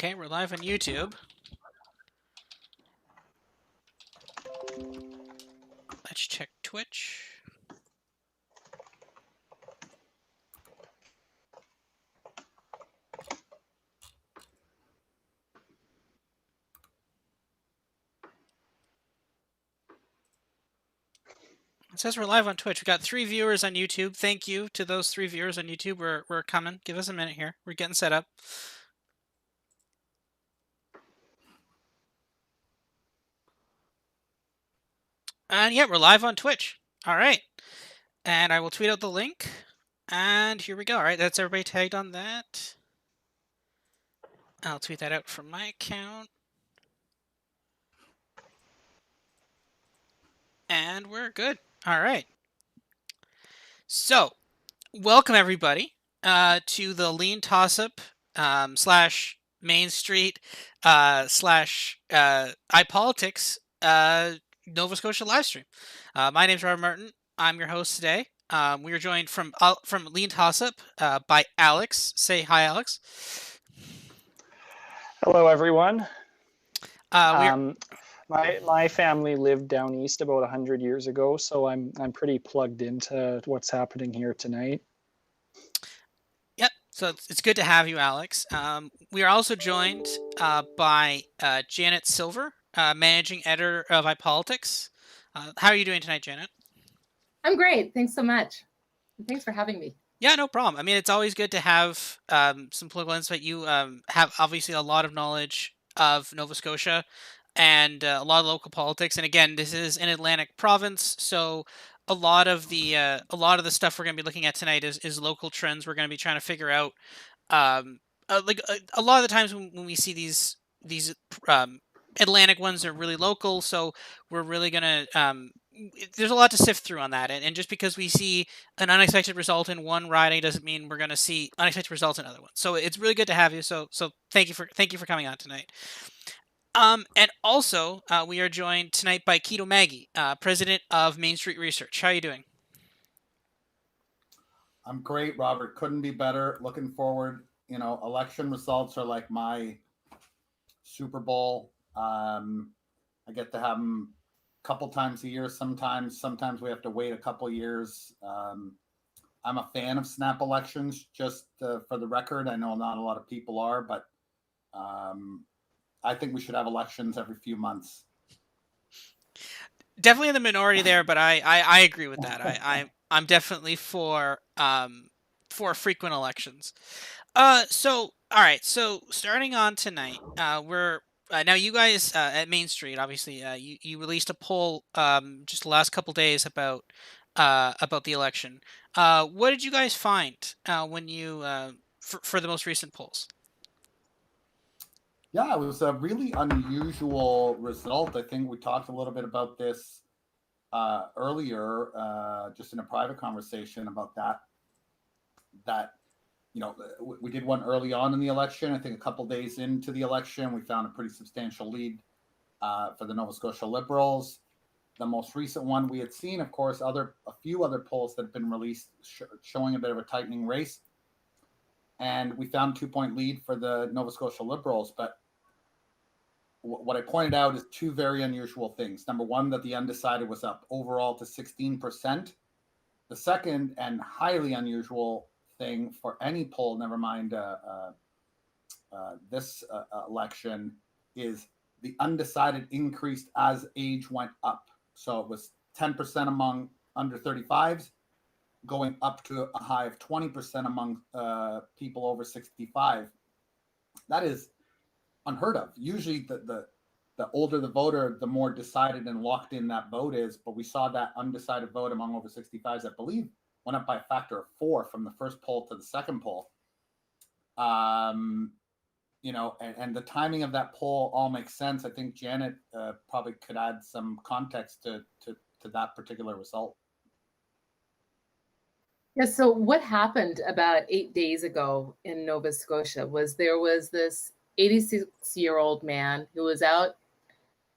Okay, we're live on YouTube. Let's check Twitch. It says we're live on Twitch. We got 3 viewers on YouTube. Thank you to those 3 viewers on YouTube. We're coming. Give us a minute here. We're getting set up. And yeah, we're live on Twitch. All right. And I will tweet out the link. And here we go. All right, that's everybody tagged on that. I'll tweet that out from my account. And we're good. All right. So, welcome everybody to the Lean Tossup slash Main Street slash iPolitics Nova Scotia Livestream. My name's Robert Martin. I'm your host today. We are joined from Lean Tossup by Alex. Say hi, Alex. Hello, everyone. My family lived down east about 100 years ago, so I'm pretty plugged into what's happening here tonight. Yep. So it's good to have you, Alex. We are also joined by Janet Silver, managing editor of iPolitics. How are you doing tonight, Janet? I'm great. Thanks so much. Thanks for having me. Yeah, no problem. I mean, it's always good to have some political insight. You have obviously a lot of knowledge of Nova Scotia and a lot of local politics. And again, this is an Atlantic province, so a lot of the stuff we're going to be looking at tonight is local trends. We're going to be trying to figure out like a lot of the times when we see these Atlantic ones are really local, so we're really going to there's a lot to sift through on that, and just because we see an unexpected result in one riding doesn't mean we're going to see unexpected results in other ones. So it's really good to have you. So thank you for coming on tonight. And also we are joined tonight by Keto Maggie, president of Main Street Research. How are you doing? I'm great, Robert. Couldn't be better. Looking forward. You know, election results are like my Super Bowl. I get to have them couple times a year. Sometimes we have to wait a couple years. I'm a fan of snap elections, just for the record. I know not a lot of people are, but I think we should have elections every few months. Definitely in the minority there, but I agree with that. I'm definitely for frequent elections. So all right, so starting on tonight, we're now you guys at Main Street, obviously, you released a poll just the last couple days about the election. What did you guys find when you for the most recent polls? Yeah, it was a really unusual result. I think we talked a little bit about this earlier, just in a private conversation about that. You know, we did one early on in the election. I think a couple days into the election, we found a pretty substantial lead for the Nova Scotia Liberals. The most recent one we had seen, of course, a few other polls that have been released showing a bit of a tightening race. And we found a 2-point lead for the Nova Scotia Liberals. But what I pointed out is 2 very unusual things. Number one, that the undecided was up overall to 16%. The second and highly unusual thing for any poll, never mind this election, is the undecided increased as age went up. So it was 10% among under 35s, going up to a high of 20% among people over 65. That is unheard of. Usually the older the voter, the more decided and locked in that vote is. But we saw that undecided vote among over 65s, I believe, went up by a factor of 4 from the first poll to the second poll. You know, and the timing of that poll all makes sense. I think Janet probably could add some context to that particular result. Yeah, so what happened about 8 days ago in Nova Scotia was there was this 86-year-old man who was out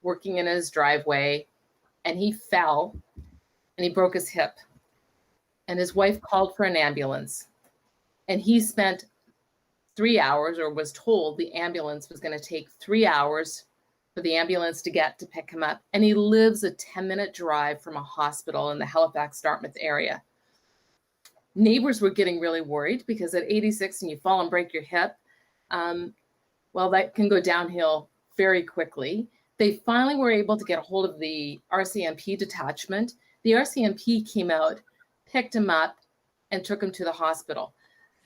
working in his driveway, and he fell and he broke his hip. And his wife called for an ambulance. And he spent 3 hours, or was told the ambulance was going to take 3 hours for the ambulance to get to pick him up. And he lives a 10-minute drive from a hospital in the Halifax-Dartmouth area. Neighbors were getting really worried because at 86 and you fall and break your hip, well, that can go downhill very quickly. They finally were able to get a hold of the RCMP detachment. The RCMP came out, picked him up, and took him to the hospital.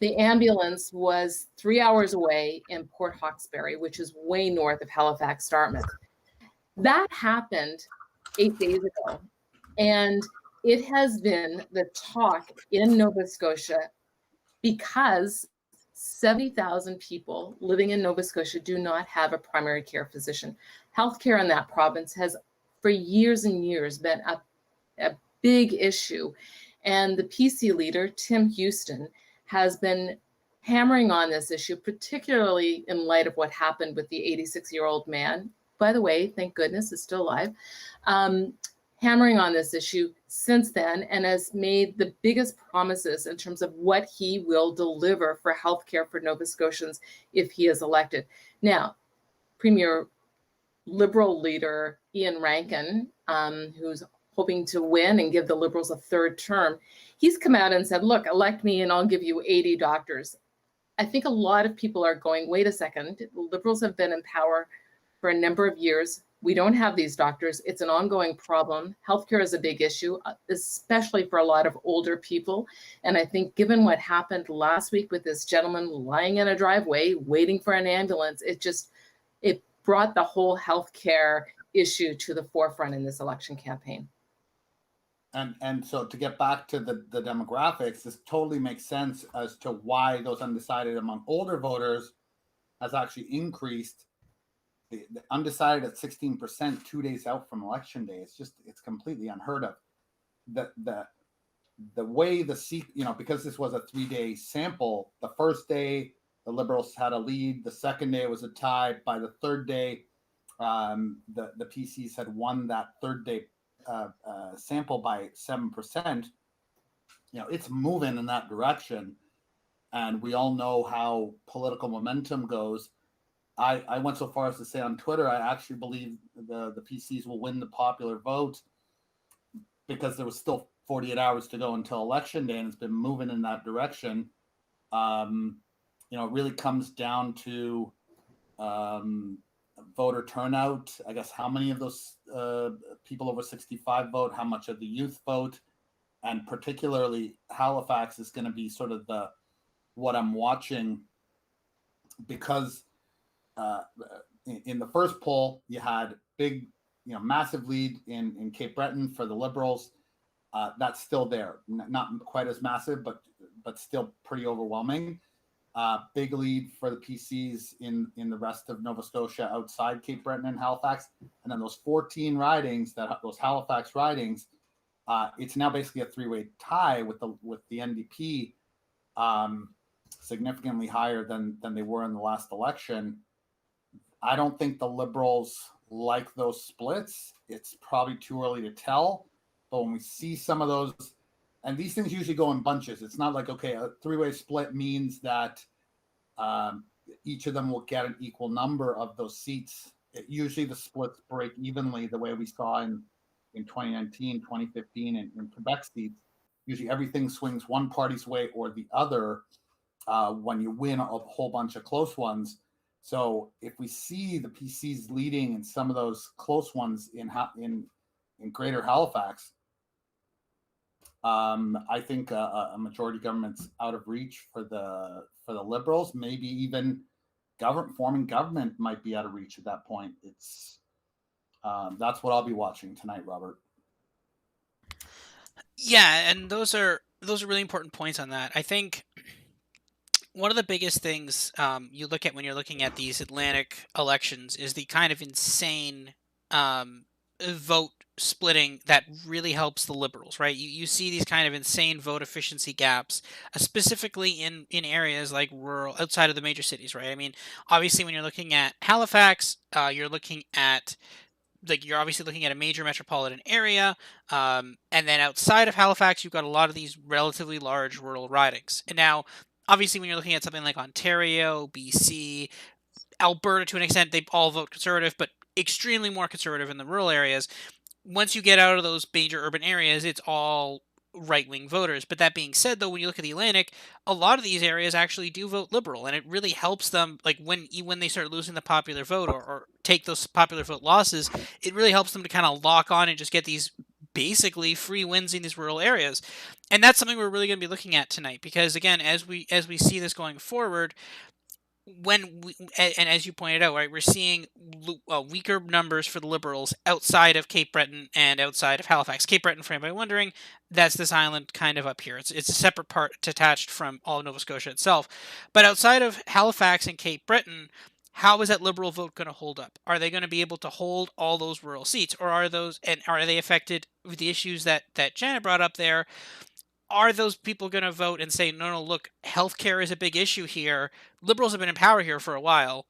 The ambulance was 3 hours away in Port Hawkesbury, which is way north of Halifax, Dartmouth. That happened 8 days ago. And it has been the talk in Nova Scotia because 70,000 people living in Nova Scotia do not have a primary care physician. Healthcare in that province has, for years and years, been a big issue. And the PC leader, Tim Houston, has been hammering on this issue, particularly in light of what happened with the 86-year-old man. By the way, thank goodness is still alive. Hammering on this issue since then, and has made the biggest promises in terms of what he will deliver for healthcare for Nova Scotians if he is elected. Now, Premier Liberal leader Ian Rankin, who's hoping to win and give the Liberals a third term, he's come out and said, look, elect me and I'll give you 80 doctors. I think a lot of people are going, wait a second, the Liberals have been in power for a number of years. We don't have these doctors. It's an ongoing problem. Healthcare is a big issue, especially for a lot of older people. And I think given what happened last week with this gentleman lying in a driveway, waiting for an ambulance, it brought the whole healthcare issue to the forefront in this election campaign. And so to get back to the demographics, this totally makes sense as to why those undecided among older voters has actually increased. The undecided at 16% 2 days out from election day. It's completely unheard of. The way the seat, because this was a 3-day sample, the first day the Liberals had a lead, the second day it was a tie. By the third day, the PCs had won that third day sample by 7%. It's moving in that direction, and we all know how political momentum goes. I went so far as to say on Twitter, I actually believe the PCs will win the popular vote because there was still 48 hours to go until election day, and it's been moving in that direction. It really comes down to voter turnout. I guess how many of those people over 65 vote, how much of the youth vote, and particularly Halifax is going to be sort of what I'm watching, because in the first poll, you had big, massive lead in Cape Breton for the Liberals. That's still there, not quite as massive, but still pretty overwhelming. Big lead for the PCs in the rest of Nova Scotia outside Cape Breton and Halifax, and then those 14 ridings, those Halifax ridings, it's now basically a 3-way tie with the NDP, significantly higher than they were in the last election. I don't think the Liberals like those splits. It's probably too early to tell. But when we see some of those, and these things usually go in bunches. It's not like, okay, a 3-way split means that each of them will get an equal number of those seats. Usually the splits break evenly the way we saw in 2019, 2015, and in Quebec seats. Usually everything swings one party's way or the other when you win a whole bunch of close ones. So if we see the PCs leading in some of those close ones in Greater Halifax, I think a majority government's out of reach for the Liberals. Maybe even forming government might be out of reach at that point. That's what I'll be watching tonight, Robert. Yeah, and those are really important points on that. I think one of the biggest things you look at when you're looking at these Atlantic elections is the kind of insane vote splitting that really helps the Liberals, right? You see these kind of insane vote efficiency gaps, specifically in areas like rural, outside of the major cities, right? I mean, obviously, when you're looking at Halifax, you're obviously looking at a major metropolitan area, and then outside of Halifax, you've got a lot of these relatively large rural ridings. And now, Obviously, when you're looking at something like Ontario, BC, Alberta to an extent, they all vote Conservative, but extremely more Conservative in the rural areas. Once you get out of those major urban areas, it's all right-wing voters. But that being said, though, when you look at the Atlantic, a lot of these areas actually do vote Liberal, and it really helps them. Like when they start losing the popular vote or take those popular vote losses, it really helps them to kind of lock on and just get these basically free wins in these rural areas. And that's something we're really going to be looking at tonight, because again, as we see this going forward, and as you pointed out, right, we're seeing weaker numbers for the Liberals outside of Cape Breton and outside of Halifax. Cape Breton, for anybody wondering, that's this island kind of up here. It's a separate part detached from all of Nova Scotia itself. But outside of Halifax and Cape Breton, how is that Liberal vote going to hold up? Are they going to be able to hold all those rural seats, or are they affected with the issues that Janet brought up there? Are those people going to vote and say, no, look, healthcare is a big issue here. Liberals have been in power here for a while.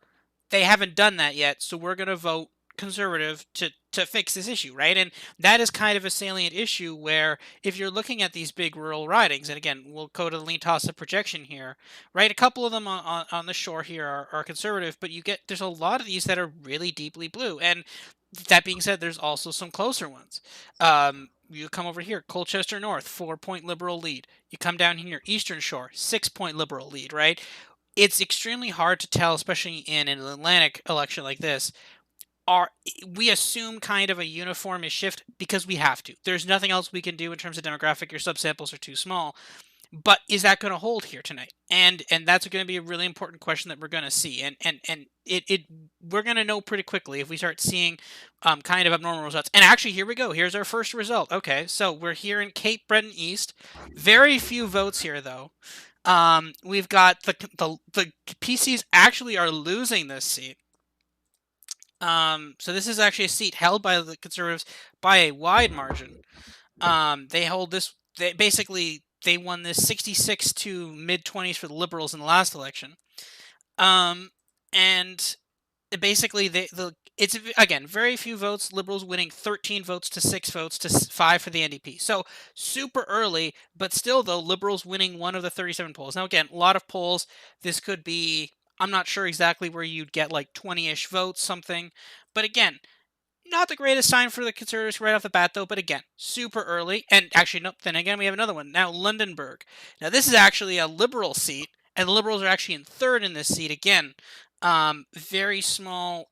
They haven't done that yet, so we're going to vote Conservative to fix this issue, right? And that is kind of a salient issue where if you're looking at these big rural ridings, and again, we'll go to the lean toss of projection here, right? A couple of them on the shore here are Conservative, but there's a lot of these that are really deeply blue. And that being said, there's also some closer ones. You come over here, Colchester North, 4-point Liberal lead. You come down here, Eastern Shore, 6-point Liberal lead, right? It's extremely hard to tell, especially in an Atlantic election like this. We assume kind of a uniform-ish shift because we have to. There's nothing else we can do in terms of demographic. Your subsamples are too small. But is that going to hold here tonight? And that's going to be a really important question that we're going to see. And we're going to know pretty quickly if we start seeing kind of abnormal results. And actually, here we go. Here's our first result. Okay, so we're here in Cape Breton East. Very few votes here, though. We've got the PCs actually are losing this seat. So this is actually a seat held by the Conservatives by a wide margin. They hold this. They won this 66 to mid-20s for the Liberals in the last election. And basically, it's, again, very few votes. Liberals winning 13 votes to 6 votes to 5 for the NDP. So super early, but still, though, Liberals winning one of the 37 polls. Now, again, a lot of polls. This could be, I'm not sure exactly where you'd get like 20-ish votes, something. But again, not the greatest sign for the Conservatives right off the bat, though, but again, super early. And actually, no, then again, we have another one. Now, Lundenburg. Now, this is actually a Liberal seat, and the Liberals are actually in third in this seat again. Very small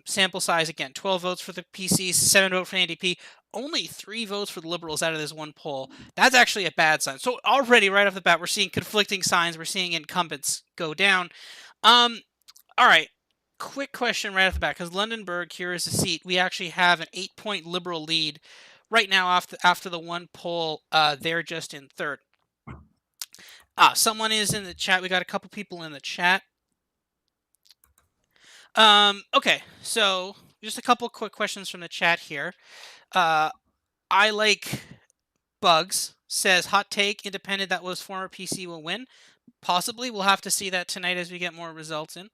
sample size, again, 12 votes for the PCs, 7 votes for the NDP, only 3 votes for the Liberals out of this one poll. That's actually a bad sign. So already, right off the bat, we're seeing conflicting signs. We're seeing incumbents go down. All right. Quick question right off the bat, because Lundenburg here is a seat. We actually have an 8-point Liberal lead right now after the one poll. They're just in third. Someone is in the chat. We got a couple people in the chat. Okay, so just a couple quick questions from the chat here. I like Bugs says, hot take, independent that was former PC will win. Possibly. We'll have to see that tonight as we get more results in.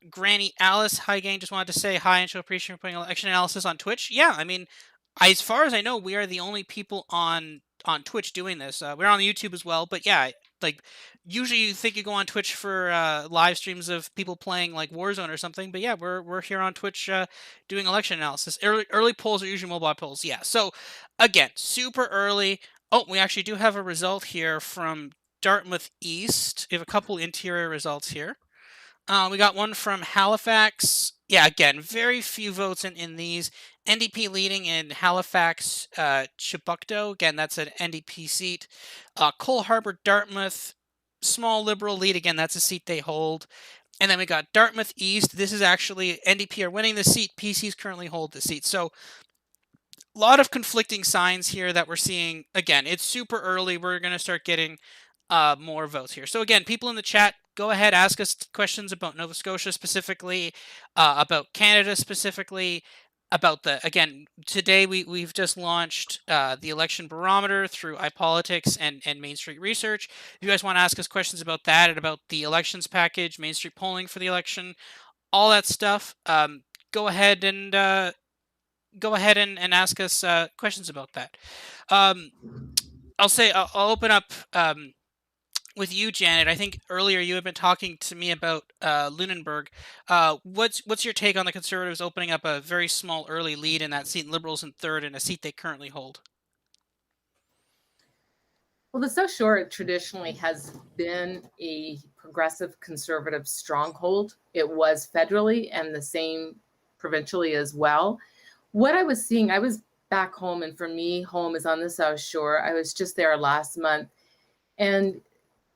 Granny Alice, hi gang, just wanted to say hi and show appreciation for putting election analysis on Twitch. Yeah, I mean, as far as I know, we are the only people on Twitch doing this. We're on YouTube as well, but yeah, like usually you think you go on Twitch for live streams of people playing like Warzone or something, but yeah, we're here on Twitch doing election analysis. Early polls are usually mobile polls. Yeah, so again, super early. Oh, we actually do have a result here from Dartmouth East. We have a couple interior results here. We got one from Halifax. Yeah, again, very few votes in these. NDP leading in Halifax, Chiboucto. Again, that's an NDP seat. Cole Harbour, Dartmouth, small Liberal lead. Again, that's a seat they hold. And then we got Dartmouth East. This is actually, NDP are winning the seat. PCs currently hold the seat. So a lot of conflicting signs here that we're seeing. Again, it's super early. We're going to start getting more votes here. So again, people in the chat, go ahead, ask us questions about Nova Scotia specifically, about Canada specifically, about again, today we've just launched the election barometer through iPolitics and Main Street Research. If you guys want to ask us questions about that and about the elections package, Main Street polling for the election, all that stuff, go ahead and ask us questions about that. I'll open up with you, Janet, I think earlier you had been talking to me about Lunenburg. What's your take on the Conservatives opening up a very small early lead in that seat, Liberals in third, in a seat they currently hold? Well, the South Shore traditionally has been a progressive conservative stronghold. It was federally and the same provincially as well. What I was seeing, I was back home, and for me, home is on the South Shore. I was just there last month, and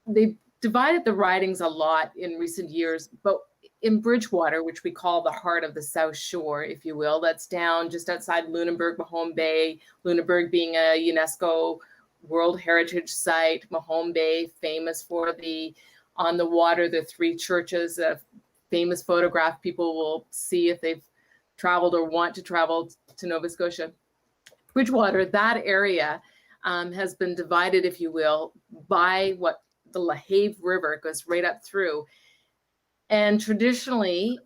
they divided the ridings a lot in recent years, but in Bridgewater, which we call the heart of the South Shore, if you will, that's down just outside Lunenburg, Mahone Bay, Lunenburg being a UNESCO World Heritage Site, Mahone Bay, famous for the on the water, the three churches, a famous photograph people will see if they've traveled or want to travel to Nova Scotia. Bridgewater, that area has been divided, if you will, by what the LaHave River goes right up through. And traditionally,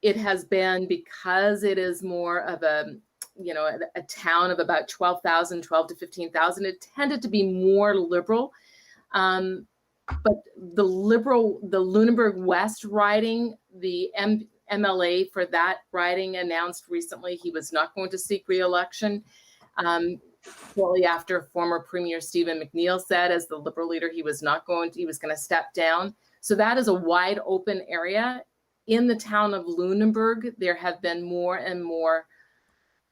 it has been, because it is more of a town of about 12 to 15,000, it tended to be more liberal. But the Lunenburg West riding, the MLA for that riding announced recently he was not going to seek re-election. Shortly after former Premier Stephen McNeil said, as the Liberal leader, he was going to step down. So that is a wide open area. In the town of Lunenburg, there have been more and more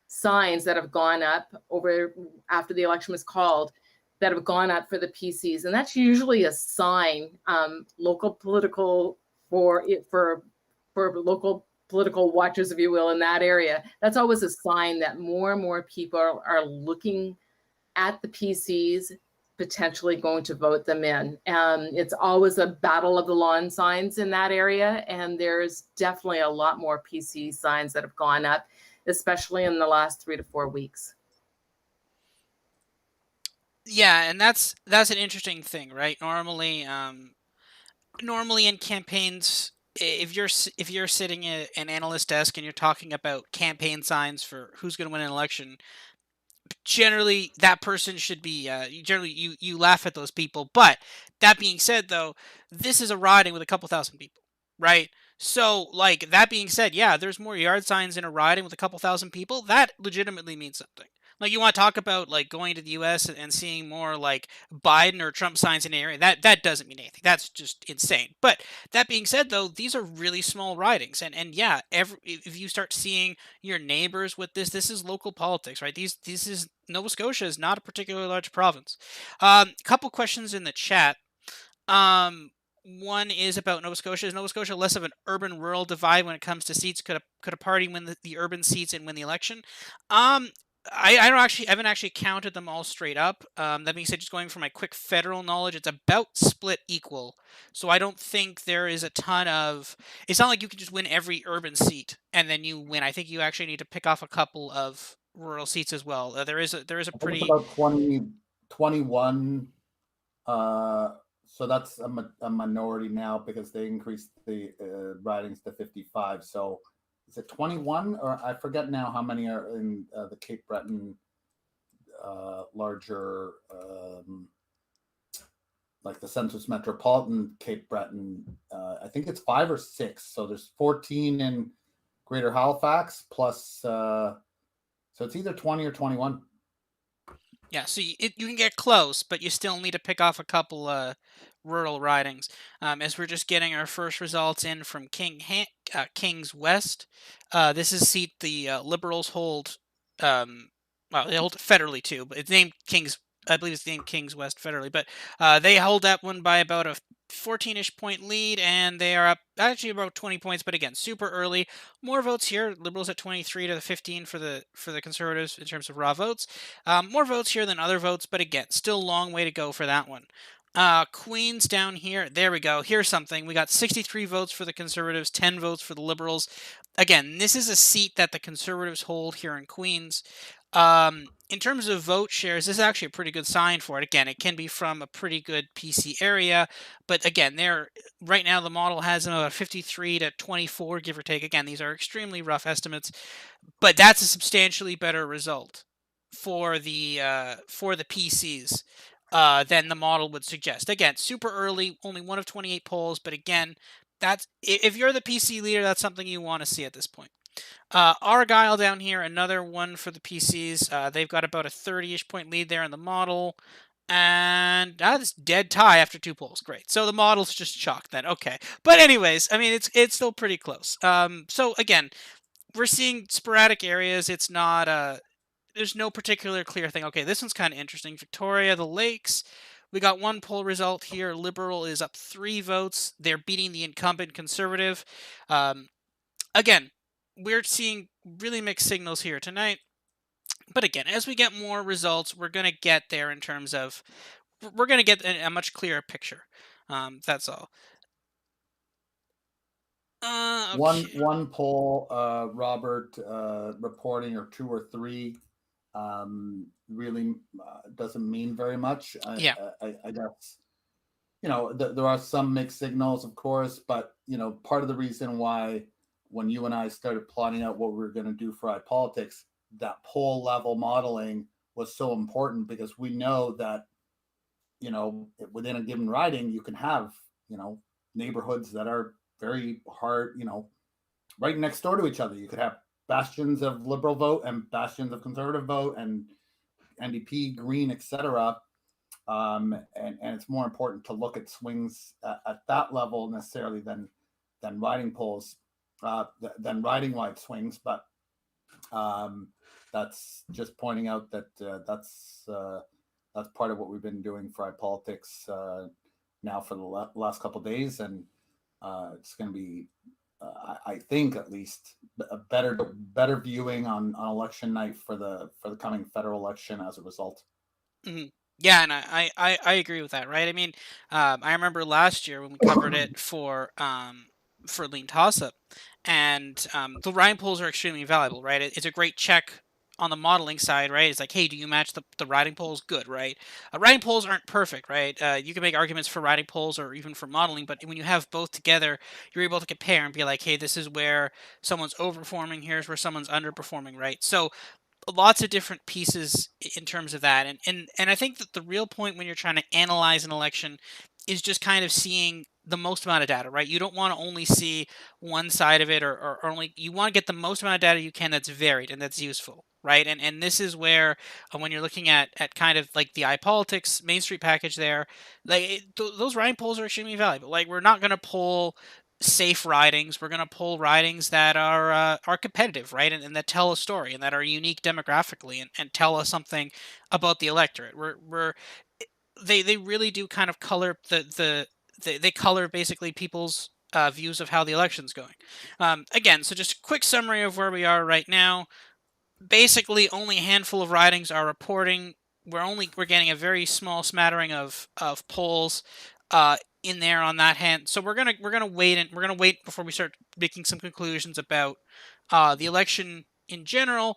signs that have gone up over after the election was called, that have gone up for the PCs, and that's usually a sign, local political for local political watchers, if you will, in that area. That's always a sign that more and more people are looking at the PCs, potentially going to vote them in. It's always a battle of the lawn signs in that area, and there's definitely a lot more PC signs that have gone up, especially in the last 3 to 4 weeks. Yeah, and that's an interesting thing, right? Normally in campaigns, if you're sitting at an analyst desk and you're talking about campaign signs for who's going to win an election, generally that person should be you laugh at those people. But that being said, though, this is a riding with a couple thousand people, right? So, like, that being said, yeah, there's more yard signs in a riding with a couple thousand people. That legitimately means something. Like, you want to talk about, like, going to the U.S. and seeing more, like, Biden or Trump signs in an area. That doesn't mean anything. That's just insane. But that being said, though, these are really small ridings, and yeah, if you start seeing your neighbors with this is local politics, right? This is Nova Scotia is not a particularly large province. Couple questions in the chat. One is about Nova Scotia. Is Nova Scotia less of an urban-rural divide when it comes to seats? Could a party win the urban seats and win the election? I haven't actually counted them all straight up. That being said, just going from my quick federal knowledge, it's about split equal. So I don't think there is a ton of. It's not like you can just win every urban seat and then you win. I think you actually need to pick off a couple of rural seats as well. There is a pretty about 21. So that's a minority now because they increased the ridings to 55. So is it 21, or I forget now how many are in the Cape Breton larger, like the Census Metropolitan Cape Breton. I think it's 5 or 6. So there's 14 in Greater Halifax plus. So it's either 20 or 21. Yeah, so you can get close, but you still need to pick off a couple rural ridings. As we're just getting our first results in from Kings West, this is a seat the Liberals hold. Well, they hold it federally too, but it's named Kings. I believe it's named Kings West federally, but they hold that one by about a 14-ish point lead, and they are up actually about 20 points, but again, super early. More votes here. Liberals at 23 to 15 for the Conservatives in terms of raw votes. More votes here than other votes, but again, still a long way to go for that one. Queens down here. There we go. Here's something. We got 63 votes for the Conservatives, 10 votes for the Liberals. Again, this is a seat that the Conservatives hold here in Queens. In terms of vote shares, this is actually a pretty good sign for it. Again, it can be from a pretty good PC area, but again, right now the model has them about 53 to 24, give or take. Again, these are extremely rough estimates, but that's a substantially better result for the PCs. than the model would suggest. Again, super early, only 1 of 28 polls, but again, that's if you're the PC leader, that's something you want to see at this point. Argyle down here, another one for the PCs. They've got about a 30-ish point lead there in the model. And that's dead tie after 2 polls. Great. So the model's just chalked then. Okay. But anyways, I mean, it's still pretty close. So again, we're seeing sporadic areas. It's not there's no particular clear thing. Okay, this one's kind of interesting. Victoria, the Lakes. We got 1 poll result here. Liberal is up 3 votes. They're beating the incumbent Conservative. Again, we're seeing really mixed signals here tonight. But again, as we get more results, we're going to get there in terms of, we're going to get a much clearer picture. That's all. Okay. One poll, Robert, reporting, or 2 or 3, really doesn't mean very much. Yeah. I guess, there are some mixed signals, of course, but part of the reason why when you and I started plotting out what we were going to do for iPolitics, that poll level modeling was so important, because we know that within a given riding you can have neighborhoods that are very hard, right next door to each other. You could have bastions of Liberal vote and bastions of Conservative vote, and NDP, Green, etc. And it's more important to look at swings at that level necessarily than riding polls, than riding wide swings. But that's just pointing out that that's part of what we've been doing for iPolitics now for the last couple of days, and it's going to be, I think, at least a better viewing on election night for the coming federal election as a result. Mm-hmm. Yeah, and I agree with that, right? I mean, I remember last year when we covered it for Lean Toss-Up, and the Ryan polls are extremely valuable, right? It's a great check on the modeling side, right? It's like, hey, do you match the riding polls? Good, right? Riding polls aren't perfect, right? You can make arguments for riding polls or even for modeling, but when you have both together, you're able to compare and be like, hey, this is where someone's overperforming, here's where someone's underperforming, right? So lots of different pieces in terms of that, and I think that the real point when you're trying to analyze an election is just kind of seeing the most amount of data, right? You don't want to only see one side of it, or only, you want to get the most amount of data you can that's varied and that's useful, right? And this is where when you're looking at kind of like the iPolitics Main Street package there, like those riding polls are extremely valuable. Like, we're not going to pull safe ridings. We're going to pull ridings that are competitive, right, and that tell a story and that are unique demographically and tell us something about the electorate. They really do kind of color they color basically people's views of how the election's going. Again, so just a quick summary of where we are right now. Basically, only a handful of ridings are reporting. We're getting a very small smattering of polls in there on that hand. So we're gonna wait before we start making some conclusions about the election in general.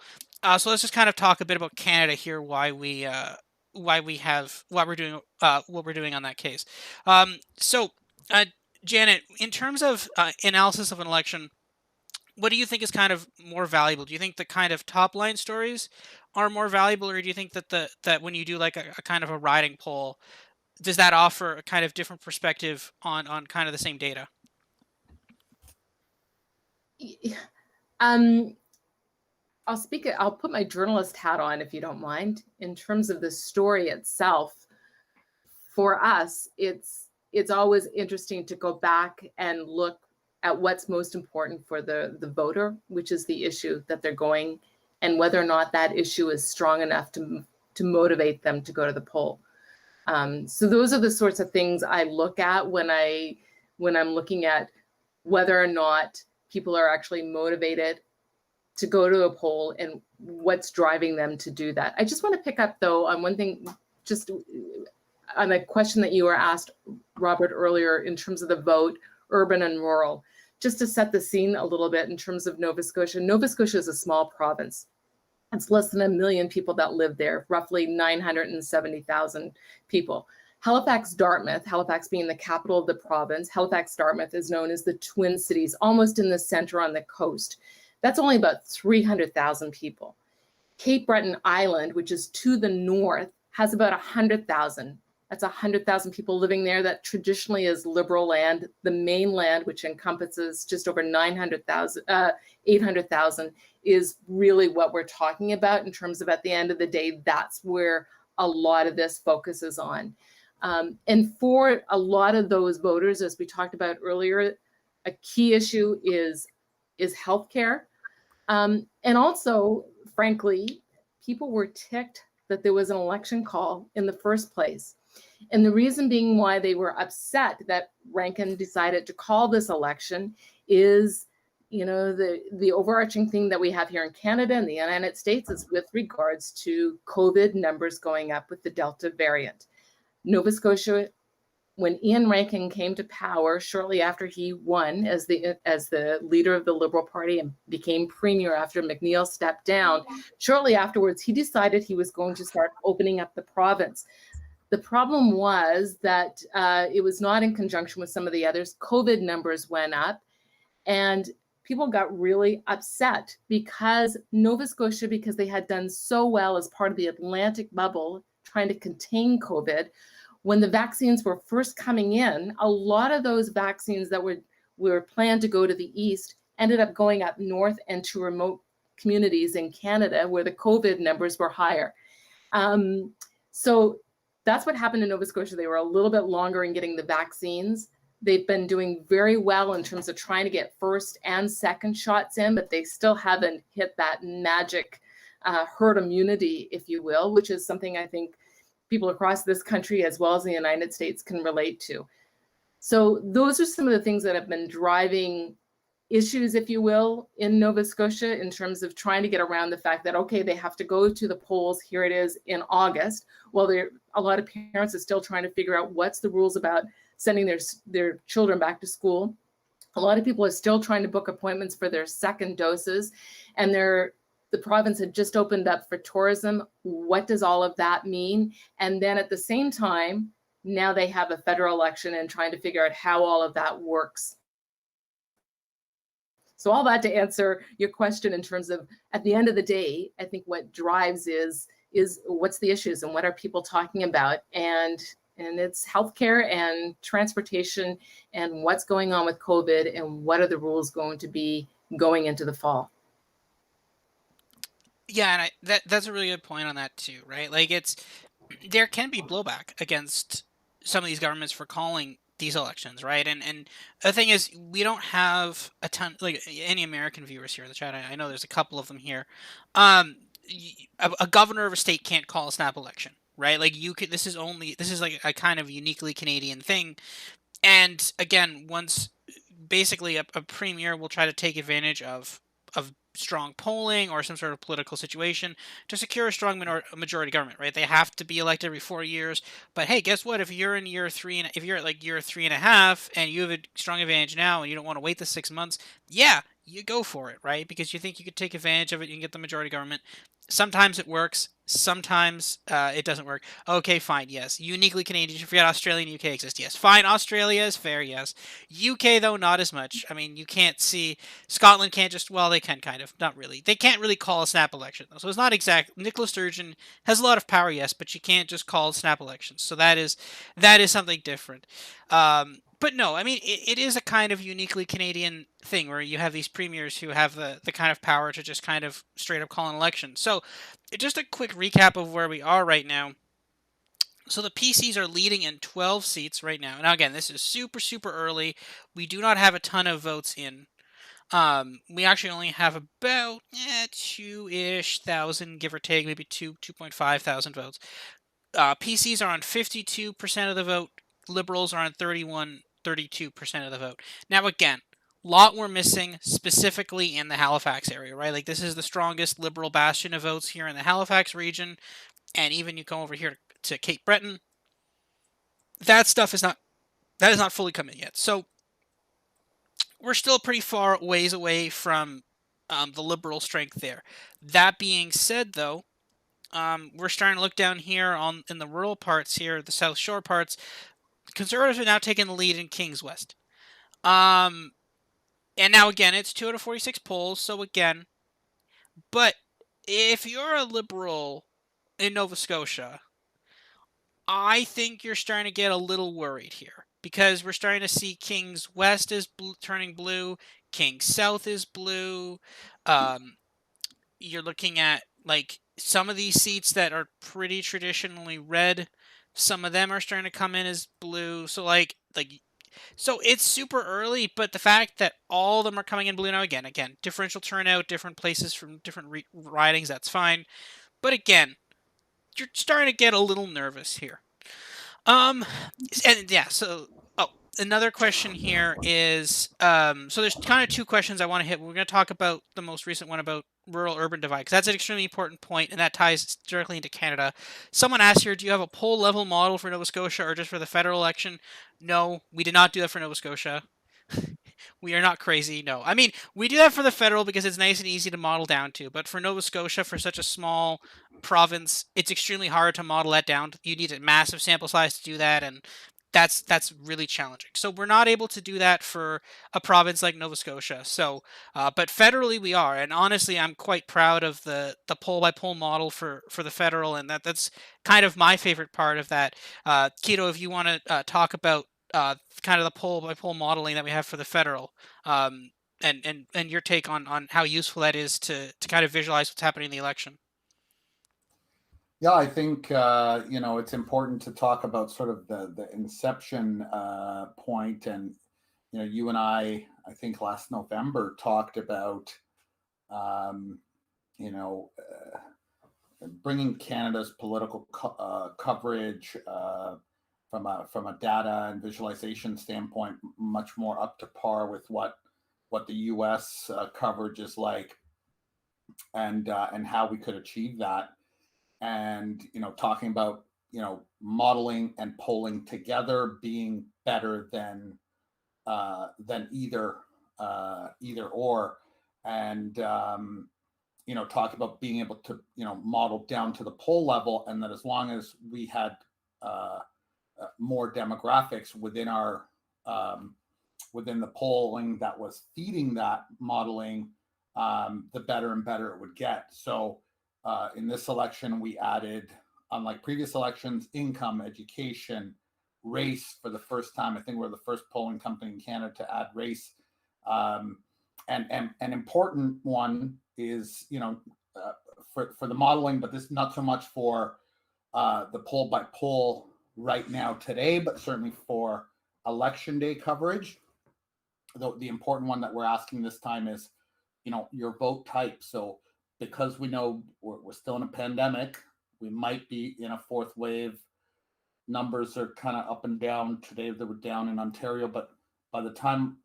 So let's just kind of talk a bit about Canada here, why we're doing what we're doing on that case. So Janet, in terms of analysis of an election, what do you think is kind of more valuable? Do you think the kind of top line stories are more valuable, or do you think that that when you do like a kind of a riding poll, does that offer a kind of different perspective on kind of the same data? I'll put my journalist hat on, if you don't mind. In terms of the story itself, for us, it's always interesting to go back and look at what's most important for the voter, which is the issue that they're going, and whether or not that issue is strong enough to motivate them to go to the poll. So those are the sorts of things I look at when I'm looking at whether or not people are actually motivated to go to a poll and what's driving them to do that. I just want to pick up, though, on one thing, just on a question that you were asked, Robert, earlier, in terms of the vote, urban and rural. Just to set the scene a little bit in terms of Nova Scotia. Nova Scotia is a small province. It's less than 1 million people that live there, roughly 970,000 people. Halifax, Halifax being the capital of the province, Halifax-Dartmouth is known as the Twin Cities, almost in the center on the coast. That's only about 300,000 people. Cape Breton Island, which is to the north, has about 100,000 That's 100,000 people living there. That traditionally is Liberal land. The mainland, which encompasses just over 800,000, is really what we're talking about in terms of, at the end of the day, that's where a lot of this focuses on. And for a lot of those voters, as we talked about earlier, a key issue is healthcare. And also, frankly, people were ticked that there was an election call in the first place. And the reason being why they were upset that Rankin decided to call this election is, the overarching thing that we have here in Canada and the United States is with regards to COVID numbers going up with the Delta variant. Nova Scotia, when Ian Rankin came to power shortly after he won as the leader of the Liberal Party and became premier after McNeil stepped down, shortly afterwards, he decided he was going to start opening up the province. The problem was that it was not in conjunction with some of the others. COVID numbers went up and people got really upset because Nova Scotia, because they had done so well as part of the Atlantic bubble trying to contain COVID, when the vaccines were first coming in, a lot of those vaccines that were planned to go to the east ended up going up north and to remote communities in Canada where the COVID numbers were higher. So that's what happened in Nova Scotia. They were a little bit longer in getting the vaccines. They've been doing very well in terms of trying to get first and second shots in, but they still haven't hit that magic herd immunity, if you will, which is something I think people across this country as well as the United States can relate to. So those are some of the things that have been driving issues, if you will, in Nova Scotia in terms of trying to get around the fact that, okay, they have to go to the polls. Here it is in August. Well, a lot of parents are still trying to figure out what's the rules about sending their children back to school. A lot of people are still trying to book appointments for their second doses, and the province had just opened up for tourism. What does all of that mean? And then at the same time, now they have a federal election and trying to figure out how all of that works. So all that to answer your question in terms of, at the end of the day, I think what drives is what's the issues and what are people talking about? And it's healthcare and transportation and what's going on with COVID and what are the rules going to be going into the fall. Yeah, and that's a really good point on that too, right? Like there can be blowback against some of these governments for calling these elections, right? And the thing is, we don't have a ton, like any American viewers here in the chat. I know there's a couple of them here. A governor of a state can't call a snap election, right? Like this is like a kind of uniquely Canadian thing. And again, once basically a premier will try to take advantage of strong polling or some sort of political situation to secure a strong majority government, right? They have to be elected every 4 years. But hey, guess what? If you're in year 3 and if you're at like year 3.5 and you have a strong advantage now and you don't want to wait the 6 months, yeah, you go for it, right? Because you think you could take advantage of it, you can get the majority government. Sometimes it works. Sometimes it doesn't work. Okay, fine, yes. Uniquely Canadian. You forget Australia and UK exist. Yes. Fine, Australia is fair, yes. UK, though, not as much. I mean, you can't see... Scotland can't just... Well, they can kind of. Not really. They can't really call a snap election, though. So it's not exact... Nicola Sturgeon has a lot of power, yes, but you can't just call snap elections. So that is something different. But no, I mean, it is a kind of uniquely Canadian thing where you have these premiers who have the kind of power to just kind of straight up call an election. So just a quick recap of where we are right now. So the PCs are leading in 12 seats right now. Now, again, this is super, super early. We do not have a ton of votes in. We actually only have about 2-ish thousand, give or take, maybe 2.5 thousand votes. PCs are on 52% of the vote. Liberals are on 32% of the vote. Now, again, a lot we're missing specifically in the Halifax area, right? Like, this is the strongest Liberal bastion of votes here in the Halifax region. And even you come over here to Cape Breton, that stuff is not fully come in yet. So we're still pretty far ways away from the Liberal strength there. That being said, though, we're starting to look down here in the rural parts here, the South Shore parts. Conservatives are now taking the lead in Kings West. And now, again, it's 2 out of 46 polls, so again, but if you're a Liberal in Nova Scotia, I think you're starting to get a little worried here because we're starting to see Kings West is turning blue, Kings South is blue. Um, you're looking at like some of these seats that are pretty traditionally red. Some of them are starting to come in as blue. So it's super early, but the fact that all of them are coming in blue now, again, differential turnout, different places from different ridings, that's fine. But again, you're starting to get a little nervous here. Um, and yeah, so another question here is so there's kind of two questions I want to hit. We're going to talk about the most recent one about rural urban divide because that's an extremely important point and that ties directly into Canada. Someone asked here, do you have a poll level model for Nova Scotia or just for the federal election? No, we did not do that for Nova Scotia. We are not crazy. No. I mean, we do that for the federal because it's nice and easy to model down to. But for Nova Scotia, for such a small province, it's extremely hard to model that down. You need a massive sample size to do that, and that's really challenging. So we're not able to do that for a province like Nova Scotia. So, but federally we are, and honestly, I'm quite proud of the poll by poll model for the federal, and that's kind of my favorite part of that. Keto, if you want to talk about kind of the poll by poll modeling that we have for the federal, um, and your take on how useful that is to kind of visualize what's happening in the election. Yeah, I think it's important to talk about sort of the inception point, and you and I think last November talked about um, you know bringing Canada's political coverage from a data and visualization standpoint much more up to par with what the U.S. Coverage is like, and how we could achieve that, and talking about modeling and polling together being better than either or, and talk about being able to model down to the poll level, and that as long as we had uh, more demographics within the polling that was feeding that modeling, the better and better it would get. So in this election, we added, unlike previous elections, income, education, race for the first time. I think we're the first polling company in Canada to add race. And an important one is, for the modeling, but this not so much for the poll by poll right now today, but certainly for election day coverage. The important one that we're asking this time is, your vote type. So because we know we're still in a pandemic, we might be in a fourth wave. Numbers are kind of up and down. Today they were down in Ontario, but by the time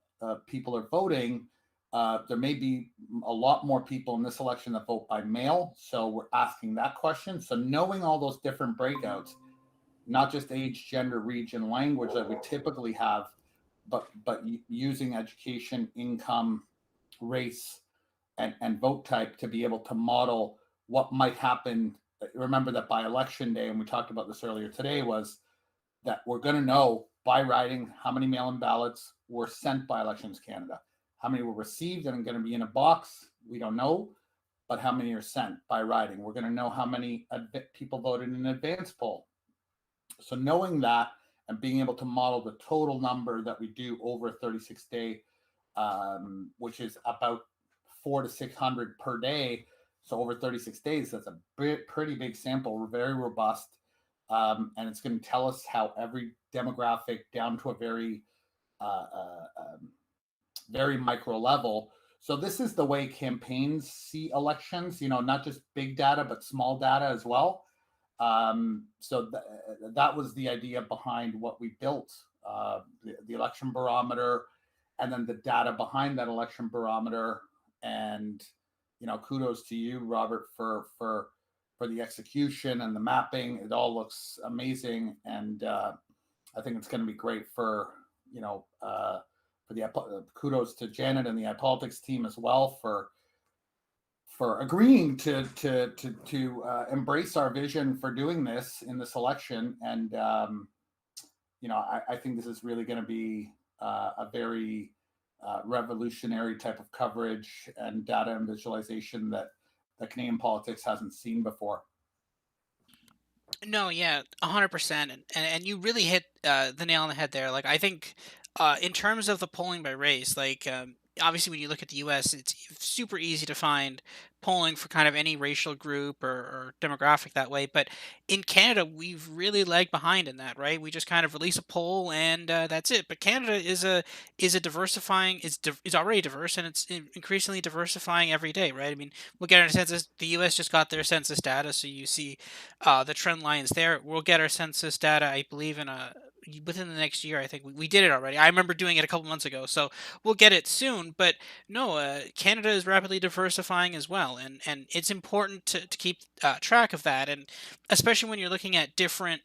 people are voting, there may be a lot more people in this election that vote by mail. So we're asking that question. So knowing all those different breakouts, not just age, gender, region, language that we typically have, but using education, income, race, and vote type to be able to model what might happen. Remember that by election day, and we talked about this earlier today, was that we're going to know by writing how many mail-in ballots were sent by Elections Canada, how many were received and are going to be in a box. We don't know, but how many are sent by writing. We're going to know how many people voted in an advance poll. So knowing that and being able to model the total number that we do over a 36-day, which is about 400 to 600 per day. So over 36 days, that's a pretty big sample, very robust. And it's going to tell us how every demographic down to a very, very micro level. So this is the way campaigns see elections, not just big data, but small data as well. So that was the idea behind what we built, the election barometer, and then the data behind that election barometer. And kudos to you, Robert, for the execution and the mapping. It all looks amazing, and I think it's going to be great for the kudos to Janet and the iPolitics team as well for agreeing to embrace our vision for doing this in this election. And I think this is really going to be a very revolutionary type of coverage and data and visualization that Canadian politics hasn't seen before. No, yeah, 100%, and you really hit the nail on the head there. Like, I think, in terms of the polling by race, like, obviously when you look at the U.S., it's super easy to find polling for kind of any racial group or demographic that way. But in Canada, we've really lagged behind in that, right? We just kind of release a poll and that's it. But Canada is a diversifying is already diverse, and it's increasingly diversifying every day, right? I mean, we'll get our census. The U.S. just got their census data, so you see the trend lines there. We'll get our census data, I believe, in a within the next year. I think we did it already. I remember doing it a couple months ago, so we'll get it soon. But no, Canada is rapidly diversifying as well, and it's important to keep track of that, and especially when you're looking at different.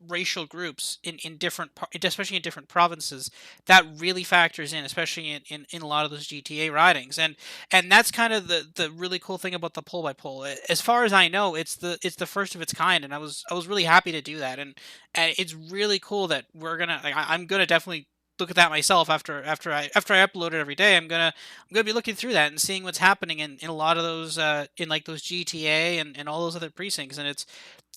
Racial groups in different especially in different provinces, that really factors in, especially in a lot of those GTA ridings. And that's kind of the really cool thing about the poll by poll. As far as I know, it's the first of its kind, and I was really happy to do that. And it's really cool that we're gonna. Like, I'm gonna definitely look at that myself after I upload it every day. I'm gonna be looking through that and seeing what's happening in a lot of those in like those GTA and all those other precincts. And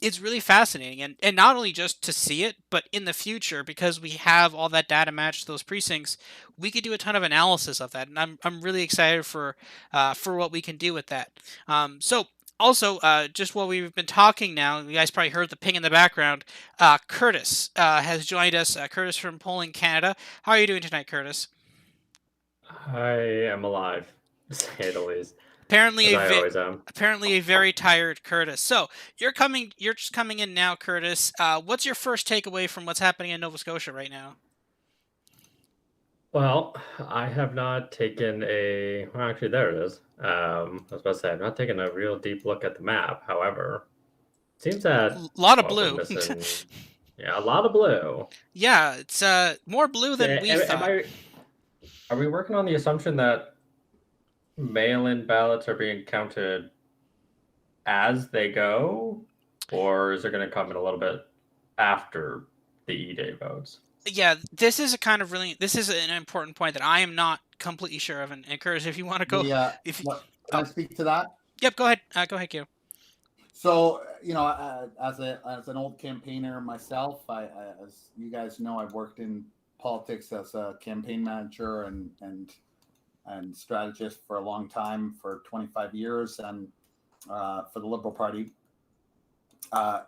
it's really fascinating, and not only just to see it, but in the future, because we have all that data matched to those precincts, we could do a ton of analysis of that, and I'm really excited for what we can do with that. So also, just while we've been talking now, you guys probably heard the ping in the background. Curtis has joined us. Curtis from Polling Canada. How are you doing tonight, Curtis? I am alive, to say the least, Apparently as a I always am. apparently a very tired Curtis. So you're just coming in now, Curtis. What's your first takeaway from what's happening in Nova Scotia right now? Well, I have not taken a. Well, actually, there it is. I was about to say I've not taken a real deep look at the map. However, it seems that Lot of what we're blue. missing, yeah, a lot of blue. Yeah, it's more blue So, than we thought. are we working on the assumption that mail-in ballots are being counted as they go, or is it going to come in a little bit after the E-Day votes? Yeah, this is an important point that I am not completely sure of. And Curtis, if you want to go, The if you, what can oh, I speak to that? yep, go ahead. Go ahead, Q. So as an old campaigner myself, as you guys know, I've worked in politics as a campaign manager and strategist for a long time, for 25 years, and for the Liberal Party. Uh,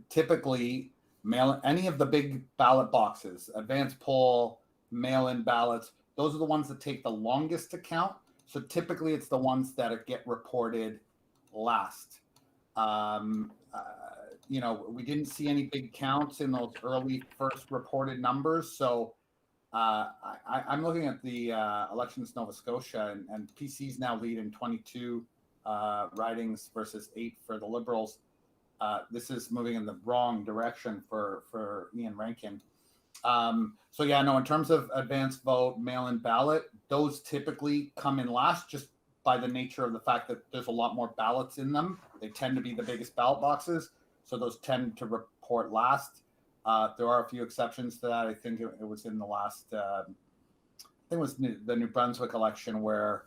Typically, mail any of the big ballot boxes, advance poll, mail-in ballots. Those are the ones that take the longest to count. So typically, it's the ones that get reported last. Um, uh, we didn't see any big counts in those early first reported numbers. So I'm looking at the elections Nova Scotia, and PC's now lead in 22 ridings versus 8 for the Liberals. This is moving in the wrong direction for Ian Rankin. So yeah, no, in terms of advanced vote, mail-in ballot, those typically come in last, just by the nature of the fact that there's a lot more ballots in them. They tend to be the biggest ballot boxes, so those tend to report last. There are a few exceptions to that. I think it was in the last, I think it was the New Brunswick election where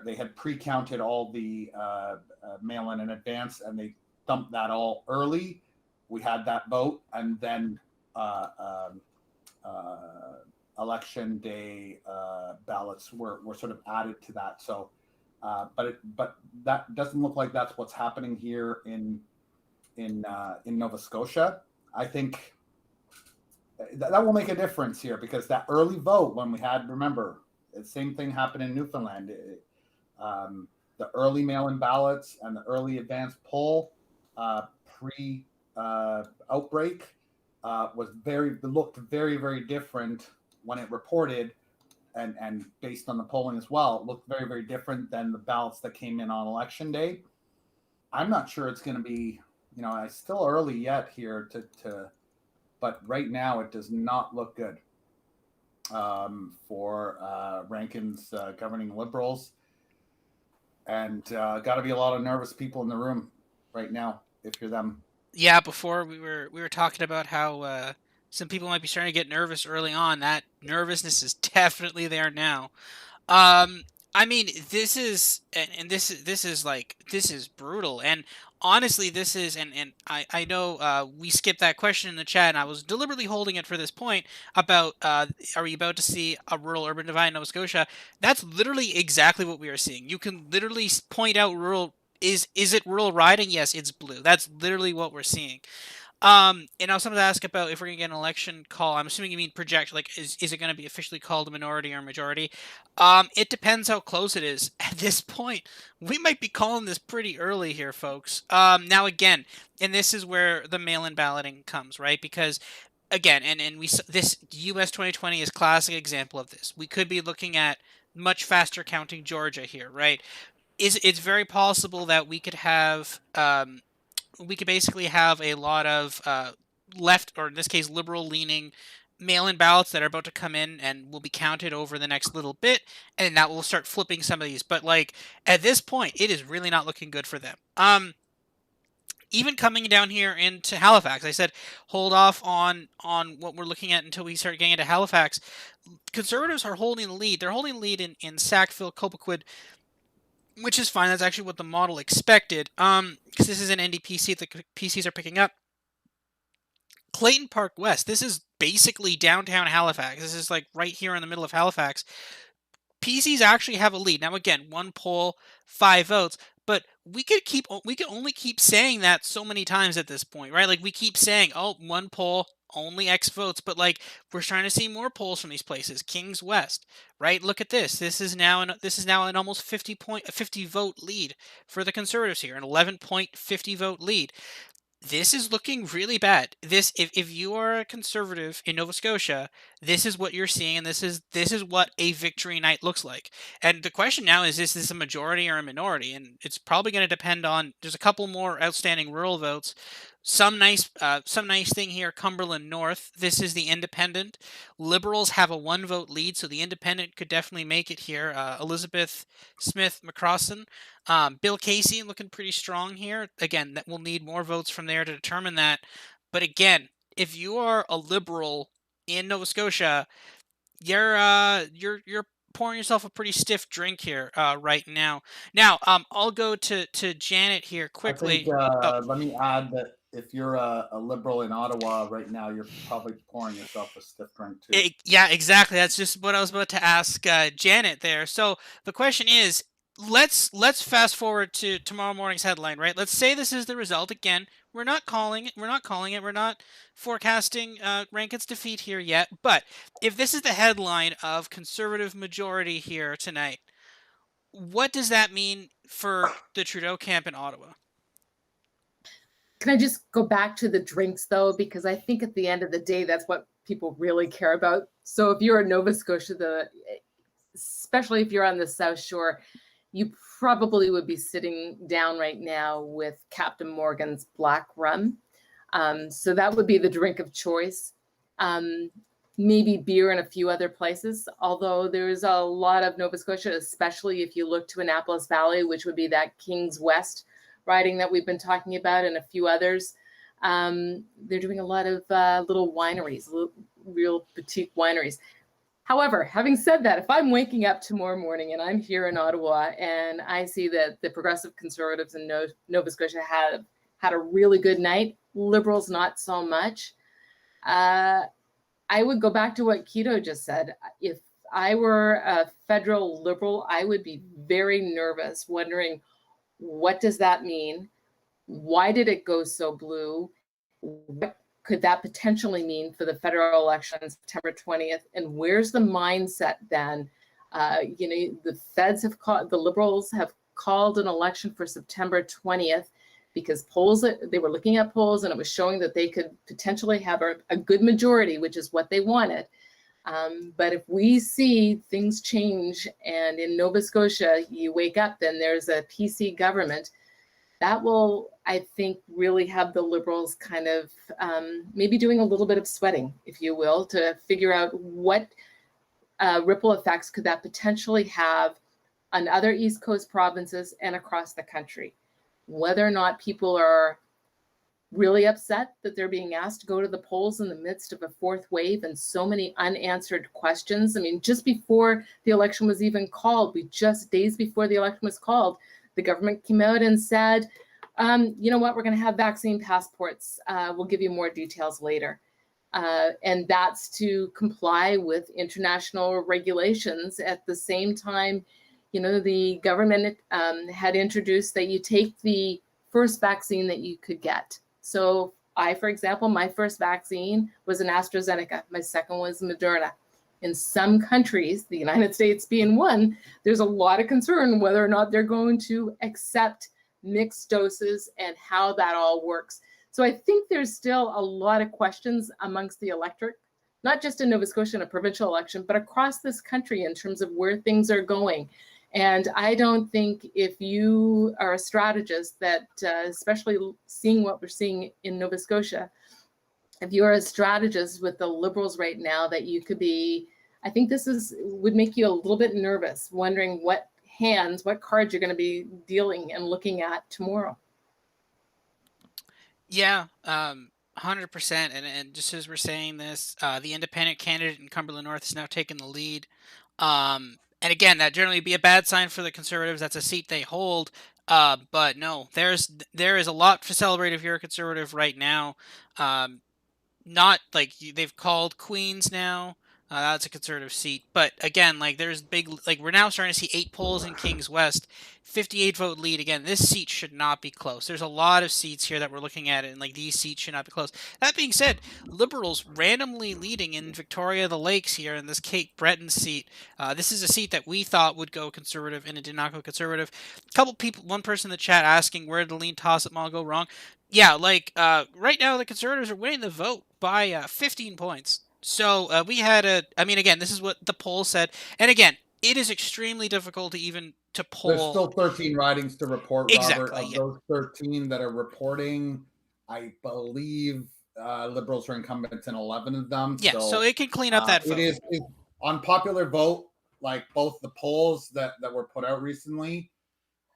they had pre-counted all the mail-in in advance, and they dumped that all early. We had that vote, and then election day ballots were sort of added to that. So, but that doesn't look like that's what's happening here in Nova Scotia. I think that will make a difference here, because that early vote, when we had, remember, the same thing happened in Newfoundland. The early mail-in ballots and the early advanced poll pre outbreak looked very, very different when it reported, and based on the polling as well, it looked very, very different than the ballots that came in on election day. I'm not sure it's going to be, it's still early yet here but right now it does not look good for Rankin's governing Liberals, and got to be a lot of nervous people in the room right now if you're them. Yeah, before we were talking about how some people might be starting to get nervous early on. That nervousness is definitely there now. Um, I mean, this is and this is brutal. And honestly, this is and I know we skipped that question in the chat, and I was deliberately holding it for this point about are we about to see a rural urban divide in Nova Scotia? That's literally exactly what we are seeing. You can literally point out rural. Is it rural riding? Yes, it's blue. That's literally what we're seeing. And I was going to ask about if we're going to get an election call. I'm assuming you mean project, like, is it going to be officially called a minority or a majority? It depends how close it is. At this point, we might be calling this pretty early here, folks. Now again, and this is where the mail-in balloting comes, right? Because again, and this U.S. 2020 is classic example of this. We could be looking at much faster counting Georgia here, right? It's very possible that we could basically have a lot of left, or in this case, liberal-leaning mail-in ballots that are about to come in and will be counted over the next little bit, and that will start flipping some of these. But like at this point, it is really not looking good for them. Even coming down here into Halifax, I said hold off on what we're looking at until we start getting into Halifax. Conservatives are holding the lead. They're holding the lead in Sackville, Cobequid, which is fine. That's actually what the model expected. Because this is an NDP that the PCs are picking up. Clayton Park West. This is basically downtown Halifax. This is like right here in the middle of Halifax. PCs actually have a lead. Now again, one poll, 5 votes, but we could only keep saying that so many times at this point, right? Like we keep saying, "Oh, one poll, only X votes," but like we're trying to see more polls from these places. Kings West, right? Look at this. This is now an almost 50 vote lead for the Conservatives here, an 11.50 vote lead. This is looking really bad. If you are a conservative in Nova Scotia, this is what you're seeing, and this is what a victory night looks like. And the question now is this a majority or a minority? And it's probably going to depend on. There's a couple more outstanding rural votes. Some nice thing here. Cumberland North. This is the independent. Liberals have a 1 vote lead, so the independent could definitely make it here. Elizabeth Smith McCrossan. Bill Casey looking pretty strong here. Again, that will need more votes from there to determine that. But again, if you are a liberal in Nova Scotia, you're pouring yourself a pretty stiff drink here right now. Now, I'll go to Janet here I think quickly. let me add that if you're a liberal in Ottawa right now, you're probably pouring yourself a stiff drink too. Yeah, exactly. That's just what I was about to ask Janet there. So the question is, let's fast forward to tomorrow morning's headline, right? Let's say this is the result. Again, we're not calling it. We're not calling it. We're not forecasting Rankin's defeat here yet. But if this is the headline of Conservative majority here tonight, what does that mean for the Trudeau camp in Ottawa? Can I just go back to the drinks though? Because I think at the end of the day, that's what people really care about. So if you're in Nova Scotia, especially if you're on the South Shore, you probably would be sitting down right now with Captain Morgan's black rum. So that would be the drink of choice. Maybe beer in a few other places, although there's a lot of Nova Scotia, especially if you look to Annapolis Valley, which would be that Kings West riding that we've been talking about, and a few others. They're doing a lot of little wineries, real boutique wineries. However, having said that, if I'm waking up tomorrow morning and I'm here in Ottawa and I see that the Progressive Conservatives in Nova Scotia have had a really good night, Liberals not so much, I would go back to what Keto just said. If I were a federal Liberal, I would be very nervous, wondering, what does that mean? Why did it go so blue? What could that potentially mean for the federal election on September 20th? And where's the mindset then? The feds have called, the Liberals have called an election for September 20th because they were looking at polls and it was showing that they could potentially have a good majority, which is what they wanted. But if we see things change and in Nova Scotia, you wake up, then there's a PC government, that will, I think, really have the Liberals kind of maybe doing a little bit of sweating, if you will, to figure out what ripple effects could that potentially have on other East Coast provinces and across the country. Whether or not people are really upset that they're being asked to go to the polls in the midst of a fourth wave and so many unanswered questions. I mean, just before the election was even called, days before the election was called, the government came out and said, you know what, we're going to have vaccine passports. We'll give you more details later. And that's to comply with international regulations. At the same time, you know, the government had introduced that you take the first vaccine that you could get. So I, for example, my first vaccine was an AstraZeneca. My second was Moderna. In some countries, the United States being one, there's a lot of concern whether or not they're going to accept mixed doses and how that all works. So I think there's still a lot of questions amongst the electorate, not just in Nova Scotia in a provincial election, but across this country in terms of where things are going. And I don't think if you are a strategist that, especially seeing what we're seeing in Nova Scotia, if you're a strategist with the Liberals right now, that you could be, I think would make you a little bit nervous, wondering what cards you're going to be dealing and looking at tomorrow. Yeah, 100%. And just as we're saying this, the independent candidate in Cumberland North has now taken the lead. And again, that generally be a bad sign for the Conservatives. That's a seat they hold. But no, there is a lot to celebrate if you're a Conservative right now. Not like they've called Queens now. That's a Conservative seat. But again, like there's we're now starting to see 8 polls in Kings West, 58 vote lead. Again, this seat should not be close. There's a lot of seats here that we're looking at, and like these seats should not be close. That being said, Liberals randomly leading in Victoria the Lakes here in this Cape Breton seat. This is a seat that we thought would go Conservative, and it did not go Conservative. A couple people, one person in the chat asking where did the lean toss-up model go wrong. Yeah, right now the Conservatives are winning the vote by 15 points. So we had again, this is what the poll said. And again, it is extremely difficult to poll. There's still 13 ridings to report, exactly, Robert. Of those 13 that are reporting, I believe Liberals are incumbents in 11 of them. Yeah, so it can clean up that vote. It is on popular vote, like both the polls that were put out recently,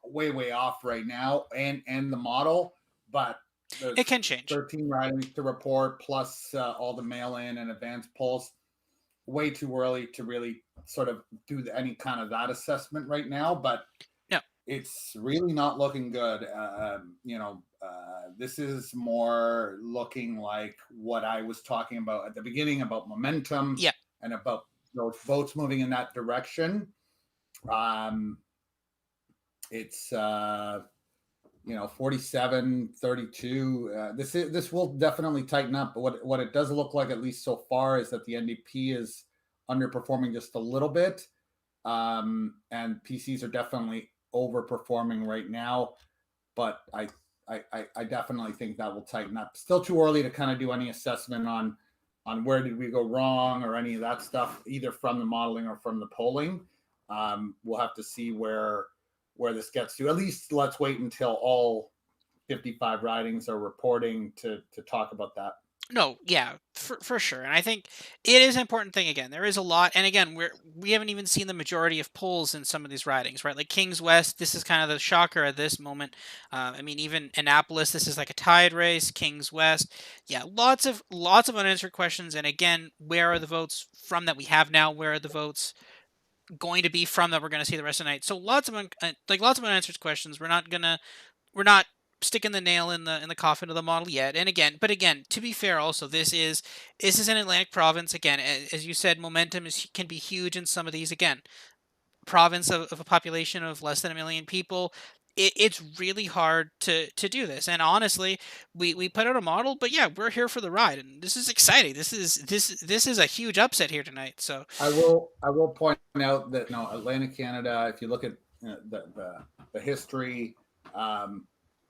way off right now, and the model, but it can change. 13 ridings to report, plus all the mail-in and advance polls. Way too early to really sort of do any kind of that assessment right now, but no, it's really not looking good. This is more looking like what I was talking about at the beginning about momentum, and about those votes moving in that direction. It's 47-32. This will definitely tighten up. But what it does look like, at least so far, is that the NDP is underperforming just a little bit, and PCs are definitely overperforming right now. But I definitely think that will tighten up. Still too early to kind of do any assessment on where did we go wrong or any of that stuff, either from the modeling or from the polling. We'll have to see where this gets to. At least let's wait until all 55 ridings are reporting to talk about that. No, yeah, for sure. And I think it is an important thing. Again, there is a lot. And again, we haven't even seen the majority of polls in some of these ridings, right? Like Kings West, this is kind of the shocker at this moment. Even Annapolis, this is like a tied race. Kings West, yeah, lots of unanswered questions. And again, where are the votes from that we have now? Where are the votes going to be from that we're going to see the rest of the night? So lots of unanswered questions. We're not sticking the nail in the coffin of the model yet. And again, to be fair, also this is an Atlantic province. Again, as you said, momentum can be huge in some of these. Again, province of a population of less than 1 million people. It's really hard to do this. And honestly, we put out a model, but yeah, we're here for the ride, and this is exciting. This is a huge upset here tonight. So I will point out that Atlantic Canada, if you look at the history,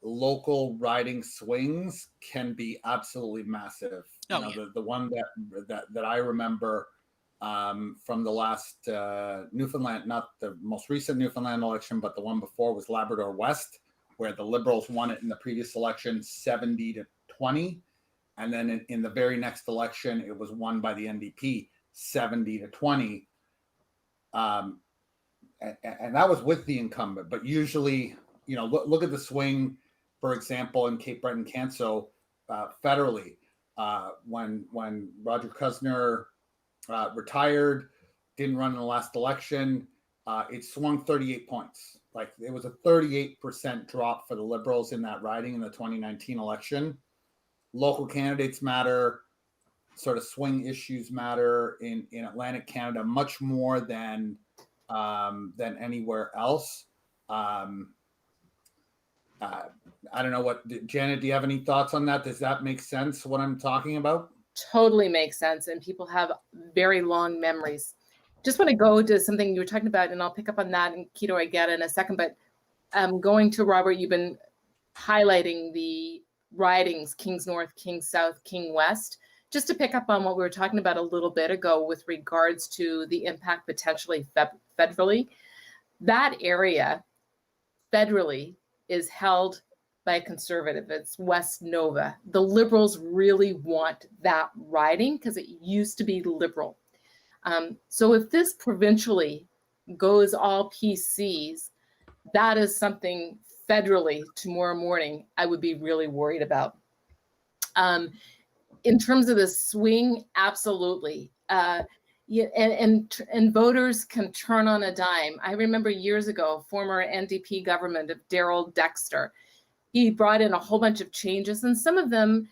local riding swings can be absolutely massive. The one that I remember from the last Newfoundland, not the most recent Newfoundland election, but the one before, was Labrador West, where the Liberals won it in the previous election 70-20. And then in the very next election, it was won by the NDP 70-20. And that was with the incumbent. But usually, look at the swing, for example, in Cape Breton Canso, federally. When Roger Kusner retired, didn't run in the last election, it swung 38 points. Like it was a 38% drop for the Liberals in that riding in the 2019 election. Local candidates matter. Sort of swing issues matter in Atlantic Canada much more than anywhere else. I don't know what, Janet, do you have any thoughts on that? Does that make sense, what I'm talking about? Totally makes sense. And people have very long memories. Just want to go to something you were talking about, and I'll pick up on that, and Keto, I get in a second. But going to Robert, you've been highlighting the ridings, King's North, King's South, King West. Just to pick up on what we were talking about a little bit ago with regards to the impact potentially federally, that area federally is held by a conservative. It's West Nova. The Liberals really want that riding because it used to be Liberal. So if this provincially goes all PCs, that is something federally tomorrow morning I would be really worried about. In terms of the swing, absolutely. Yeah, and voters can turn on a dime. I remember years ago, former NDP government of Darrell Dexter, he brought in a whole bunch of changes, and some of them,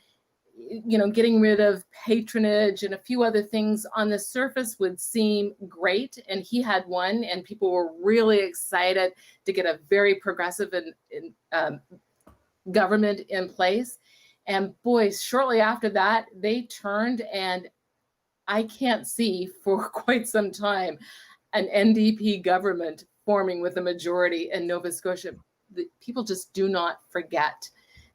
getting rid of patronage and a few other things on the surface would seem great. And he had one, and people were really excited to get a very progressive government in place. And boy, shortly after that, they turned, and I can't see for quite some time an NDP government forming with a majority in Nova Scotia. People just do not forget.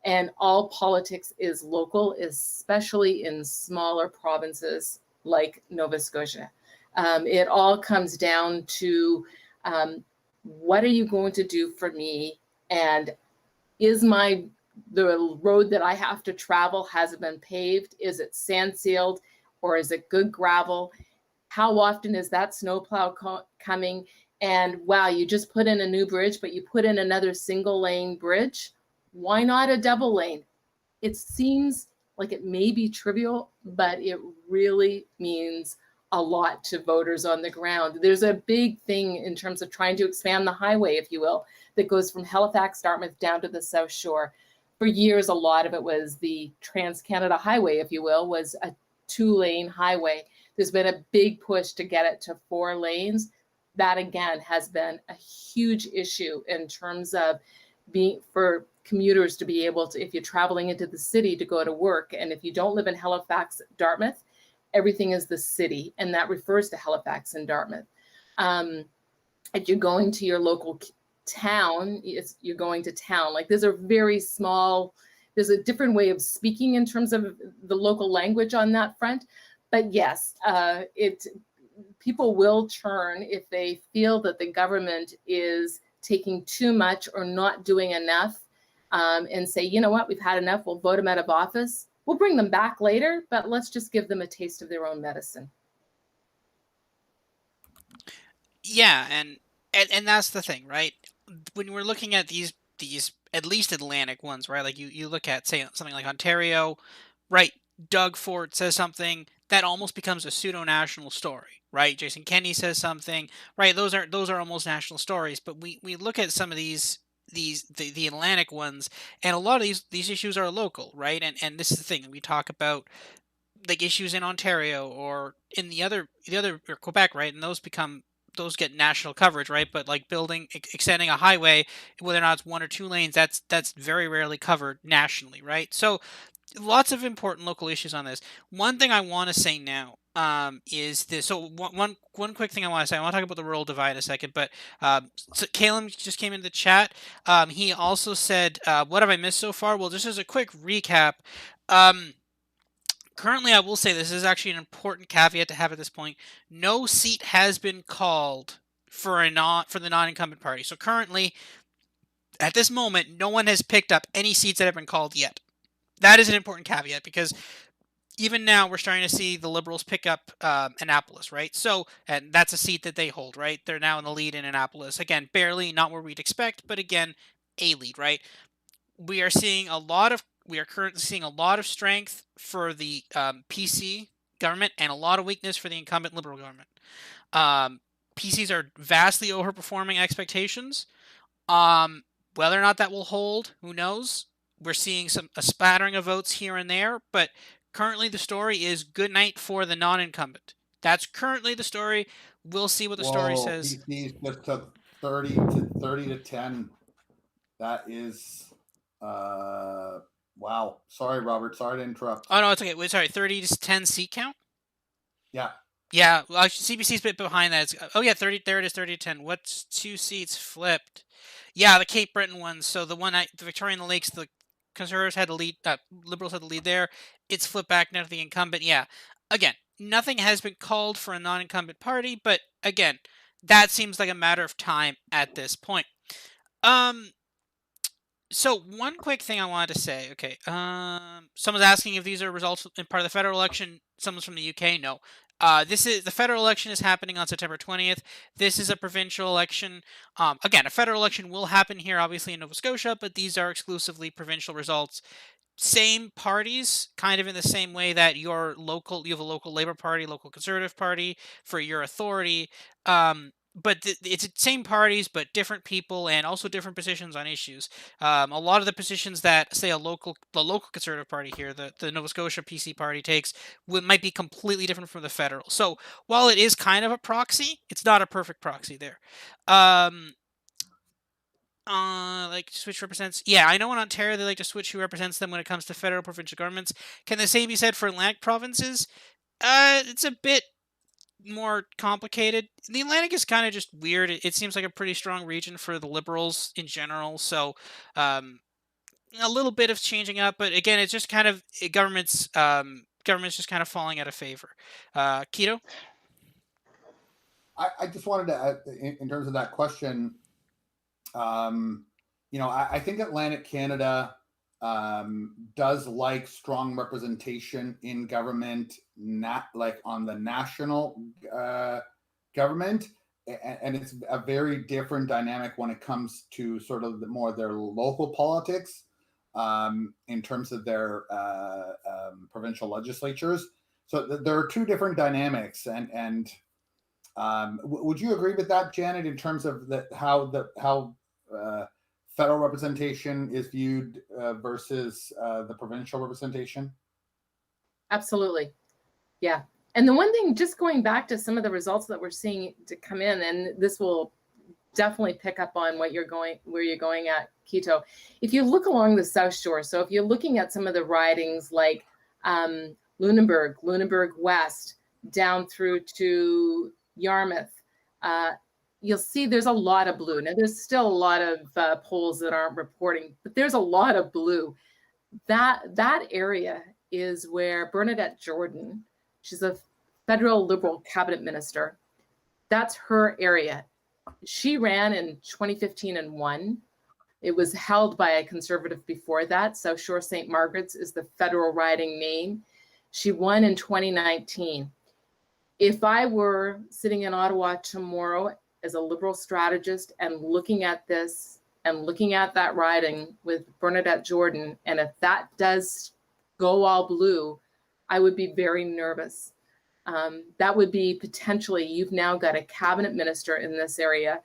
And all politics is local, especially in smaller provinces like Nova Scotia. It all comes down to what are you going to do for me? And is the road that I have to travel, has it been paved? Is it sand sealed, or is it good gravel? How often is that snowplow coming? And wow, you just put in a new bridge, but you put in another single lane bridge. Why not a double lane? It seems like it may be trivial, but it really means a lot to voters on the ground. There's a big thing in terms of trying to expand the highway, if you will, that goes from Halifax, Dartmouth down to the South Shore. For years, a lot of it was the Trans-Canada Highway, if you will, was a 2-lane highway. There's been a big push to get it to 4 lanes. That again has been a huge issue in terms of for commuters to be able to, if you're traveling into the city to go to work, and if you don't live in Halifax, Dartmouth, everything is the city, and that refers to Halifax and Dartmouth. If you're going to your local town, you're going to town. Like there's a different way of speaking in terms of the local language on that front. But yes, people will turn if they feel that the government is taking too much or not doing enough, and say, you know what, we've had enough, we'll vote them out of office. We'll bring them back later, but let's just give them a taste of their own medicine. Yeah, and that's the thing, right? When we're looking at these at least Atlantic ones, right? Like you look at, say, something like Ontario, right? Doug Ford says something that almost becomes a pseudo-national story, right? Jason Kenney says something, right? Those are almost national stories. But we look at some of the Atlantic ones, and a lot of these issues are local, right? And this is the thing, we talk about like issues in Ontario or in the other or Quebec, right? And those get national coverage, right? But like extending a highway, whether or not it's 1 or 2 lanes, that's very rarely covered nationally, right? So lots of important local issues on this. One thing I want to say now is this. So one quick thing I want to say. I want to talk about the rural divide in a second, but so Caleb just came into the chat. He also said, "What have I missed so far?" Well, just as a quick recap. Currently, I will say this is actually an important caveat to have at this point. No seat has been called for the non-incumbent party. So currently, at this moment, no one has picked up any seats that have been called yet. That is an important caveat because even now we're starting to see the Liberals pick up Annapolis, right? So, and that's a seat that they hold, right? They're now in the lead in Annapolis. Again, barely, not where we'd expect, but again, a lead, right? We are seeing a lot of we are currently seeing a lot of strength for the PC government and a lot of weakness for the incumbent Liberal government. PCs are vastly overperforming expectations. Whether or not that will hold, who knows? We're seeing a spattering of votes here and there, but currently the story is good night for the non-incumbent. That's currently the story. We'll see what the story says. PCs just took 30 to 10. That is, wow. Sorry, Robert. Sorry to interrupt. Oh no, it's okay. Wait, sorry, 30 to 10 seat count. Yeah. Yeah, well, CBC's a bit behind that. Oh yeah, 30. There it is, 30 to 10. What's 2 seats flipped? Yeah, the Cape Breton one. So the Victoria and the Lakes, the Conservatives had the lead. Liberals had the lead there. It's flipped back now to the incumbent. Yeah, again, nothing has been called for a non-incumbent party, but again, that seems like a matter of time at this point. So one quick thing I wanted to say. Okay, someone's asking if these are results in part of the federal election. Someone's from the UK. No, this is the federal election is happening on September 20th. This is a provincial election. Again, a federal election will happen here, obviously in Nova Scotia, but these are exclusively provincial results. Same parties, kind of in the same way that you have a local Labour Party, local Conservative Party for your authority. But it's the same parties, but different people and also different positions on issues. A lot of the positions that, say, the local Conservative Party here, the Nova Scotia PC Party takes, might be completely different from the federal. So while it is kind of a proxy, it's not a perfect proxy there. Like switch represents. Yeah, I know in Ontario they like to switch who represents them when it comes to federal provincial governments. Can the same be said for Atlantic provinces? It's a bit more complicated. The Atlantic is kind of just weird. It seems like a pretty strong region for the Liberals in general. So, a little bit of changing up, but again, it's just kind of government's just kind of falling out of favor. Keto? I just wanted to, in terms of that question, I think Atlantic Canada does like strong representation in government, not like on the national government, and it's a very different dynamic when it comes to sort of their local politics in terms of their provincial legislatures. So there are two different dynamics, and would you agree with that, Janet, in terms of how federal representation is viewed versus the provincial representation? Absolutely. Yeah. And the one thing, just going back to some of the results that we're seeing to come in, and this will definitely pick up on where you're going at, Keto. If you look along the South Shore, so if you're looking at some of the ridings like Lunenburg West, down through to Yarmouth, you'll see there's a lot of blue. Now, there's still a lot of polls that aren't reporting, but there's a lot of blue. That area is where Bernadette Jordan, she's a federal Liberal cabinet minister. That's her area. She ran in 2015 and won. It was held by a Conservative before that. South Shore St. Margaret's is the federal riding name. She won in 2019. If I were sitting in Ottawa tomorrow as a Liberal strategist and looking at this and looking at that riding with Bernadette Jordan, and if that does go all blue, I would be very nervous. That would be potentially, you've now got a cabinet minister in this area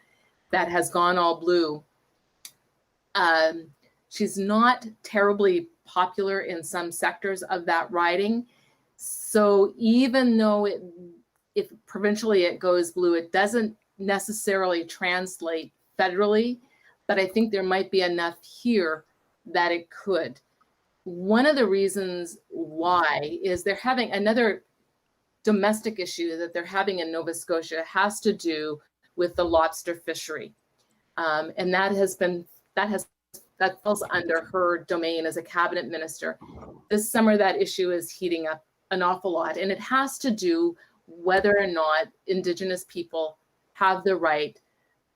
that has gone all blue. She's not terribly popular in some sectors of that riding. So even though if provincially it goes blue, it doesn't necessarily translate federally, but I think there might be enough here that it could. One of the reasons why is they're having another domestic issue that they're having in Nova Scotia has to do with the lobster fishery. And that falls under her domain as a cabinet minister. This summer, that issue is heating up an awful lot, and it has to do whether or not Indigenous people have the right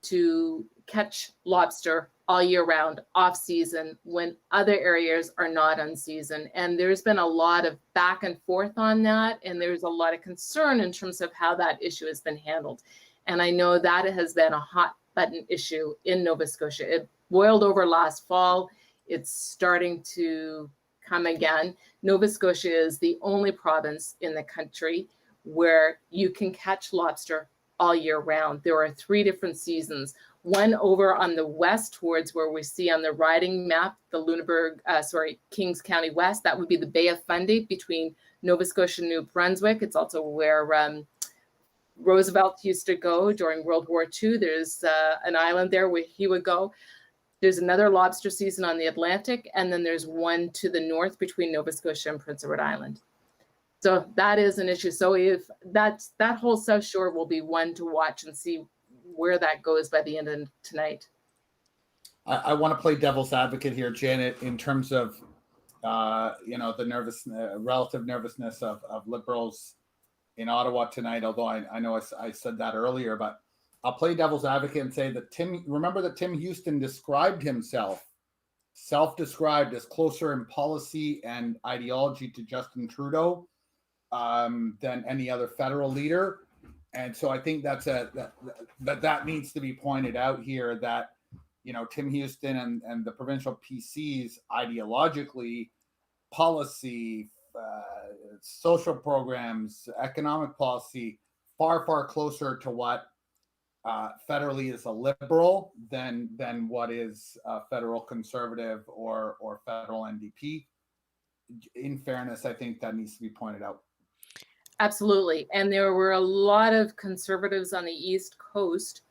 to catch lobster all year round, off season, when other areas are not on season. And there's been a lot of back and forth on that, and there's a lot of concern in terms of how that issue has been handled. And I know that has been a hot button issue in Nova Scotia. It boiled over last fall. It's starting to come again. Nova Scotia is the only province in the country where you can catch lobster all year round. There are 3 different seasons. One over on the west towards where we see on the riding map, the Kings County West, that would be the Bay of Fundy between Nova Scotia and New Brunswick. It's also where Roosevelt used to go during World War II. There's an island there where he would go. There's another lobster season on the Atlantic, and then there's one to the north between Nova Scotia and Prince Edward Island. So that is an issue. So if that whole South Shore will be one to watch and see where that goes by the end of tonight. I want to play devil's advocate here, Janet, in terms of the relative nervousness of Liberals in Ottawa tonight. Although I know I said that earlier, but I'll play devil's advocate and say that Tim Houston described himself, self-described as closer in policy and ideology to Justin Trudeau than any other federal leader. And so I think that needs to be pointed out here, that, Tim Houston and the provincial PCs ideologically, policy, social programs, economic policy, far, far closer to what federally is a liberal than what is a federal conservative or federal NDP. In fairness, I think that needs to be pointed out. Absolutely. And there were a lot of conservatives on the East Coast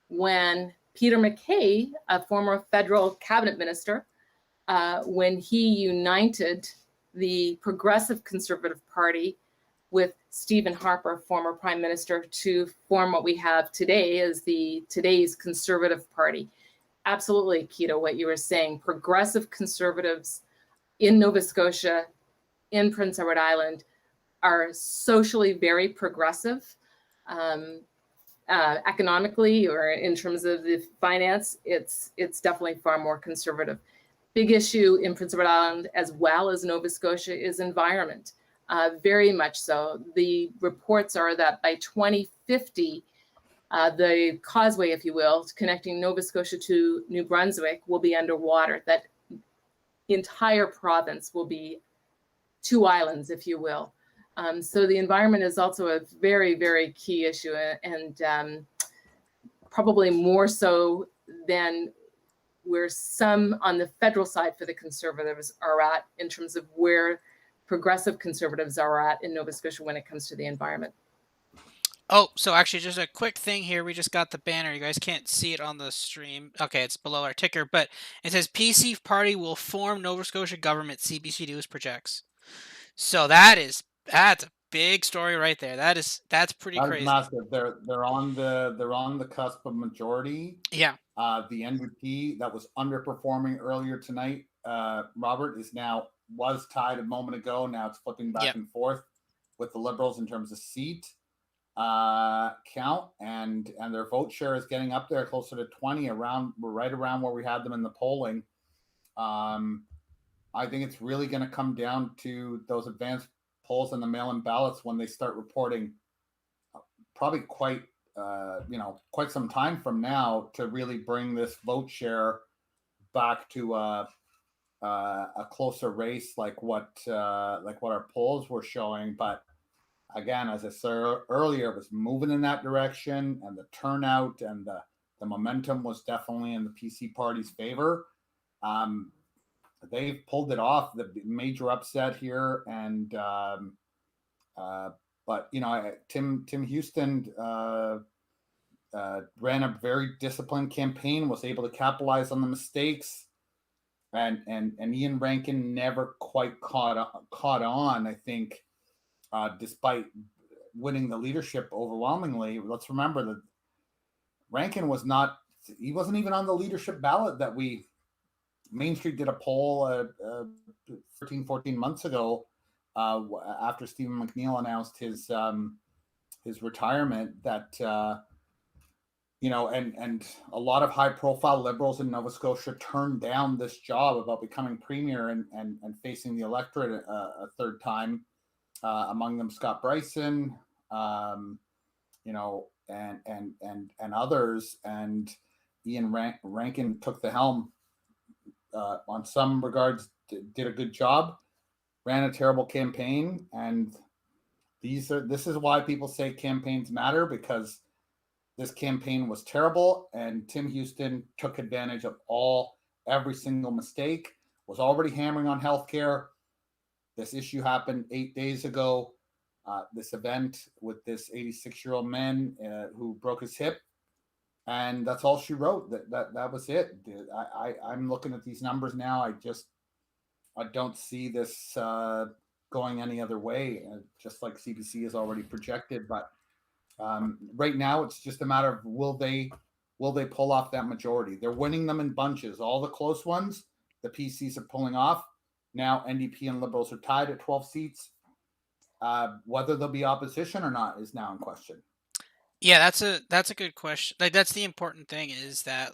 when Peter MacKay, a former federal cabinet minister, when he united the Progressive Conservative Party with Stephen Harper, former prime minister, to form what we have today as today's Conservative Party. Absolutely, Keto, what you were saying. Progressive conservatives in Nova Scotia, in Prince Edward Island, are socially very progressive. Economically, or in terms of the finance, it's definitely far more conservative. Big issue in Prince Edward Island as well as Nova Scotia is environment. Very much so. The reports are that by 2050, the causeway, if you will, connecting Nova Scotia to New Brunswick will be underwater. That entire province will be 2 islands, if you will. So the environment is also a very, very key issue, and probably more so than where some on the federal side for the Conservatives are at, in terms of where progressive Conservatives are at in Nova Scotia when it comes to the environment. Oh, so actually just a quick thing here. We just got the banner. You guys can't see it on the stream. Okay, it's below our ticker, but it says PC Party will form Nova Scotia government, CBC News projects. So that's a big story right there. That's pretty crazy. Massive. They're on the cusp of majority. Yeah. The NDP that was underperforming earlier tonight, Robert, was tied a moment ago. Now it's flipping back and forth with the Liberals in terms of seat count, and their vote share is getting up there closer to 20. We're right around where we had them in the polling. I think it's really going to come down to those advanced polls and the mail-in ballots when they start reporting, probably quite some time from now, to really bring this vote share back to a closer race like what our polls were showing. But again, as I said earlier, it was moving in that direction, and the turnout and the momentum was definitely in the PC party's favor. They've pulled it off, the major upset here, and but Tim Houston ran a very disciplined campaign, was able to capitalize on the mistakes, and Ian Rankin never quite caught on. I think, despite winning the leadership overwhelmingly. Let's remember that Rankin wasn't even on the leadership ballot that Main Street did a poll 14 months ago after Stephen McNeil announced his retirement, that and a lot of high-profile Liberals in Nova Scotia turned down this job about becoming premier and facing the electorate a third time. Among them, Scott Bryson, and others, and Ian Rankin took the helm. On some regards, did a good job. ran a terrible campaign, and this is why people say campaigns matter, because this campaign was terrible, and Tim Houston took advantage of every single mistake, was already hammering on healthcare. This issue happened 8 days ago. This event with this 86-year-old man who broke his hip, and that's all she wrote. That was it. I'm looking at these numbers now. I don't see this going any other way, just like CBC has already projected. But right now, it's just a matter of will they pull off that majority? They're winning them in bunches. All the close ones, the PCs are pulling off. Now NDP and Liberals are tied at 12 seats. Whether there'll be opposition or not is now in question. Yeah, that's a good question. Like, that's the important thing, is that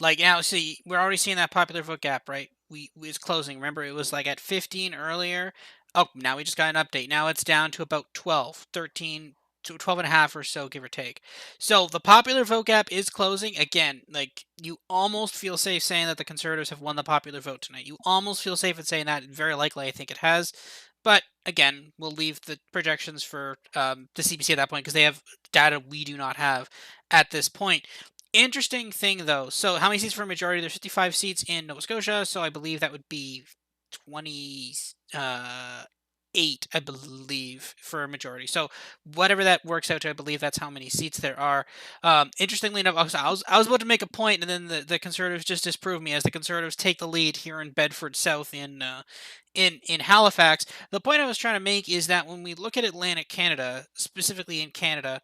like, now, see, we're already seeing that popular vote gap, right? It's closing. Remember, it was like at 15 earlier. Oh, now we just got an update. Now it's down to about 12, 13 to 12 and a half or so, give or take. So the popular vote gap is closing. Again, like, you almost feel safe saying that the Conservatives have won the popular vote tonight. You almost feel safe in saying that. Very likely, I think it has. But again, we'll leave the projections for the CBC at that point, because they have data we do not have at this point. Interesting thing, though. So how many seats for a majority? There's 55 seats in Nova Scotia, so I believe that would be 28, I believe, for a majority. So whatever that works out to, I believe that's how many seats there are. Interestingly enough, I was about to make a point, and then the Conservatives just disproved me, as the Conservatives take the lead here in Bedford South in Halifax. The point I was trying to make is that when we look at Atlantic Canada, specifically in Canada,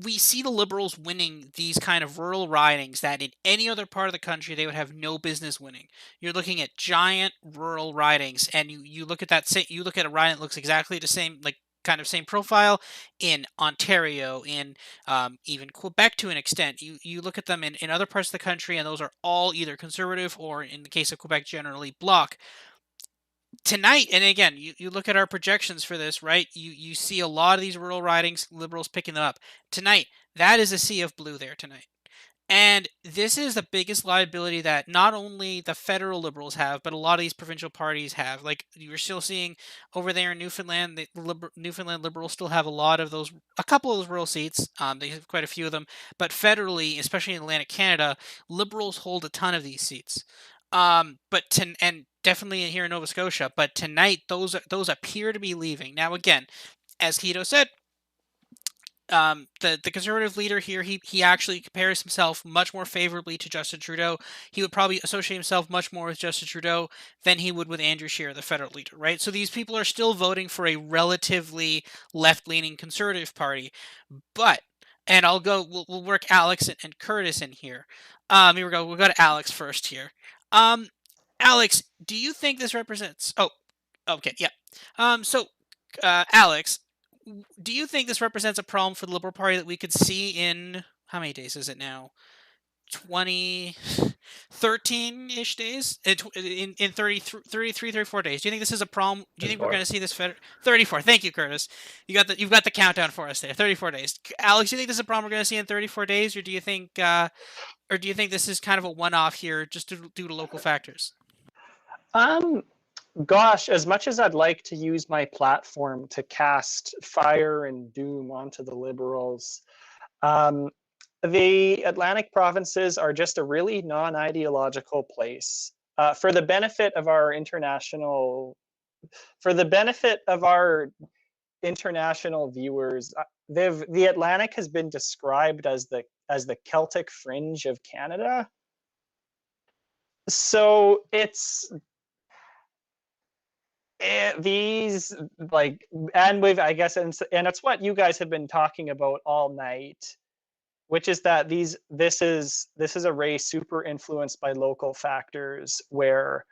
we see the Liberals winning these kind of rural ridings that in any other part of the country they would have no business winning. You're looking at giant rural ridings, and you look at you look at a riding that looks exactly the same, like kind of same profile in Ontario, in even Quebec to an extent. You look at them in other parts of the country, and those are all either Conservative or, in the case of Quebec, generally Bloc. Tonight, and again, you look at our projections for this, right? You see a lot of these rural ridings, Liberals picking them up. Tonight, that is a sea of blue there tonight. And this is the biggest liability that not only the federal Liberals have, but a lot of these provincial parties have. Like, you're still seeing over there in Newfoundland, the Newfoundland Liberals still have a couple of those rural seats. They have quite a few of them. But federally, especially in Atlantic Canada, Liberals hold a ton of these seats. And definitely here in Nova Scotia. But tonight, those appear to be leaving. Now, again, as Keto said, the Conservative leader here, he actually compares himself much more favorably to Justin Trudeau. He would probably associate himself much more with Justin Trudeau than he would with Andrew Scheer, the federal leader, right? So these people are still voting for a relatively left-leaning Conservative party. But, and we'll work Alex and Curtis in here. Here we go. We'll go to Alex first here. Alex, do you think this represents... Oh, okay, yeah. Alex, do you think this represents a problem for the Liberal Party that we could see in... How many days is it now? 13-ish days? In 33, 34 days. Do you think this is a problem? Do you think we're going to see this... 34. Thank you, Curtis. You've got the countdown for us there. 34 days. Alex, do you think this is a problem we're going to see in 34 days? Or do you think this is kind of a one-off here just due to local factors? Gosh, as much as I'd like to use my platform to cast fire and doom onto the Liberals, the Atlantic provinces are just a really non-ideological place. For the benefit of our international viewers, the Atlantic has been described as the Celtic Fringe of Canada. So it's these, like, and I guess, and it's what you guys have been talking about all night, which is that this is a race super influenced by local factors where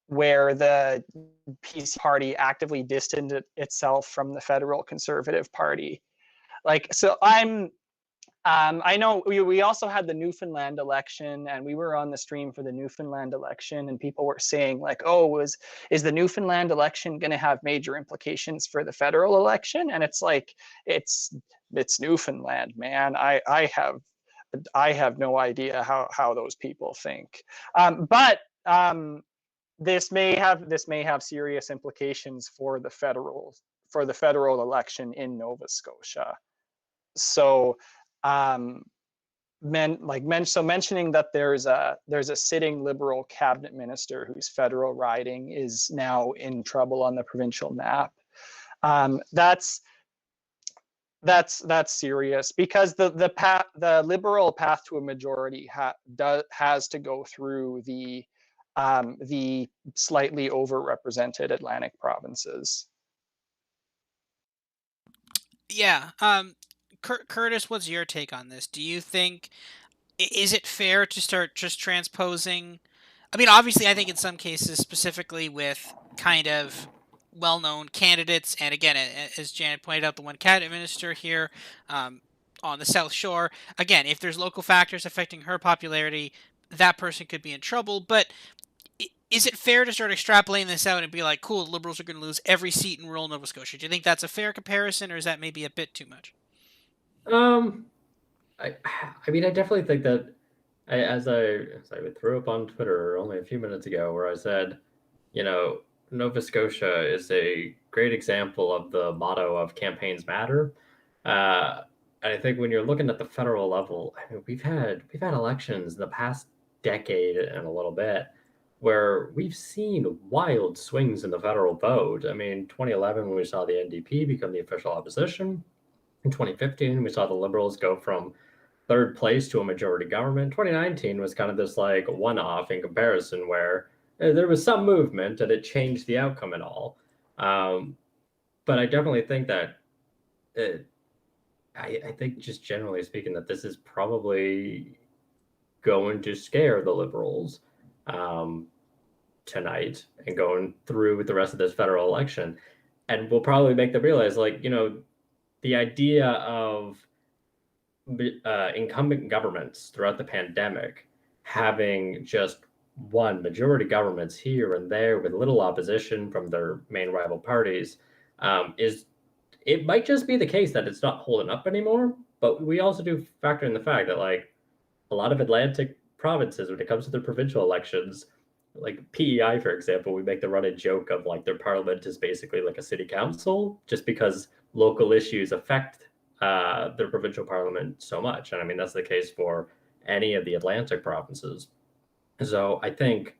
the PC party actively distanced itself from the federal Conservative Party. Like, so I know we also had the Newfoundland election, and we were on the stream for the Newfoundland election, and people were saying, like, oh, is the Newfoundland election going to have major implications for the federal election? And it's like, it's Newfoundland, man. I have no idea how those people think. But this may have serious implications for the federal election in Nova Scotia. So mentioning that there's a sitting Liberal cabinet minister whose federal riding is now in trouble on the provincial map. That's serious, because the Liberal path to a majority has to go through the slightly overrepresented Atlantic provinces. Yeah. Curtis, what's your take on this? Do you think, is it fair to start just transposing? I mean, obviously, I think in some cases, specifically with kind of well-known candidates, and again, as Janet pointed out, the one cabinet minister here on the South Shore, again, if there's local factors affecting her popularity, that person could be in trouble. But is it fair to start extrapolating this out and be like, cool, the Liberals are going to lose every seat in rural Nova Scotia? Do you think that's a fair comparison, or is that maybe a bit too much? I mean, I definitely think that, as I threw up on Twitter only a few minutes ago, where I said, Nova Scotia is a great example of the motto of campaigns matter. And I think when you're looking at the federal level, I mean, we've had elections in the past decade and a little bit where we've seen wild swings in the federal vote. I mean, 2011, when we saw the NDP become the official opposition. In 2015, we saw the Liberals go from third place to a majority government. 2019 was kind of this like one-off in comparison, where there was some movement and it changed the outcome and all. But I definitely think that I think, just generally speaking, that this is probably going to scare the Liberals tonight and going through with the rest of this federal election. And we'll probably make them realize, like, the idea of incumbent governments throughout the pandemic having just won majority governments here and there with little opposition from their main rival parties it might just be the case that it's not holding up anymore. But we also do factor in the fact that, like, a lot of Atlantic provinces, when it comes to their provincial elections, like PEI, for example, we make the running joke of, like, their parliament is basically like a city council, just because local issues affect their provincial parliament so much. And I mean, that's the case for any of the Atlantic provinces. So I think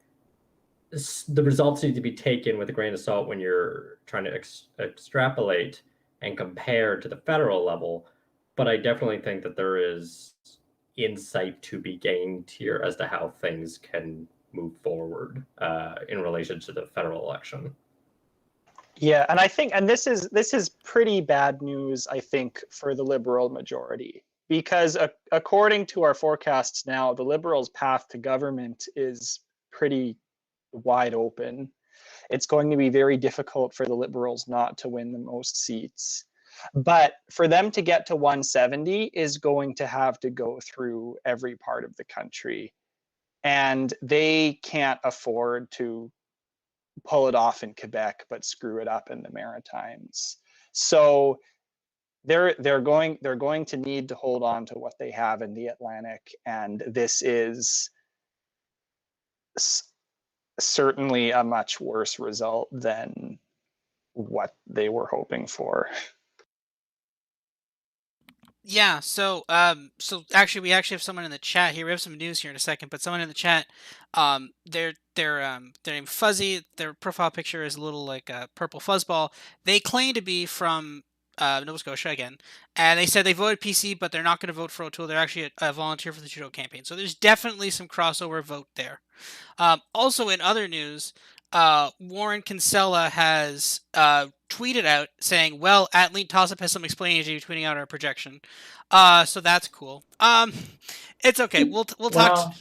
the results need to be taken with a grain of salt when you're trying to extrapolate and compare to the federal level. But I definitely think that there is insight to be gained here as to how things can move forward in relation to the federal election. Yeah, and I think, and this is pretty bad news, I think, for the Liberal majority, because according to our forecasts now, the Liberals' path to government is pretty wide open. It's going to be very difficult for the Liberals not to win the most seats. But for them to get to 170 is going to have to go through every part of the country. And they can't afford to pull it off in Quebec, but screw it up in the Maritimes. So they're going to need to hold on to what they have in the Atlantic, and this is certainly a much worse result than what they were hoping for. Yeah, so actually we actually have someone in the chat here. We have some news here in a second, but someone in the chat, they're named Fuzzy. Their profile picture is a little like a purple fuzzball. They claim to be from Nova Scotia again, and they said they voted PC, but they're not going to vote for O'Toole. They're actually a volunteer for the Trudeau campaign. So there's definitely some crossover vote there. Also, in other news, Warren Kinsella has tweeted out saying, "Well, Lean Tossip has some explaining to do, tweeting out our projection." So that's cool. It's okay. We'll talk.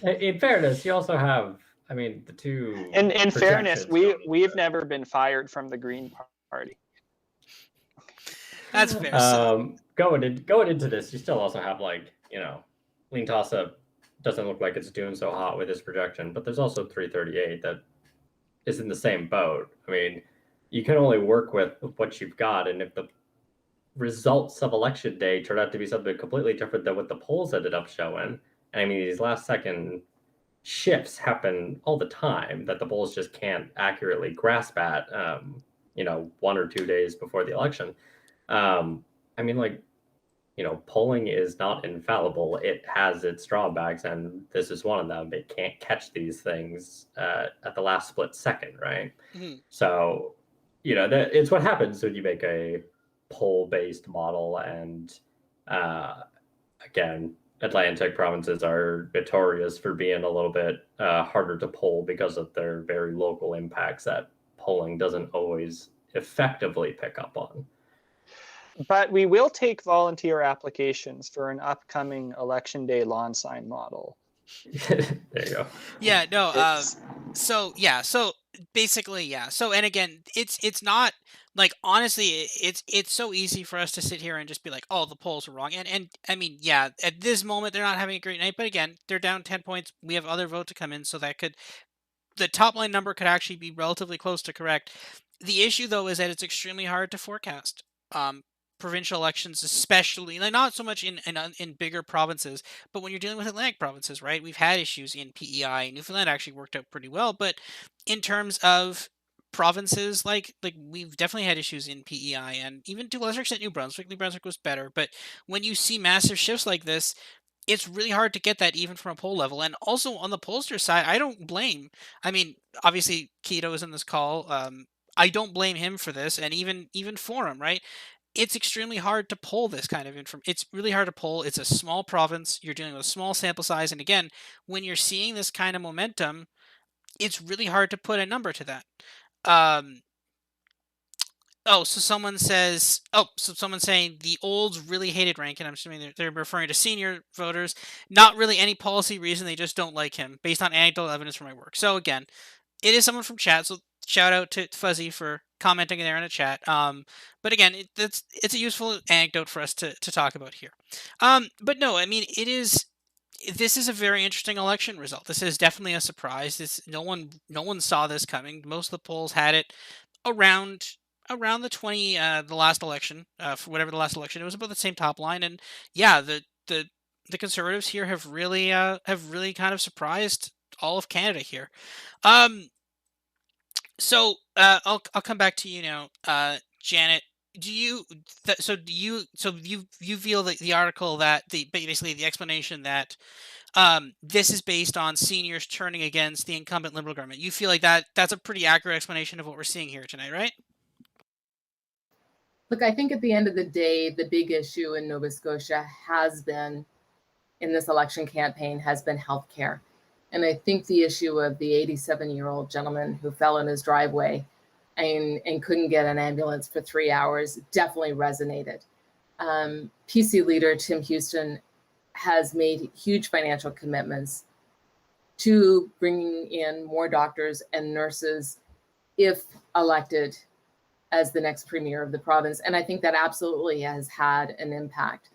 In fairness, you also have, I mean, the two. In fairness, we've never been fired from the Green Party. That's fair. Going into this, you still also have, like, Lean Tossip doesn't look like it's doing so hot with his projection, but there's also 338 that is in the same boat. I mean, you can only work with what you've got, and if the results of election day turn out to be something completely different than what the polls ended up showing, and I mean, these last second shifts happen all the time that the polls just can't accurately grasp at, 1 or 2 days before the election. I mean, like, polling is not infallible. It has its drawbacks, and this is one of them. It can't catch these things at the last split second, right? Mhm. So, it's what happens when you make a poll-based model. And again, Atlantic provinces are notorious for being a little bit harder to poll because of their very local impacts that polling doesn't always effectively pick up on. But we will take volunteer applications for an upcoming election day lawn sign model. There you go. Yeah, no. It's- So basically, yeah. So, and again, it's not like, honestly, it's so easy for us to sit here and just be like, oh, the polls are wrong. And I mean, yeah, at this moment they're not having a great night. But again, they're down 10 points. We have other vote to come in, so the top line number could actually be relatively close to correct. The issue, though, is that it's extremely hard to forecast. Provincial elections, especially, like, not so much in bigger provinces, but when you're dealing with Atlantic provinces, right? We've had issues in PEI. Newfoundland actually worked out pretty well, but in terms of provinces, like we've definitely had issues in PEI, and even to a lesser extent New Brunswick. New Brunswick was better, but when you see massive shifts like this, it's really hard to get that even from a poll level. And also on the pollster side, I don't blame. I mean, obviously Keto is in this call. I don't blame him for this, and even Forum, right? It's extremely hard to poll this kind of information. It's really hard to poll. It's a small province. You're dealing with a small sample size, and again, when you're seeing this kind of momentum, it's really hard to put a number to that. Um, Oh, so someone says, so someone's saying the olds really hated Rankin. I'm assuming they're referring to senior voters. Not really any policy reason. They just don't like him based on anecdotal evidence from my work. So again, it is someone from chat. So shout out to Fuzzy for commenting there in a chat. But again, it's a useful anecdote for us to talk about here. But no, I mean, this is a very interesting election result. This is definitely a surprise. No one saw this coming. Most of the polls had it around the last election, for whatever the last election, it was about the same top line. And yeah, the Conservatives here have really kind of surprised all of Canada here. So I'll come back to you now, Janet. Do you feel that the article, that basically the explanation that this is based on seniors turning against the incumbent Liberal government, you feel like that's a pretty accurate explanation of what we're seeing here tonight, right? Look, I think at the end of the day, the big issue in Nova Scotia has been, in this election campaign, has been healthcare. And I think the issue of the 87-year-old gentleman who fell in his driveway and couldn't get an ambulance for 3 hours definitely resonated. PC leader Tim Houston has made huge financial commitments to bringing in more doctors and nurses if elected as the next premier of the province. And I think that absolutely has had an impact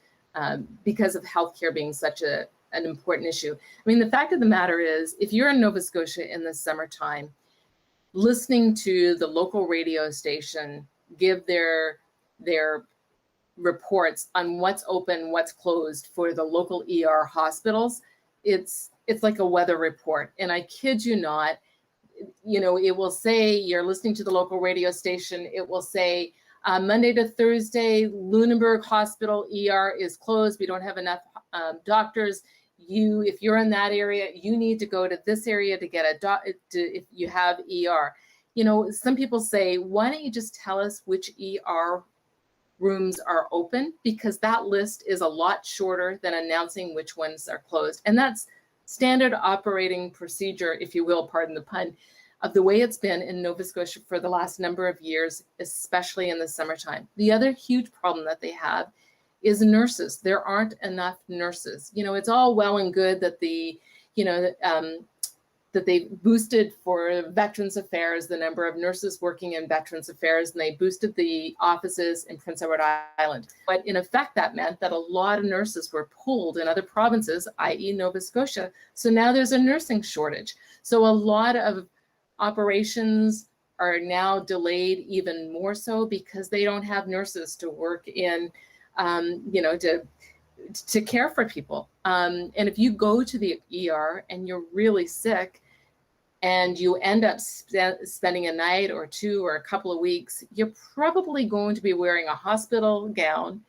because of healthcare being such an important issue. I mean, the fact of the matter is, if you're in Nova Scotia in the summertime, listening to the local radio station give their reports on what's open, what's closed for the local ER hospitals, it's like a weather report. And I kid you not, it will say, you're listening to the local radio station, it will say, Monday to Thursday, Lunenburg Hospital ER is closed. We don't have enough doctors. If you're in that area, you need to go to this area to get if you have ER. Some people say, why don't you just tell us which ER rooms are open? Because that list is a lot shorter than announcing which ones are closed. And that's standard operating procedure, if you will, pardon the pun, of the way it's been in Nova Scotia for the last number of years, especially in the summertime. The other huge problem that they have is nurses. There aren't enough nurses. It's all well and good that that they boosted for Veterans Affairs the number of nurses working in Veterans Affairs, and they boosted the offices in Prince Edward Island. But in effect, that meant that a lot of nurses were pulled in other provinces, i.e. Nova Scotia. So now there's a nursing shortage. So a lot of operations are now delayed even more so because they don't have nurses to work in, to care for people. And if you go to the ER and you're really sick and you end up spending a night or two or a couple of weeks, you're probably going to be wearing a hospital gown,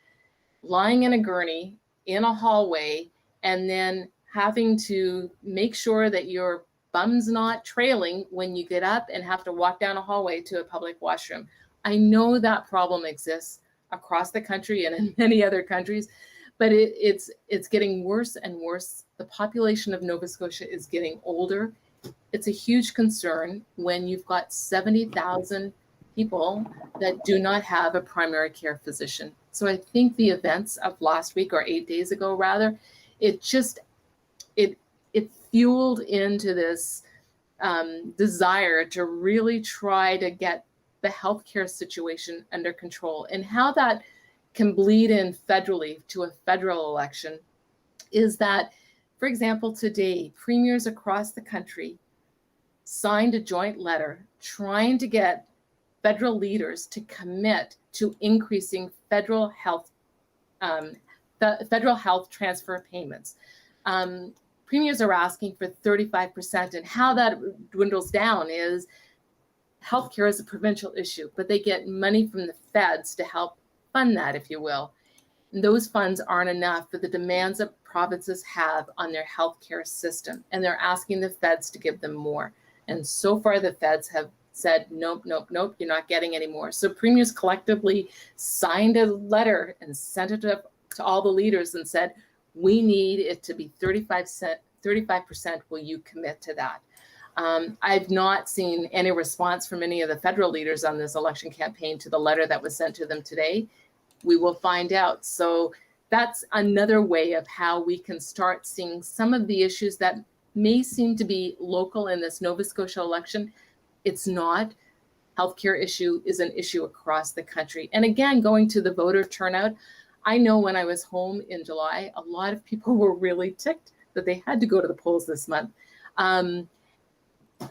lying in a gurney in a hallway, and then having to make sure that your bum's not trailing when you get up and have to walk down a hallway to a public washroom. I know that problem exists across the country and in many other countries, but it's getting worse and worse. The population of Nova Scotia is getting older. It's a huge concern when you've got 70,000 people that do not have a primary care physician. So I think the events of last week, or 8 days ago rather, it fueled into this desire to really try to get the healthcare situation under control. And how that can bleed in federally to a federal election is that, for example, today, premiers across the country signed a joint letter trying to get federal leaders to commit to increasing federal health transfer payments. Premiers are asking for 35%, and how that dwindles down is healthcare is a provincial issue, but they get money from the feds to help fund that, if you will. And those funds aren't enough for the demands that provinces have on their healthcare system, and they're asking the feds to give them more. And so far, the feds have said, nope, nope, nope, you're not getting any more. So premiers collectively signed a letter and sent it to all the leaders and said, we need it to be 35%. Will you commit to that? I've not seen any response from any of the federal leaders on this election campaign to the letter that was sent to them today. We will find out. So that's another way of how we can start seeing some of the issues that may seem to be local in this Nova Scotia election. It's not. Healthcare issue is an issue across the country. And again, going to the voter turnout, I know when I was home in July, a lot of people were really ticked that they had to go to the polls this month.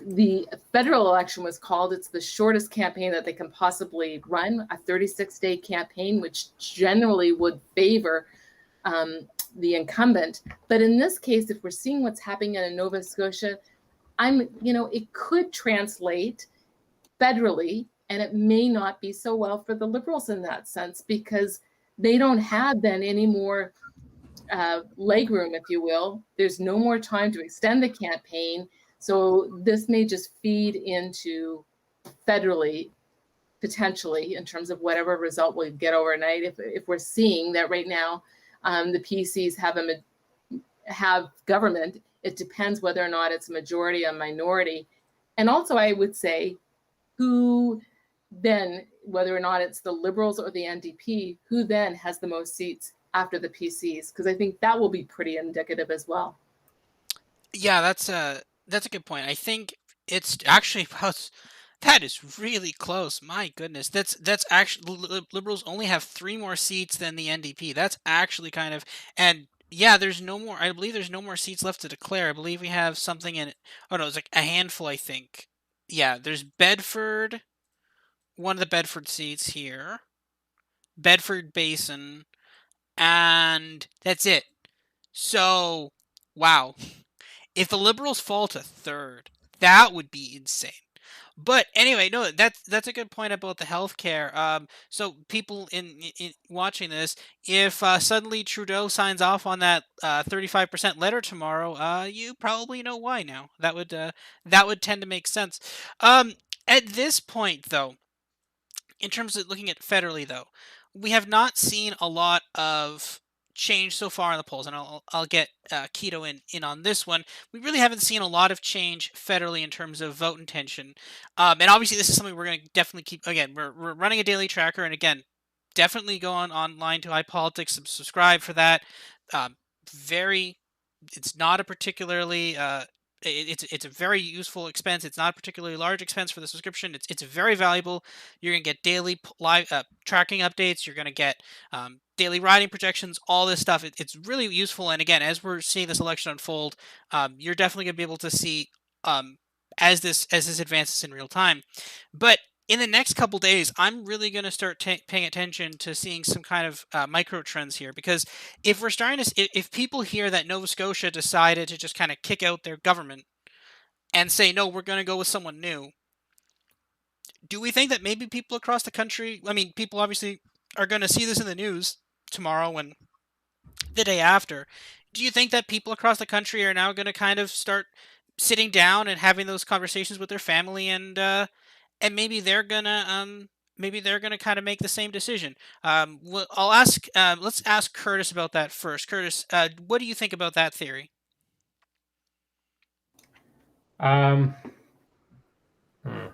The federal election was called, it's the shortest campaign that they can possibly run, a 36-day campaign, which generally would favor the incumbent. But in this case, if we're seeing what's happening in Nova Scotia, it could translate federally, and it may not be so well for the Liberals in that sense, because they don't have then any more legroom, if you will. There's no more time to extend the campaign. So this may just feed into federally, potentially, in terms of whatever result we get overnight. If we're seeing that right now, the PCs have government, it depends whether or not it's a majority or minority. And also, I would say, who then, whether or not it's the Liberals or the NDP, who then has the most seats after the PCs? Because I think that will be pretty indicative as well. Yeah, that's a good point. I think it's actually about, that is really close. My goodness, that's actually, Liberals only have 3 more seats than the NDP. That's actually kind of, and yeah, there's no more. I believe there's no more seats left to declare. I believe we have something in. Oh no, it's like a handful. I think. Yeah, there's Bedford, one of the Bedford seats here, Bedford Basin, and that's it. So, wow. If the Liberals fall to 3rd, that would be insane. But anyway, no, that's a good point about the healthcare. So people in watching this, if suddenly Trudeau signs off on that 35% letter tomorrow, you probably know why now. That would tend to make sense. At this point, though, in terms of looking at federally, though, we have not seen a lot of change so far in the polls, and I'll get Keto in on this one. We really haven't seen a lot of change federally in terms of vote intention, and obviously this is something we're going to definitely keep. Again, we're running a daily tracker, and again, definitely go online to iPolitics and subscribe for that. It's not a particularly it's a very useful expense. It's not a particularly large expense for the subscription. It's very valuable. You're going to get daily live tracking updates. You're going to get daily riding projections, all this stuff. It's really useful. And again, as we're seeing this election unfold, you're definitely going to be able to see as this advances in real time. But in the next couple days, I'm really going to start paying attention to seeing some kind of micro trends here, because if we're starting to, if people hear that Nova Scotia decided to just kind of kick out their government and say, no, we're going to go with someone new, do we think that maybe people across the country, I mean, people obviously are going to see this in the news tomorrow and the day after. Do you think that people across the country are now going to kind of start sitting down and having those conversations with their family, and maybe they're gonna kind of make the same decision? I'll ask. Let's ask Curtis about that first. Curtis, what do you think about that theory? Um, hmm,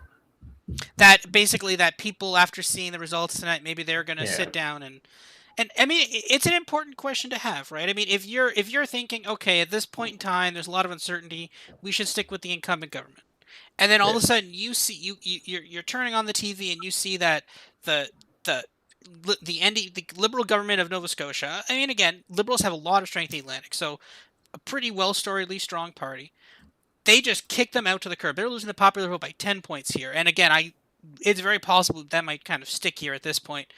That basically that people, after seeing the results tonight, maybe they're gonna yeah. sit down and I mean, it's an important question to have, right? I mean, if you're thinking, okay, at this point in time, there's a lot of uncertainty, we should stick with the incumbent government. And then all Yeah. of a sudden, you see you're turning on the TV and you see that the the the Liberal government of Nova Scotia. I mean, again, Liberals have a lot of strength in the Atlantic, so a pretty well-storiedly strong party. They just kick them out to the curb. They're losing the popular vote by 10 points here. And again, it's very possible that might kind of stick here at this point.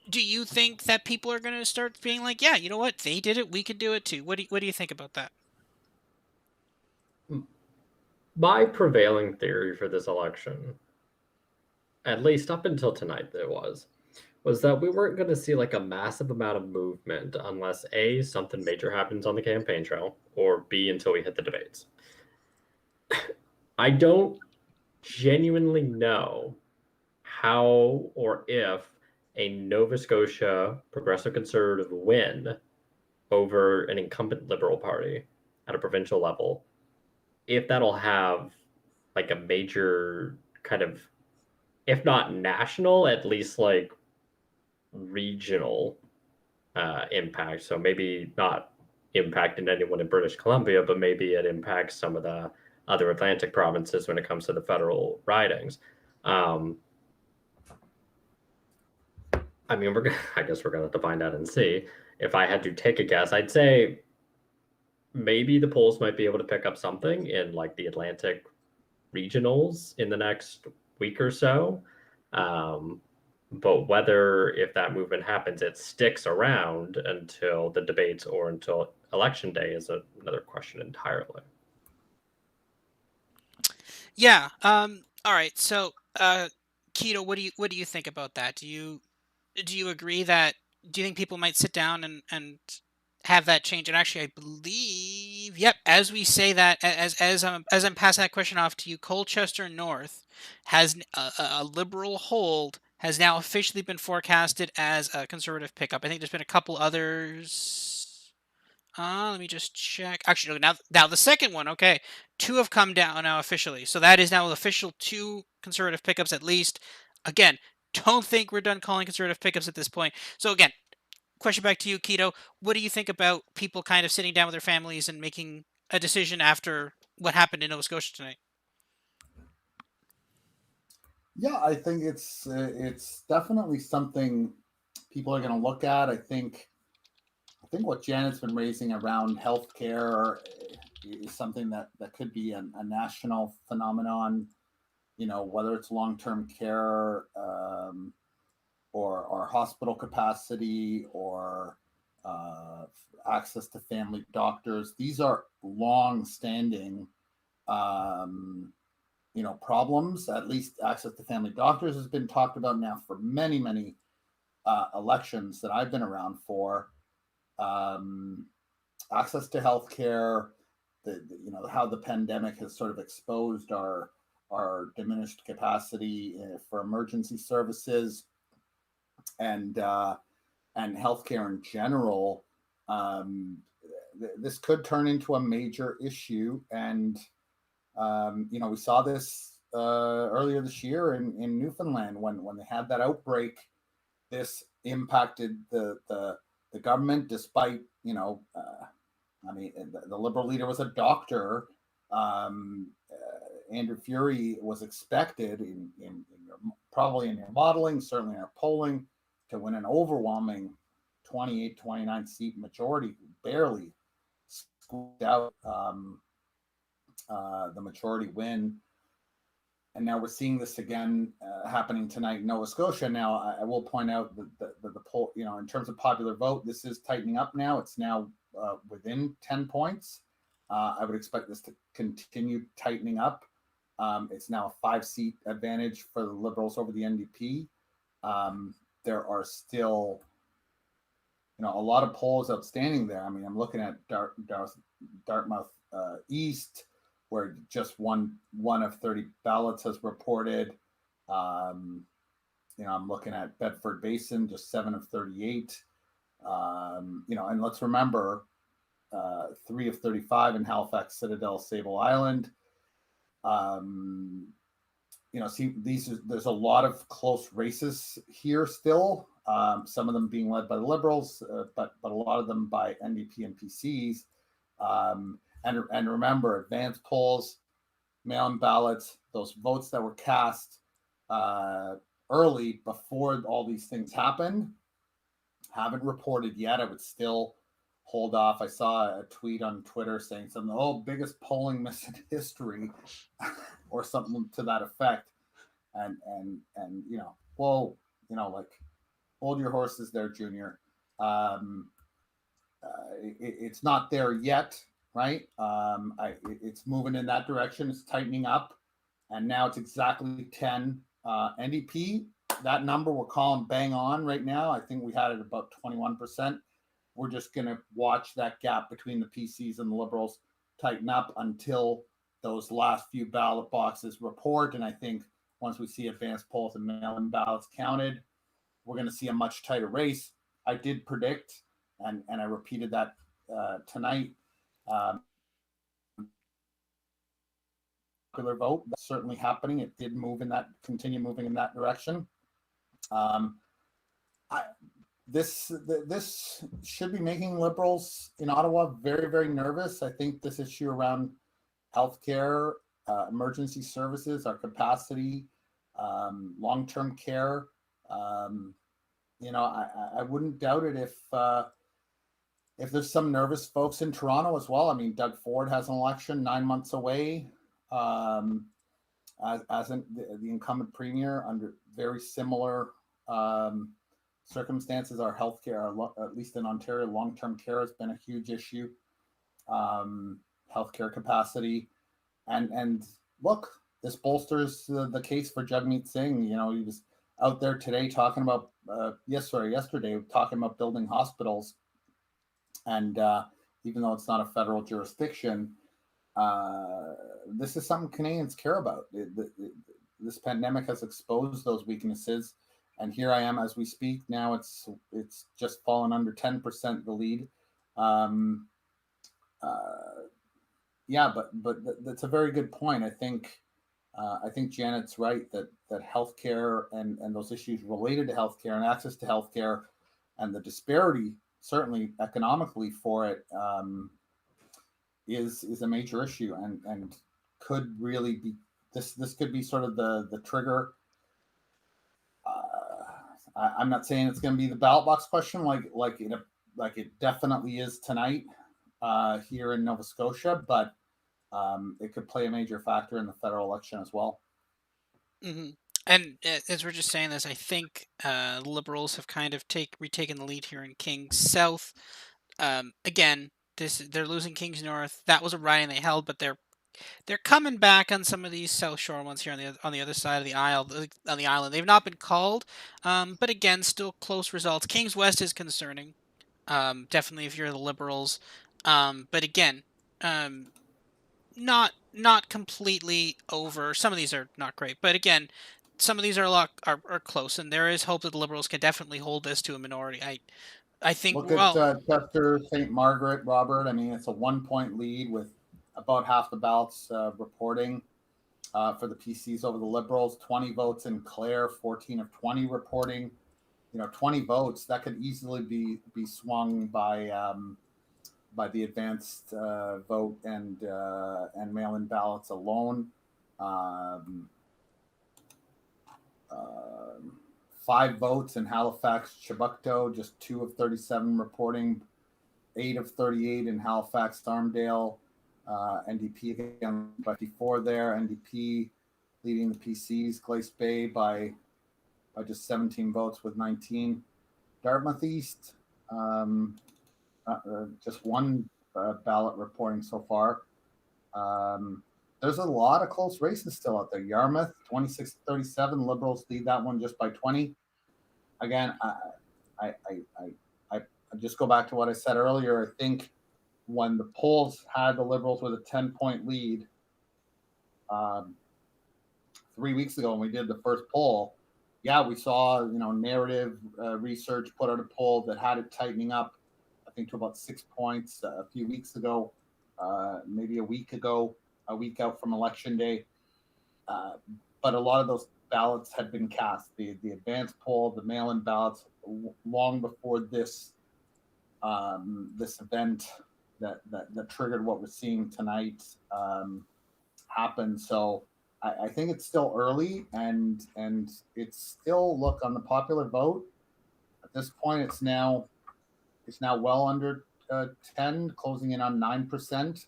Do you think that people are going to start being like, yeah, you know what, they did it, we could do it too? What do you think about that? My prevailing theory for this election, at least up until tonight, was that we weren't going to see like a massive amount of movement unless A, something major happens on the campaign trail, or B, until we hit the debates. I don't genuinely know how or if a Nova Scotia progressive conservative win over an incumbent Liberal Party at a provincial level, if that'll have like a major kind of, if not national, at least like regional impact. So maybe not impacting anyone in British Columbia, but maybe it impacts some of the other Atlantic provinces when it comes to the federal ridings. I mean, I guess we're gonna have to find out and see. If I had to take a guess, I'd say maybe the polls might be able to pick up something in like the Atlantic regionals in the next week or so. But whether, if that movement happens, it sticks around until the debates or until election day is another question entirely. Yeah. All right. So, Keto, what do you think about that? Do you agree that, do you think people might sit down and have that change? And actually, I believe, yep. As we say that, as I'm passing that question off to you, Colchester North has a Liberal hold, has now officially been forecasted as a Conservative pickup. I think there's been a couple others. Let me just check. Actually, no, now the second one. Okay, two have come down now officially, so that is now the official two Conservative pickups at least. Again, don't think we're done calling Conservative pickups at this point. So again, question back to you, Keto. What do you think about people kind of sitting down with their families and making a decision after what happened in Nova Scotia tonight? Yeah, I think it's definitely something people are going to look at. I think what Janet's been raising around healthcare is something that could be a national phenomenon. You know, whether it's long-term care, or hospital capacity, or access to family doctors. These are long-standing, problems. At least access to family doctors has been talked about now for many, many elections that I've been around for. Access to healthcare, how the pandemic has sort of exposed our diminished capacity for emergency services, and healthcare in general. This could turn into a major issue, and we saw this earlier this year in Newfoundland when they had that outbreak. This impacted the government, despite the Liberal leader was a doctor. Andrew Furey was expected probably in your modeling, certainly in our polling, to win an overwhelming 28, 29 seat majority, barely squeaked out the majority win. now we're seeing this again happening tonight in Nova Scotia. Now, I will point out that the poll, in terms of popular vote, this is tightening up now. It's now within 10 points. I would expect this to continue tightening up. It's now a 5-seat advantage for the Liberals over the NDP. There are still, a lot of polls outstanding there. I mean, I'm looking at Dartmouth East, where just one of 30 ballots has reported. I'm looking at Bedford Basin, just 7 of 38. And let's remember, 3 of 35 in Halifax, Citadel, Sable Island. There's a lot of close races here still. Some of them being led by the Liberals, but a lot of them by NDP and PCs. And remember, advance polls, mail-in ballots, those votes that were cast early before all these things happened, haven't reported yet. I would still hold off. I saw a tweet on Twitter saying something, biggest polling miss in history, or something to that effect. And hold your horses there, Junior. It's not there yet, right? It's moving in that direction. It's tightening up, and now it's exactly 10. NDP, that number we're calling bang on right now. I think we had it about 21%. We're just going to watch that gap between the PCs and the Liberals tighten up until those last few ballot boxes report. And I think once we see advanced polls and mail-in ballots counted, we're going to see a much tighter race. I did predict, and I repeated that tonight. Popular vote, that's certainly happening. It did continue moving in that direction. This should be making Liberals in Ottawa very, very nervous. I think this issue around healthcare, emergency services, our capacity, long-term care. I wouldn't doubt it if there's some nervous folks in Toronto as well. I mean, Doug Ford has an election 9 months away, as the incumbent premier under very similar circumstances. Our healthcare, at least in Ontario, long-term care has been a huge issue. Healthcare capacity, and look, this bolsters the case for Jagmeet Singh. He was out there today talking about yesterday talking about building hospitals, and even though it's not a federal jurisdiction, this is something Canadians care about. This pandemic has exposed those weaknesses, and here I am as we speak. Now it's just fallen under 10% the lead. But that's a very good point. I think Janet's right that healthcare and those issues related to healthcare and access to healthcare and the disparity, certainly economically for it, is a major issue and could really be this could be sort of the trigger. I'm not saying it's going to be the ballot box question like it definitely is tonight here in Nova Scotia, but it could play a major factor in the federal election as well. Mm-hmm. And as we're just saying this, I think Liberals have kind of retaken the lead here in Kings South. Again, they're losing Kings North. That was a riding they held, but they're coming back on some of these South Shore ones here on the other side of the aisle. On the island, they've not been called, but again, still close results. Kings West is concerning, definitely if you're the Liberals, but again, not completely over. Some of these are not great, but again, some of these are close, and there is hope that the Liberals can definitely hold this to a minority. I think. Look at Chester St. Margaret, Robert. I mean, it's a 1-point lead with about half the ballots reporting for the PCs over the Liberals. 20 votes in Clare, 14 of 20 reporting. 20 votes that could easily be swung by the advanced vote and mail-in ballots alone. 5 votes in Halifax, Chiboucto, just 2 of 37 reporting. 8 of 38 in Halifax, Armdale. NDP again, but before there, NDP leading the PCs. Glace Bay by just 17 votes with 19. Dartmouth East, just one ballot reporting so far. There's a lot of close races still out there. Yarmouth, 26-37. Liberals lead that one just by 20. Again, I just go back to what I said earlier. I think when the polls had the Liberals with a 10-point lead 3 weeks ago when we did the first poll, yeah, we saw, narrative research put out a poll that had it tightening up, I think, to about 6 points a few weeks ago, maybe a week out from Election Day. But a lot of those ballots had been cast. The advance poll, the mail-in ballots, long before this event that triggered what we're seeing tonight happened. So I think it's still early, and it's still, look, on the popular vote at this point, it's now well under 10, closing in on 9%.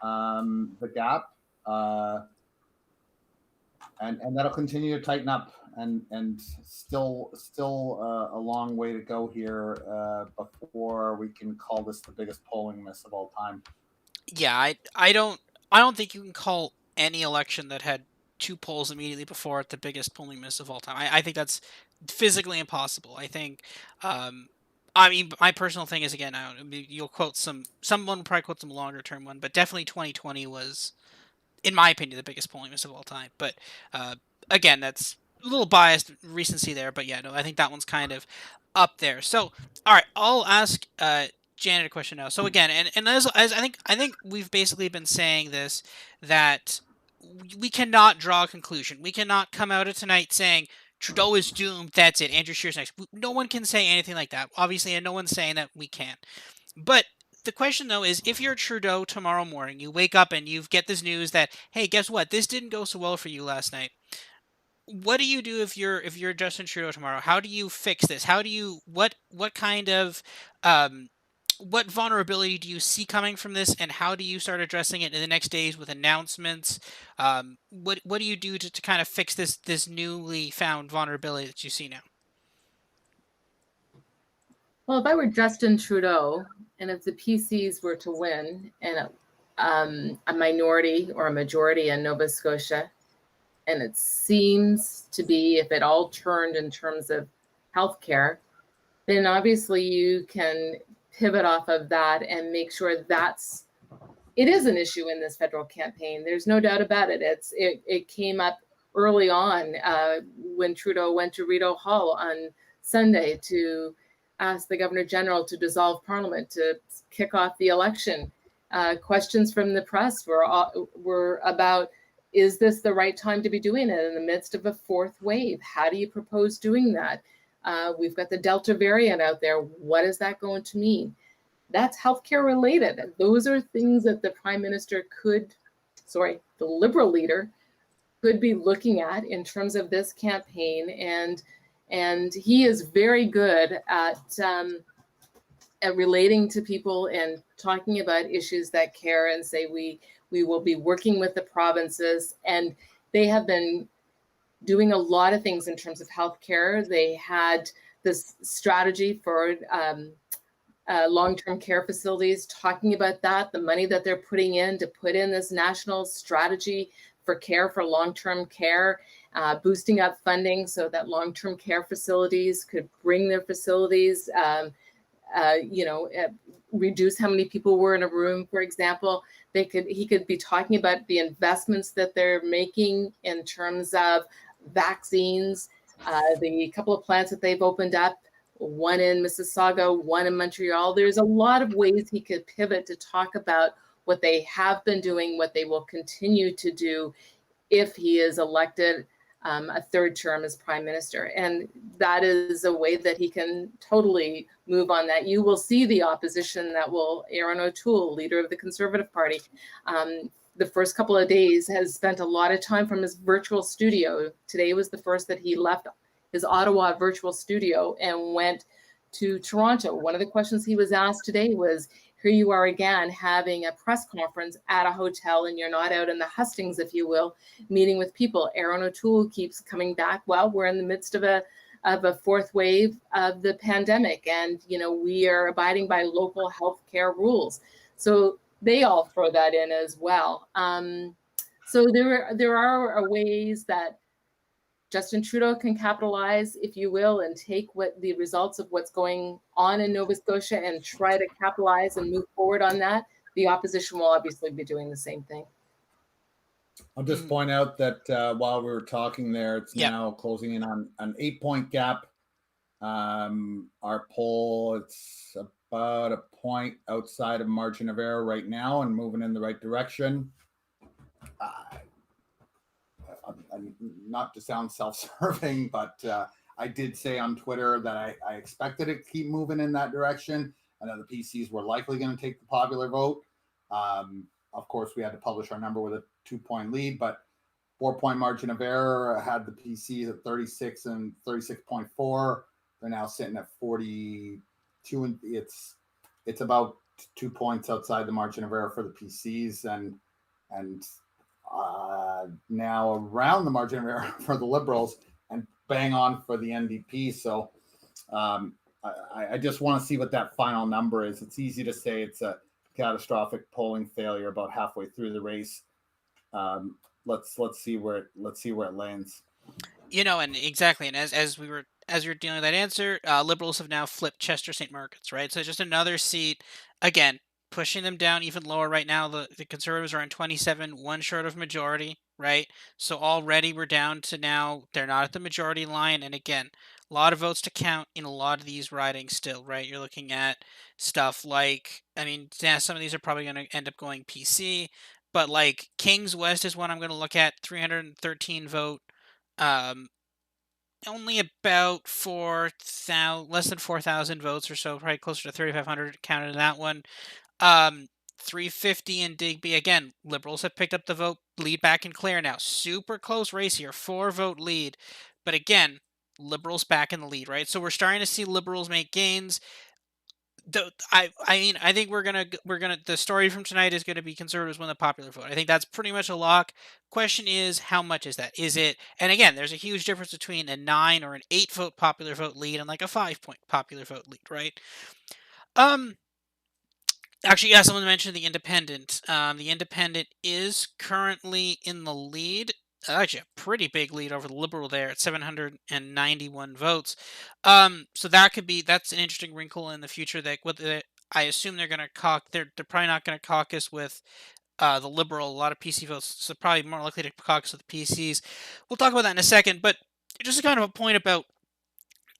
The gap, and that'll continue to tighten up, and still a long way to go here before we can call this the biggest polling miss of all time. Yeah, I don't think you can call any election that had 2 polls immediately before it the biggest polling miss of all time. I think that's physically impossible. I think, I mean, my personal thing is, again, I don't know, you'll quote someone will probably quote some longer term one, but definitely 2020 was, in my opinion, the biggest polling miss of all time. But again, that's a little biased recency there. But yeah, no, I think that one's kind of up there. So, all right, I'll ask Janet a question now. So again, and as I think we've basically been saying this, that we cannot draw a conclusion. We cannot come out of tonight saying Trudeau is doomed. That's it. Andrew Scheer's next. No one can say anything like that, obviously, and no one's saying that we can. But the question, though, is if you're Trudeau tomorrow morning, you wake up and you get this news that, hey, guess what? This didn't go so well for you last night. What do you do if you're Justin Trudeau tomorrow? How do you fix this? How do you what kind of what vulnerability do you see coming from this, and how do you start addressing it in the next days with announcements? What do you do to kind of fix this newly found vulnerability that you see now? Well, if I were Justin Trudeau, and if the PCs were to win, and a minority or a majority in Nova Scotia, and it seems to be, if it all turned in terms of healthcare, then obviously you can pivot off of that and make sure it is an issue in this federal campaign. There's no doubt about it. It came up early on when Trudeau went to Rideau Hall on Sunday to ask the Governor General to dissolve Parliament, to kick off the election. Questions from the press were about, is this the right time to be doing it in the midst of a 4th wave? How do you propose doing that? We've got the Delta variant out there. What is that going to mean? That's healthcare related. Those are things that the Prime Minister the Liberal leader could be looking at in terms of this campaign. And he is very good at relating to people and talking about issues that care, and say we will be working with the provinces. And they have been doing a lot of things in terms of healthcare. They had this strategy for long-term care facilities, talking about that, the money that they're putting in to put in this national strategy for care, for long-term care, boosting up funding so that long-term care facilities could bring their facilities, reduce how many people were in a room, for example. He could be talking about the investments that they're making in terms of vaccines, the couple of plants that they've opened up, one in Mississauga, one in Montreal. There's a lot of ways he could pivot to talk about what they have been doing, what they will continue to do if he is elected a 3rd term as Prime Minister. And that is a way that he can totally move on that. You will see the opposition that will, Aaron O'Toole, leader of the Conservative Party, the first couple of days has spent a lot of time from his virtual studio. Today was the first that he left his Ottawa virtual studio and went to Toronto. One of the questions he was asked today was, here you are again having a press conference at a hotel, and you're not out in the hustings, if you will, meeting with people. Aaron O'Toole keeps coming back. Well, we're in the midst of a fourth wave of the pandemic, and we are abiding by local healthcare rules. So they all throw that in as well. So there are ways that Justin Trudeau can capitalize, if you will, and take what the results of what's going on in Nova Scotia and try to capitalize and move forward on that. The opposition will obviously be doing the same thing. I'll just point out that while we were talking there, it's now closing in on an 8-point gap. Our poll, it's about a point outside of margin of error right now and moving in the right direction. Not to sound self-serving, but I did say on Twitter that I expected it to keep moving in that direction, and that the PCs were likely going to take the popular vote. Of course, we had to publish our number with a 2-point lead, but 4-point margin of error had the PCs at 36 and 36.4. They're now sitting at 42, and it's about 2 points outside the margin of error for the PCs, and now around the margin of error for the Liberals, and bang on for the NDP. So I just want to see what that final number is. It's easy to say it's a catastrophic polling failure about halfway through the race. Let's see where it lands. And exactly, and as you're dealing with that answer, Liberals have now flipped Chester St. Margaret's, right? So just another seat, again, pushing them down even lower right now. The Conservatives are on 27, one short of majority, right? So already we're down to now they're not at the majority line, and again, a lot of votes to count in a lot of these ridings still, right? You're looking at stuff like, some of these are probably going to end up going PC, but like Kings West is one I'm going to look at, 313 vote. Only about less than 4,000 votes or so, probably closer to 3,500 counted in that one. 350 in Digby. Again, Liberals have picked up the vote lead back in Clare now. Super close race here, 4-vote lead. But again, Liberals back in the lead, right? So we're starting to see Liberals make gains. I think we're gonna the story from tonight is gonna be Conservatives win the popular vote. I think that's pretty much a lock. Question is, how much is that? Is it? And again, there's a huge difference between a 9 or an 8-vote popular vote lead and like a 5-point popular vote lead, right? Actually, yeah, someone mentioned the Independent. The Independent is currently in the lead. Actually, a pretty big lead over the Liberal there at 791 votes. So that's an interesting wrinkle in the future. That I assume they're going to they're probably not going to caucus with the Liberal. A lot of PC votes, so probably more likely to caucus with the PCs. We'll talk about that in a second. But just kind of a point about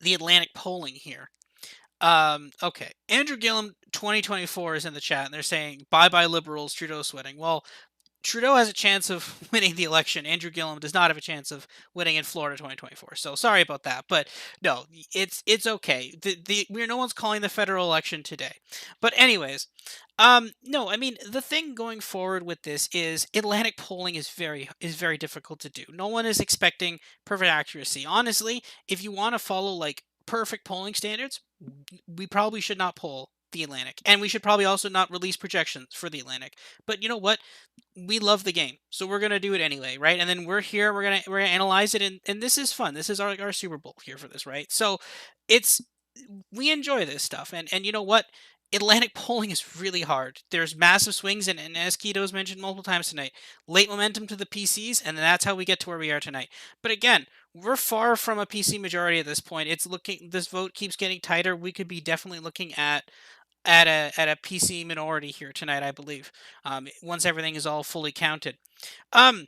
the Atlantic polling here. Okay. Andrew Gillum 2024 is in the chat, and they're saying, bye-bye Liberals, Trudeau sweating. Well, Trudeau has a chance of winning the election. Andrew Gillum does not have a chance of winning in Florida 2024. So sorry about that, but no, it's okay. No one's calling the federal election today. But anyways, no, the thing going forward with this is Atlantic polling is very difficult to do. No one is expecting perfect accuracy. Honestly, if you want to follow like perfect polling standards, we probably should not poll the Atlantic, and we should probably also not release projections for the Atlantic. But you know what? We love the game, so we're gonna do it anyway, right? And then we're here, we're gonna analyze it, and this is fun. This is our Super Bowl here for this, right? So we enjoy this stuff, and you know what? Atlantic polling is really hard. There's massive swings, and as Keto's mentioned multiple times tonight, late momentum to the PCs, and that's how we get to where we are tonight. But again, we're far from a PC majority at this point. This vote keeps getting tighter. We could be definitely looking at a PC minority here tonight, I believe. Once everything is all fully counted. All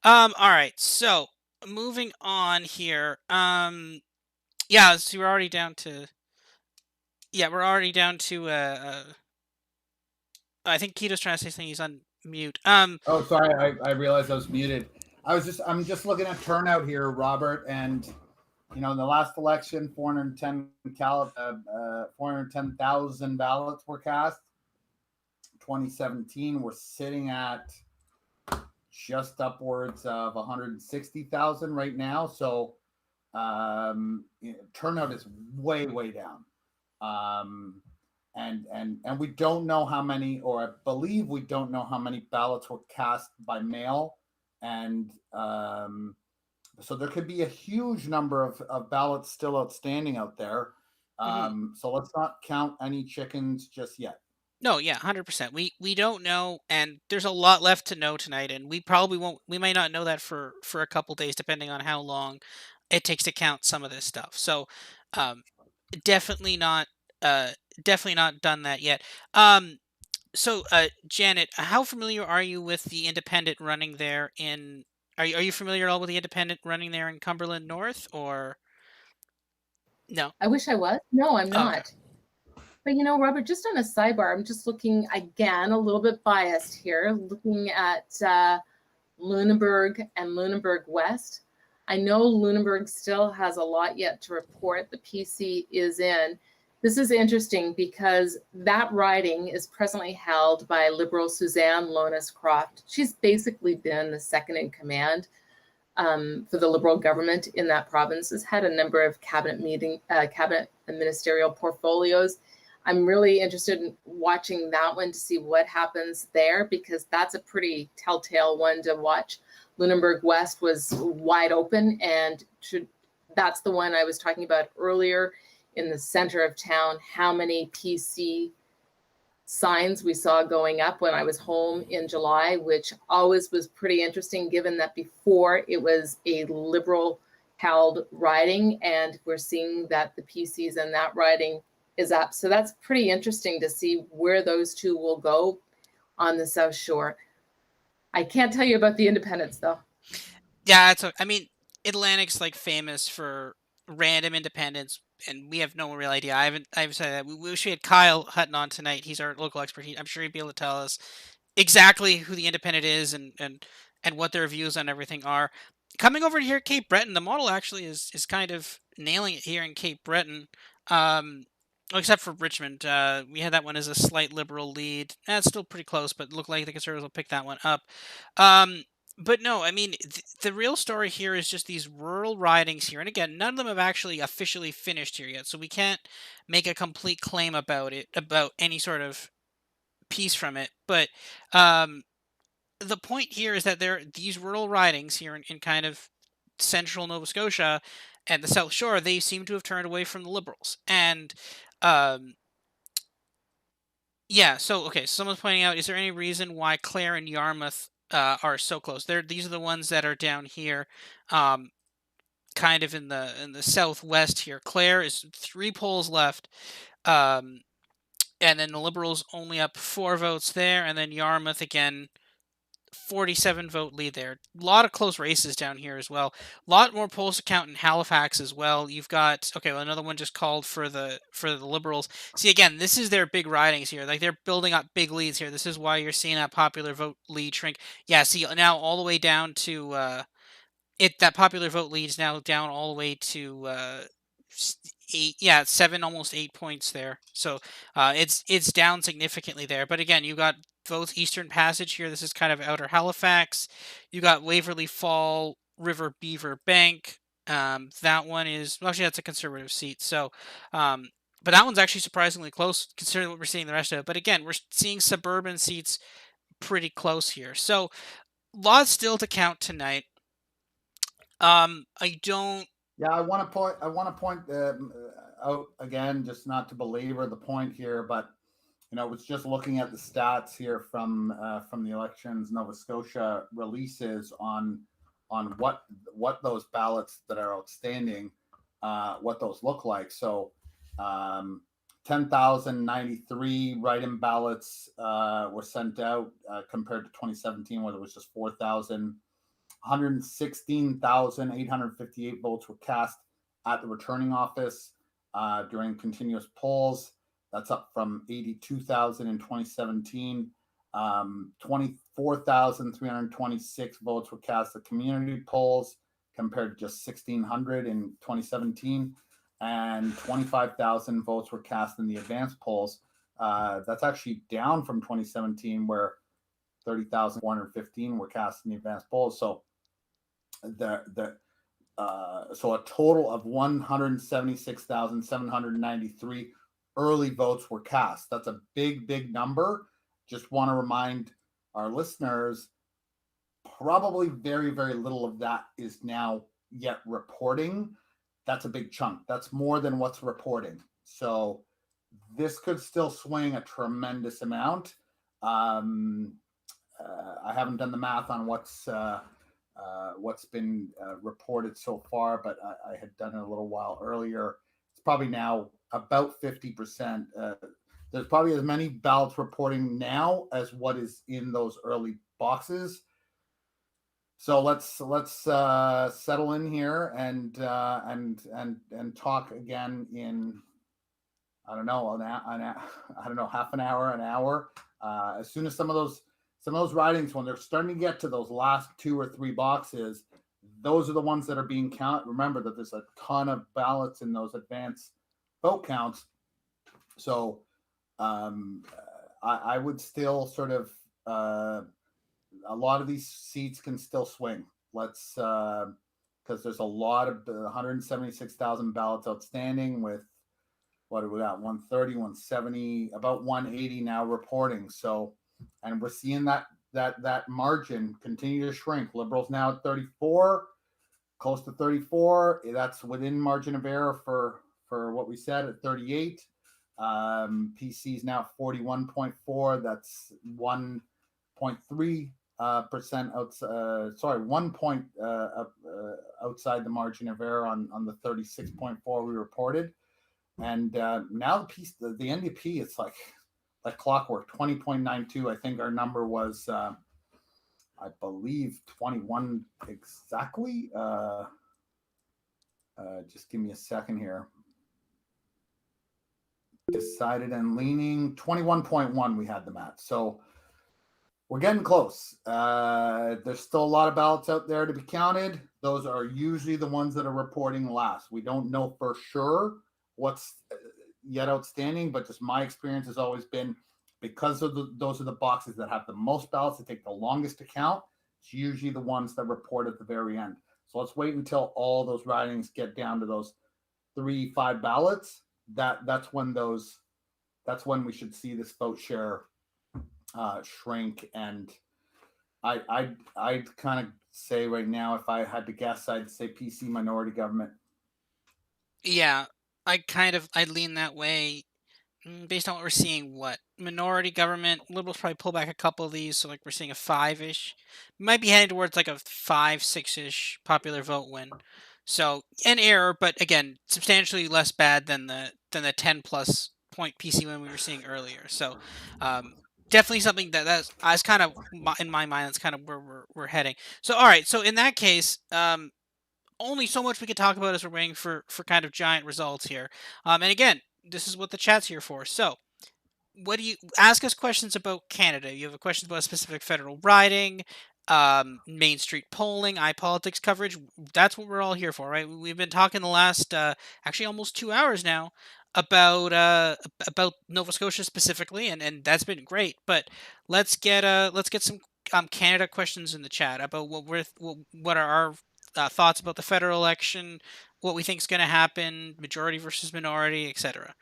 right. So moving on here. Yeah. So we're already down to. Yeah, we're already down to. I think Keto's trying to say something. He's on mute. Oh, sorry. I realized I was muted. I'm just looking at turnout here, Robert, and in the last election, 410,000 ballots were cast. 2017, we're sitting at just upwards of 160,000 right now. So turnout is way down. And we don't know how many, or I believe we don't know how many ballots were cast by mail, and so there could be a huge number of ballots still outstanding out there. So let's not count any chickens just yet. No, yeah, 100%. We don't know, and there's a lot left to know tonight, and we probably won't. We might not know that for a couple days, depending on how long it takes to count some of this stuff. So, um, definitely not, uh, definitely not done that yet. So, Janet, how familiar are you with the independent running there in? Are you familiar at all with the independent running there in Cumberland North, or no? I wish I was. No, I'm Oh, okay. not. But you know, Robert, just on a sidebar, I'm just looking again, a little bit biased here, looking at Lunenburg and Lunenburg West. I know Lunenburg still has a lot yet to report. The PC is in. This is interesting because that riding is presently held by Liberal Suzanne Lonis-Croft. She's basically been the second in command for the Liberal government in that province. Has had a number of cabinet and ministerial portfolios. I'm really interested in watching that one to see what happens there, because that's a pretty telltale one to watch. Lunenburg West was wide open, and that's the one I was talking about earlier in the center of town. How many PC signs we saw going up when I was home in July, which always was pretty interesting, given that before it was a Liberal held riding, and we're seeing that the PCs in that riding is up. So that's pretty interesting to see where those two will go on the South Shore. I can't tell you about the independents though. Yeah, I mean, Atlantic's like famous for random independents, and we have no real idea. I haven't said that. We wish we had Kyle Hutton on tonight. He's our local expert. I'm sure he'd be able to tell us exactly who the independent is and what their views on everything are. Coming over here at Cape Breton, the model actually is kind of nailing it here in Cape Breton. Except for Richmond, we had that one as a slight Liberal lead. That's still pretty close, but looked like the Conservatives will pick that one up. But no, I mean, the real story here is just these rural ridings here. And again, none of them have actually officially finished here yet. So we can't make a complete claim about it, about any sort of piece from it. But the point here is that these rural ridings here in kind of central Nova Scotia and the South Shore, they seem to have turned away from the Liberals. And yeah, so okay, someone's pointing out, is there any reason why Clare and Yarmouth are so close? These are the ones that are down here, kind of in the southwest here. Clare is 3 polls left, and then the Liberals only up 4 votes there, and then Yarmouth again, 47 vote lead there. A lot of close races down here as well. A lot more polls to count in Halifax as well. You've got another one just called for the Liberals. See, again, this is their big ridings here. Like, they're building up big leads here. This is why you're seeing that popular vote lead shrink. Yeah, see, now all the way down to that popular vote lead is now down all the way to 7, almost 8 points there. So it's down significantly there. But again, you got both Eastern Passage here. This is kind of outer Halifax. You got Waverly Fall, River Beaver Bank. That one is actually, that's a Conservative seat. So, but that one's actually surprisingly close considering what we're seeing the rest of it. But again, we're seeing suburban seats pretty close here. So, lots still to count tonight. I don't. Yeah, I want to point out again, just not to belabor the point here, but was just looking at the stats here from the elections Nova Scotia releases on what those ballots that are outstanding, what those look like. So 10,093 write-in ballots were sent out compared to 2017, where there was just 4,000. 116,858 votes were cast at the returning office during continuous polls. That's up from 82,000 in 2017. 24,326 votes were cast at community polls compared to just 1,600 in 2017. And 25,000 votes were cast in the advanced polls. That's actually down from 2017, where 30,415 were cast in the advanced polls. So so a total of 176,793 early votes were cast. That's a big, big number. Just want to remind our listeners, probably very, very little of that is now yet reporting. That's a big chunk. That's more than what's reporting. So this could still swing a tremendous amount. I haven't done the math on what's been reported so far, but I had done it a little while earlier. It's probably now about 50%. There's probably as many ballots reporting now as what is in those early boxes. So let's settle in here and talk again in I don't know half an hour. As soon as some of those ridings, when they're starting to get to those last 2 or 3 boxes, those are the ones that are being counted. Remember that there's a ton of ballots in those advanced vote counts. So I would still sort of a lot of these seats can still swing. Let's because there's a lot of 176,000 ballots outstanding with what are we got 130, 170, about 180 now reporting. So, and we're seeing that margin continue to shrink. Liberals now at 34, close to 34. That's within margin of error for what we said at 38. PC is now 41.4. That's 1.3 percent outside. 1 point outside the margin of error on the 36.4 we reported. And now the NDP, it's like clockwork, 20.92. I think our number was, I believe, 21 exactly. Just give me a second here. Decided and leaning 21.1. We had them at. So we're getting close. There's still a lot of ballots out there to be counted. Those are usually the ones that are reporting last. We don't know for sure what's yet outstanding, but just my experience has always been because of those are the boxes that have the most ballots that take the longest to count. It's usually the ones that report at the very end. So let's wait until all those ridings get down to those 3-5 ballots. That's when we should see this vote share shrink. And I'd kind of say right now, if I had to guess, I'd say PC minority government. Yeah, I'd lean that way based on what we're seeing. What minority government, Liberals probably pull back a couple of these, so like we're seeing a 5-ish. Might be heading towards like a 5-6-ish popular vote win. So an error, but again, substantially less bad than the 10+ point PC win we were seeing earlier. So definitely something that's kind of in my mind. That's kind of where we're heading. So all right, so in that case, only so much we can talk about as we're waiting for kind of giant results here. And again, this is what the chat's here for. So, what do you ask us questions about Canada? You have a question about a specific federal riding, Main Street polling, iPolitics coverage. That's what we're all here for, right? We've been talking the last actually almost 2 hours now about Nova Scotia specifically, and that's been great. But let's get some Canada questions in the chat about what are our thoughts about the federal election, what we think is going to happen, majority versus minority, etc.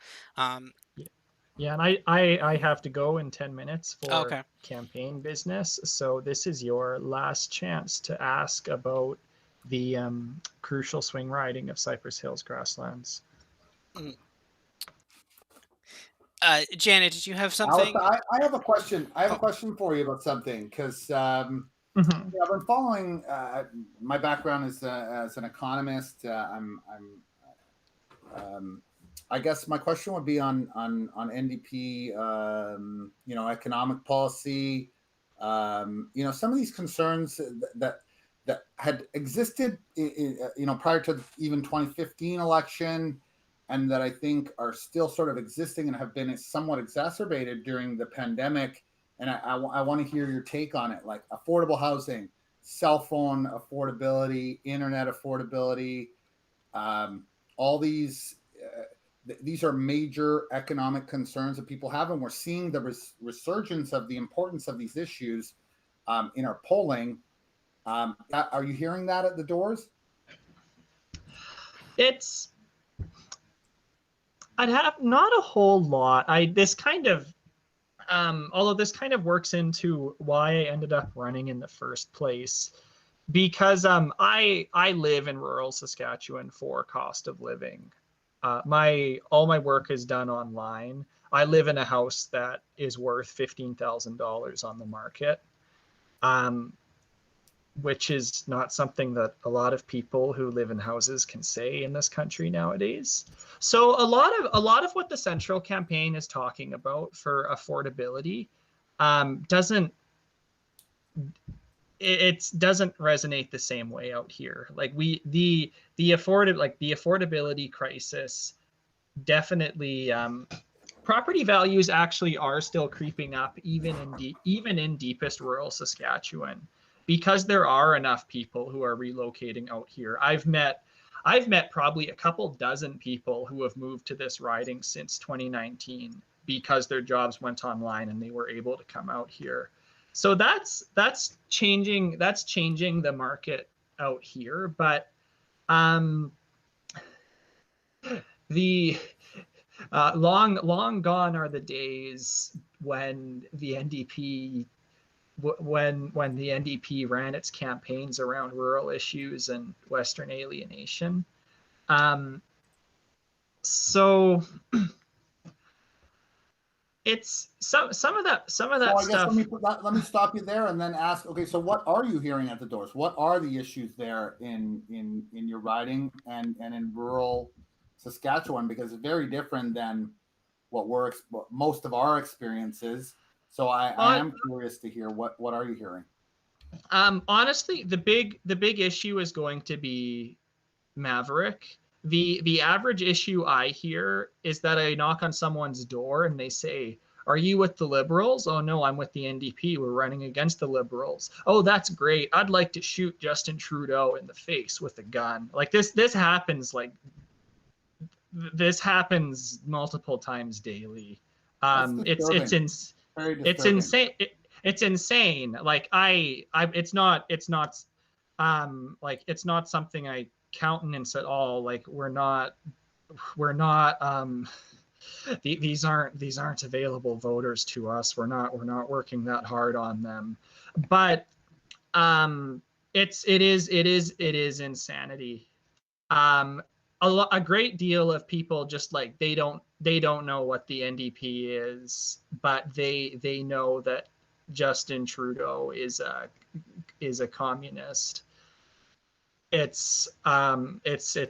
Yeah, and I have to go in 10 minutes for Okay. campaign business. So this is your last chance to ask about the crucial swing riding of Cypress Hills grasslands. Janet, did you have something? Alex, I have a question. I have a question for you about something because I've been following. My background is as an economist. I guess my question would be on NDP. Economic policy. Some of these concerns that had existed, prior to even 2015 election. And that I think are still sort of existing and have been somewhat exacerbated during the pandemic. And I want to hear your take on it, like affordable housing, cell phone affordability, internet affordability. All these are major economic concerns that people have, and we're seeing the resurgence of the importance of these issues in our polling. Are you hearing that at the doors? I'd have not a whole lot. This kind of although this kind of works into why I ended up running in the first place, because I live in rural Saskatchewan for cost of living. All my work is done online. I live in a house that is worth $15,000 on the market, which is not something that a lot of people who live in houses can say in this country nowadays. So a lot of what the Central campaign is talking about for affordability doesn't resonate the same way out here. Like the affordability crisis definitely, property values actually are still creeping up even in deepest rural Saskatchewan, because there are enough people who are relocating out here. I've met probably a couple dozen people who have moved to this riding since 2019 because their jobs went online and they were able to come out here. So that's changing the market out here. But the long gone are the days when the NDP ran its campaigns around rural issues and Western alienation. So it's some of that So I guess stuff. let me stop you there and then ask. Okay, so what are you hearing at the doors? What are the issues there in your riding and in rural Saskatchewan? Because it's very different than what most of our experiences. So I am curious to hear what are you hearing? Honestly, the big issue is going to be Maverick. The average issue I hear is that I knock on someone's door and they say, "Are you with the Liberals?" "Oh no, I'm with the NDP. We're running against the Liberals." "Oh, that's great. I'd like to shoot Justin Trudeau in the face with a gun." Like this happens multiple times daily. It's insane. It's insane. Like it's not something I countenance at all. Like we're not these aren't available voters to us. We're not working that hard on them. But it is insanity. A great deal of people just like they don't know what the NDP is, but they know that Justin Trudeau is a communist. It's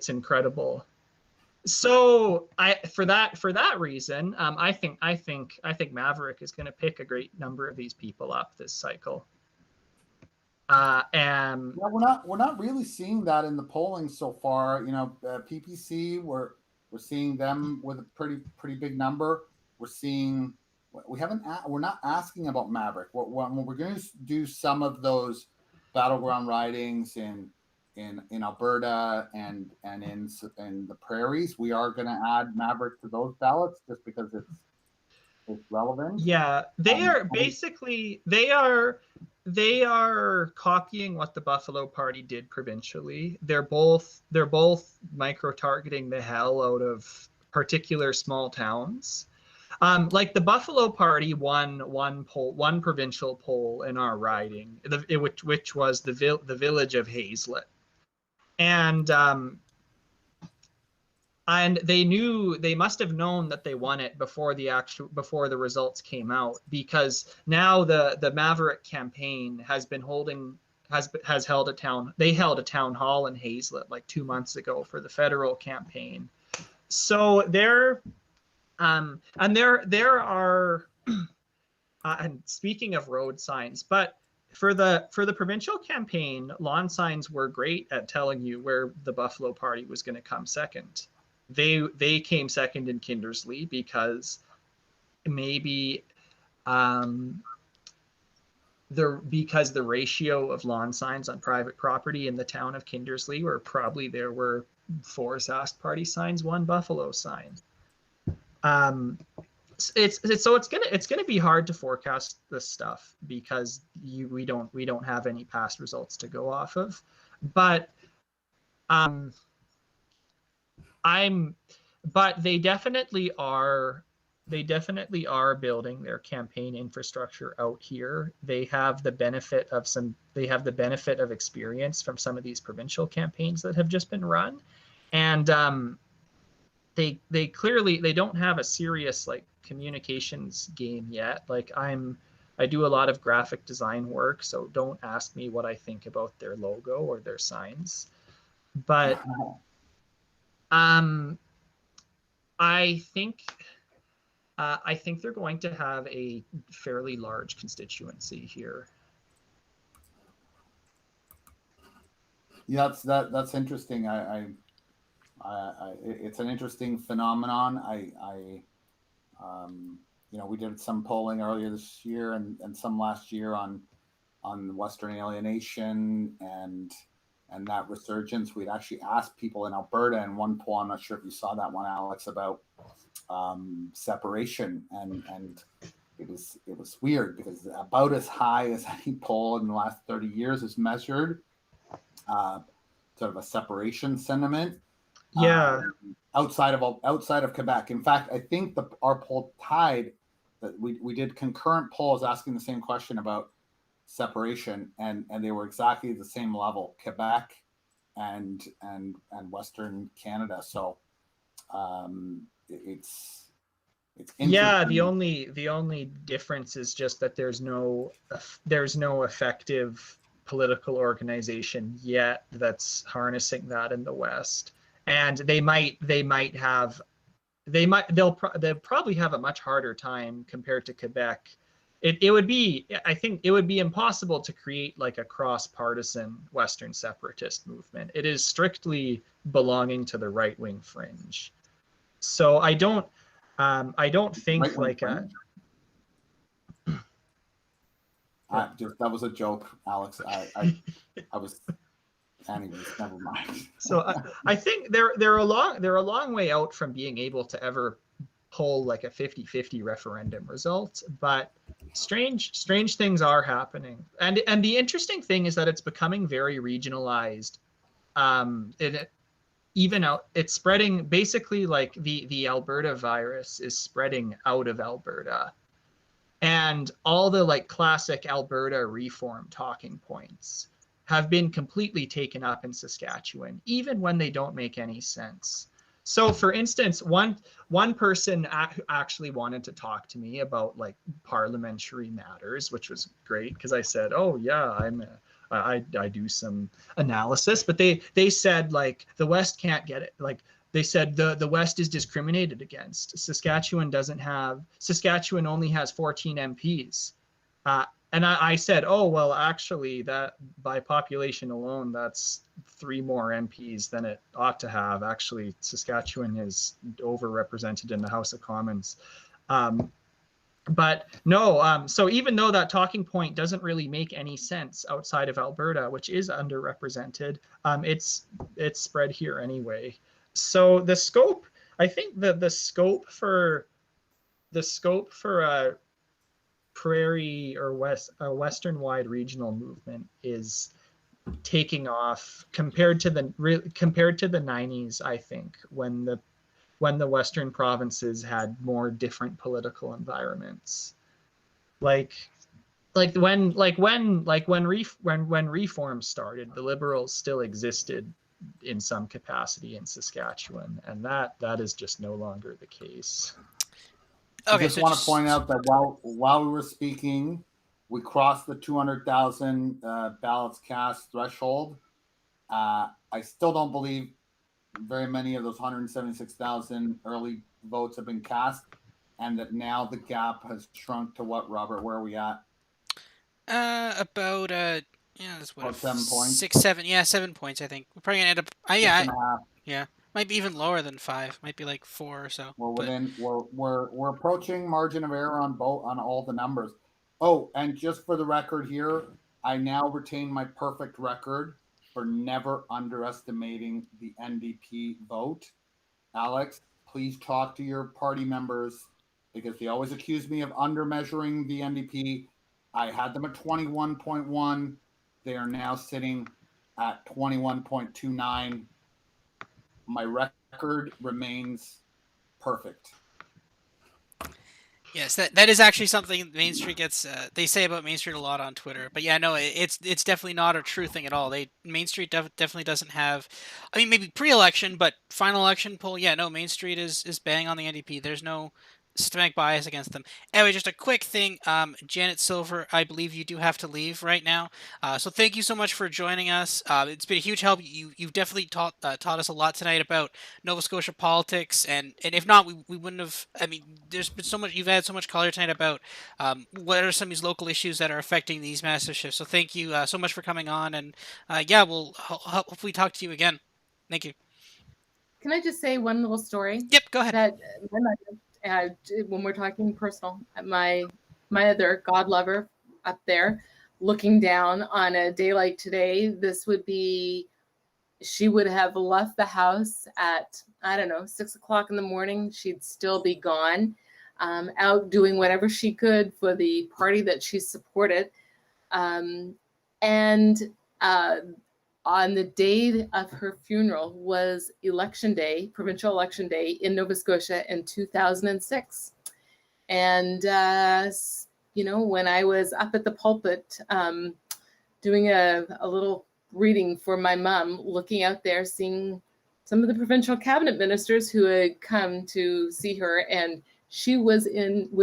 incredible. So for that reason, I think Maverick is going to pick a great number of these people up this cycle. And we're not really seeing that in the polling so far. You know, PPC we're seeing them with a pretty big number. We're not asking about Maverick. We're going to do some of those battleground ridings in Alberta and in the prairies. We are going to add Maverick to those ballots just because it's relevant. Yeah, they are basically they are copying what the Buffalo Party did provincially. They're both micro-targeting the hell out of particular small towns. Like the Buffalo Party won one provincial poll in our riding, which was the village of Hazlet, and they must have known that they won it before the results came out, because now the Maverick campaign has held a town hall in Hazlet like 2 months ago for the federal campaign. So there are and speaking of road signs, but for the provincial campaign, lawn signs were great at telling you where the Buffalo Party was going to come second. They came second in Kindersley because maybe because the ratio of lawn signs on private property in the town of Kindersley there were 4 Sask Party signs, 1 Buffalo sign. It's gonna be hard to forecast this stuff because we don't have any past results to go off of, but but they definitely are. They definitely are building their campaign infrastructure out here. They have the benefit of experience from some of these provincial campaigns that have just been run, and they clearly they don't have a serious like communications game yet. Like I do a lot of graphic design work, so don't ask me what I think about their logo or their signs. But I think they're going to have a fairly large constituency here. Yeah, that's interesting. It's an interesting phenomenon. We did some polling earlier this year and some last year on Western alienation and that resurgence. We'd actually asked people in Alberta in one poll, I'm not sure if you saw that one, Alex, about separation, and it was weird because about as high as any poll in the last 30 years is measured, sort of a separation sentiment. Yeah. Outside of Quebec. In fact, I think our poll tied that we did concurrent polls asking the same question about separation, and they were exactly the same level, Quebec and Western Canada. So it's interesting. Yeah, the only difference is just that there's no effective political organization yet that's harnessing that in the West, and they'll probably have a much harder time compared to Quebec. I think it would be impossible to create like a cross-partisan Western separatist movement. It is strictly belonging to the right-wing fringe. So I don't think Right-wing like fringe? That was a joke, Alex. I was. Anyways, never mind. So I think they're a long way out from being able to ever pull like a 50-50 referendum result, but strange things are happening, and the interesting thing is that it's becoming very regionalized. It's spreading basically like the Alberta virus is spreading out of Alberta, and all the like classic Alberta reform talking points have been completely taken up in Saskatchewan, even when they don't make any sense. So for instance, one person actually wanted to talk to me about like parliamentary matters, which was great because I said, oh yeah, I do some analysis, but they said like the West can't get it. Like they said the West is discriminated against. Saskatchewan only has 14 MPs. And I said, oh, well, actually, that by population alone, that's 3 more MPs than it ought to have. Actually, Saskatchewan is overrepresented in the House of Commons. But no, so even though that talking point doesn't really make any sense outside of Alberta, which is underrepresented, it's spread here anyway. So the scope, I think the scope for prairie or western-wide regional movement is taking off compared to the 90s. I think when the Western provinces had more different political environments, like when reform started, the Liberals still existed in some capacity in Saskatchewan, and that is just no longer the case. Okay, I just want to point out that while we were speaking, we crossed the 200,000 ballots cast threshold. I still don't believe very many of those 176,000 early votes have been cast, and that now the gap has shrunk to what, Robert? Where are we at? About that's what, 7 points. 6, 7, 7 points. I think we're probably gonna end up. Yeah. Might be even lower than 5. Might be like 4 or so. We're approaching margin of error on all the numbers. Oh, and just for the record here, I now retain my perfect record for never underestimating the NDP vote. Alex, please talk to your party members because they always accuse me of undermeasuring the NDP. I had them at 21.1. They are now sitting at 21.29. My record remains perfect. Yes, that is actually something Main Street gets. They say about Main Street a lot on Twitter, but yeah, no, it's definitely not a true thing at all. Main Street definitely doesn't have. I mean, maybe pre-election, but final election poll, yeah, no, Main Street is bang on the NDP. There's no systematic bias against them. Anyway, just a quick thing. Janet Silver, I believe you do have to leave right now. So thank you so much for joining us. It's been a huge help. You've definitely taught us a lot tonight about Nova Scotia politics, and if not, we wouldn't have. I mean, there's been so much. You've had so much color tonight about what are some of these local issues that are affecting these massive shifts. So thank you so much for coming on, and yeah, we'll hopefully talk to you again. Thank you. Can I just say one little story? Yep, go ahead. That my mother, when we're talking personal, my other God lover up there, looking down on a day like today, this would be. She would have left the house at, I don't know, 6 o'clock in the morning. She'd still be gone, out doing whatever she could for the party that she supported. And on the day of her funeral was election day, provincial election day in Nova Scotia in 2006. And, when I was up at the pulpit doing a little reading for my mom, looking out there, seeing some of the provincial cabinet ministers who had come to see her, and she would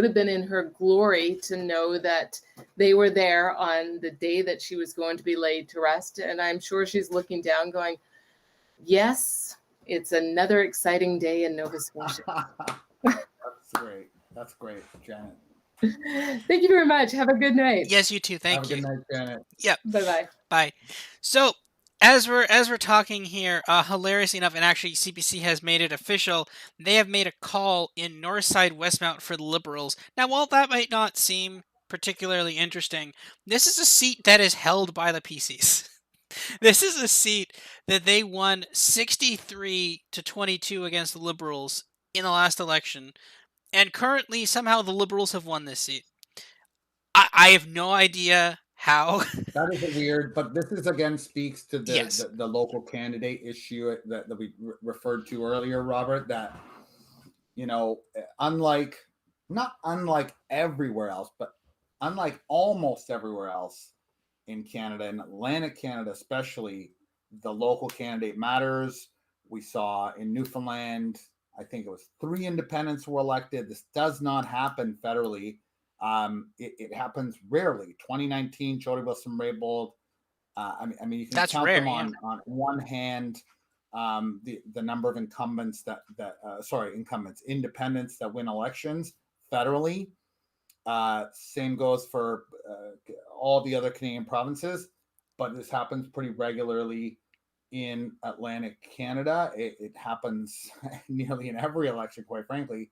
have been in her glory to know that they were there on the day that she was going to be laid to rest. And I'm sure she's looking down going, yes, it's another exciting day in Nova Scotia. That's great, Janet. Thank you very much. Have a good night. Yes, you too. Thank you. Have a good night, Janet. Yep. Bye-bye. Bye. So as we're talking here, hilariously enough, and actually CBC has made it official, they have made a call in Northside Westmount for the Liberals. Now, while that might not seem particularly interesting, this is a seat that is held by the PCs. This is a seat that they won 63-22 against the Liberals in the last election, and currently somehow the Liberals have won this seat. I have no idea how. That is weird, but this is again speaks to the Yes. the local candidate issue that we referred to earlier, Robert. That not unlike everywhere else, but unlike almost everywhere else in Canada, in Atlantic Canada especially, the local candidate matters. We saw in Newfoundland, I think it was 3 independents were elected. This does not happen federally. It happens rarely. 2019, Jody Wilson-Raybould. I mean, you can That's count rare, them on one hand. The number of incumbents independents that win elections federally. Same goes for all the other Canadian provinces, but this happens pretty regularly in Atlantic Canada. It happens nearly in every election, quite frankly.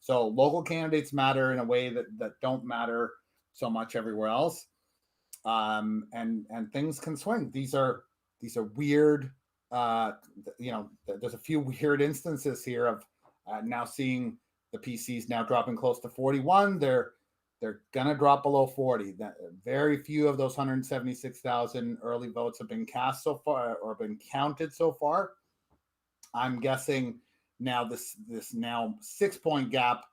So local candidates matter in a way that don't matter so much everywhere else, and things can swing. These are weird. There's a few weird instances here of now seeing the PCs now dropping close to 41. They're gonna drop below 40. Very few of those 176,000 early votes have been cast so far or been counted so far. I'm guessing now this now 6-point gap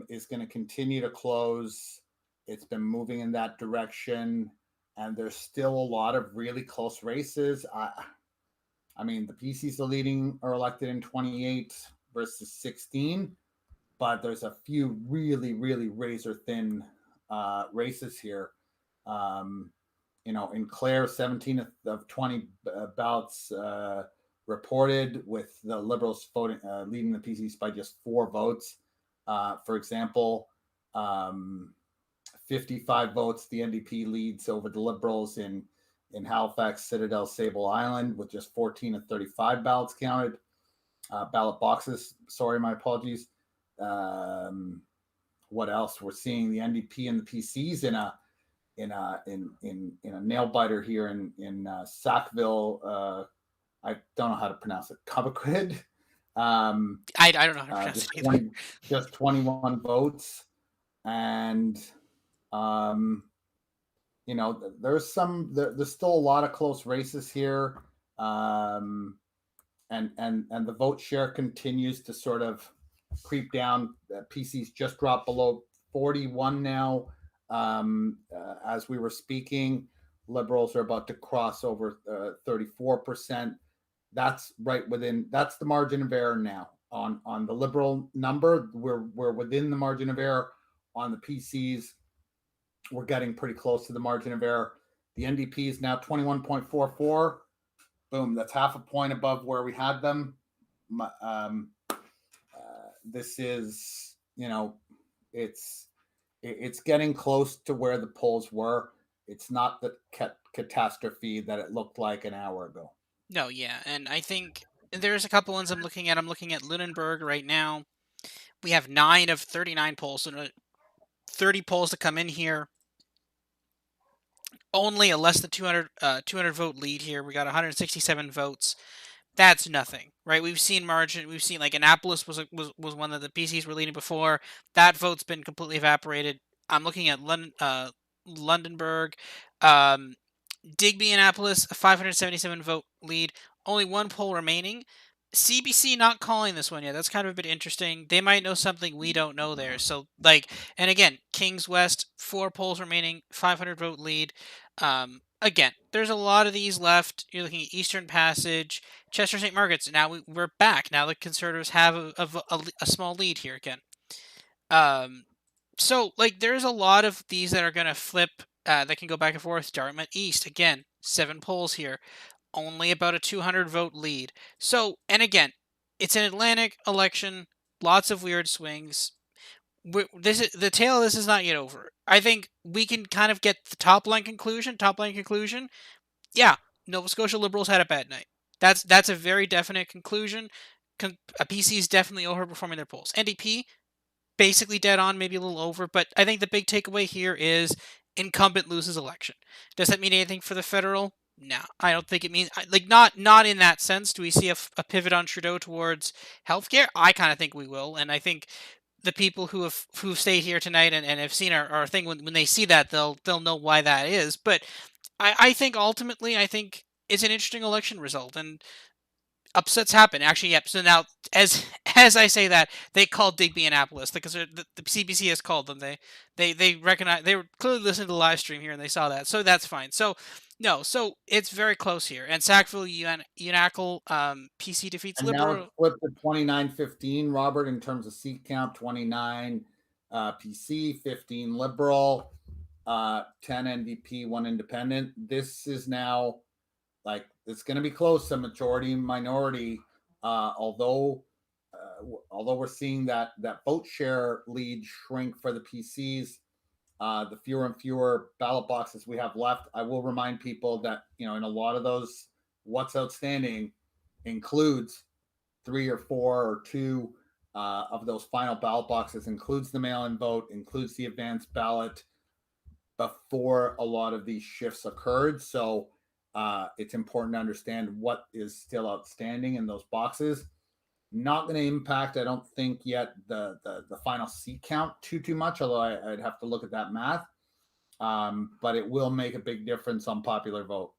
is going to continue to close. It's been moving in that direction, and there's still a lot of really close races. I mean, the PCs are elected in 28 versus 16, but there's a few really, really razor thin races here. In Clare, 17 of 20 ballots reported, with the Liberals voting leading the PCs by just 4 votes. For example, 55 votes the NDP leads over the Liberals in Halifax, Citadel, Sable Island, with just 14 of 35 ballots counted. Ballot boxes. Sorry, my apologies. What else? We're seeing the NDP and the PCs in a nail biter here in Sackville. I don't know how to pronounce it. Cobequid. I don't know how to pronounce it either. Just 21 votes, and there's still a lot of close races here, and the vote share continues to sort of creep down. PC's just dropped below 41 now. As we were speaking, Liberals are about to cross over 34%. That's right within. That's the margin of error now. On the Liberal number, we're within the margin of error. On the PCs, we're getting pretty close to the margin of error. The NDP is now 21.44. Boom, that's half a point above where we had them. This is, it's getting close to where the polls were. It's not the catastrophe that it looked like an hour ago. No, yeah, and I think there's a couple ones I'm looking at. I'm looking at Lunenburg right now. We have 9 of 39 polls, so 30 polls to come in here. Only a less than 200 vote lead here. We got 167 votes. That's nothing, right? We've seen margin. We've seen like Annapolis was one that the PCs were leading before. That vote's been completely evaporated. I'm looking at Lunenburg. Digby, Annapolis, a 577 vote lead. Only one poll remaining. CBC not calling this one yet. That's kind of a bit interesting. They might know something we don't know there. So, and again, Kings West, 4 polls remaining, 500 vote lead. Again, there's a lot of these left. You're looking at Eastern Passage, Chester St. Margaret's. Now we're back. Now the Conservatives have a small lead here again. So, there's a lot of these that are going to flip, that can go back and forth. Dartmouth East, again, 7 polls here. Only about a 200 vote lead. So, and again, it's an Atlantic election, lots of weird swings. The tail of this is not yet over. I think we can kind of get the top line conclusion. Yeah, Nova Scotia Liberals had a bad night. That's a very definite conclusion. PC is definitely overperforming their polls. NDP, basically dead on, maybe a little over, but I think the big takeaway here is incumbent loses election. Does that mean anything for the federal? No, I don't think it means, not in that sense. Do we see a pivot on Trudeau towards healthcare? I kind of think we will, and I think the people who've stayed here tonight and have seen our thing, when they see that, they'll know why that is. But I think ultimately, I think it's an interesting election result, and upsets happen. Actually, yep. So now, as I say that, they called Digby Annapolis because the CBC has called them. They recognize, they were clearly listening to the live stream here and they saw that. So that's fine. So so it's very close here. And Sackville, Unackle, PC defeats and Liberal. Now it's flipped to 29-15, Robert, in terms of seat count. 29 PC, 15 Liberal, 10 NDP, 1 Independent. This is now it's going to be close, a majority minority. Although we're seeing that vote share lead shrink for the PCs, the fewer and fewer ballot boxes we have left. I will remind people that in a lot of those, what's outstanding includes 3 or 4 or 2 of those final ballot boxes, includes the mail-in vote, includes the advanced ballot before a lot of these shifts occurred. So it's important to understand what is still outstanding in those boxes. Not going to impact, I don't think yet, the final seat count too much, although I'd have to look at that math. But it will make a big difference on popular vote.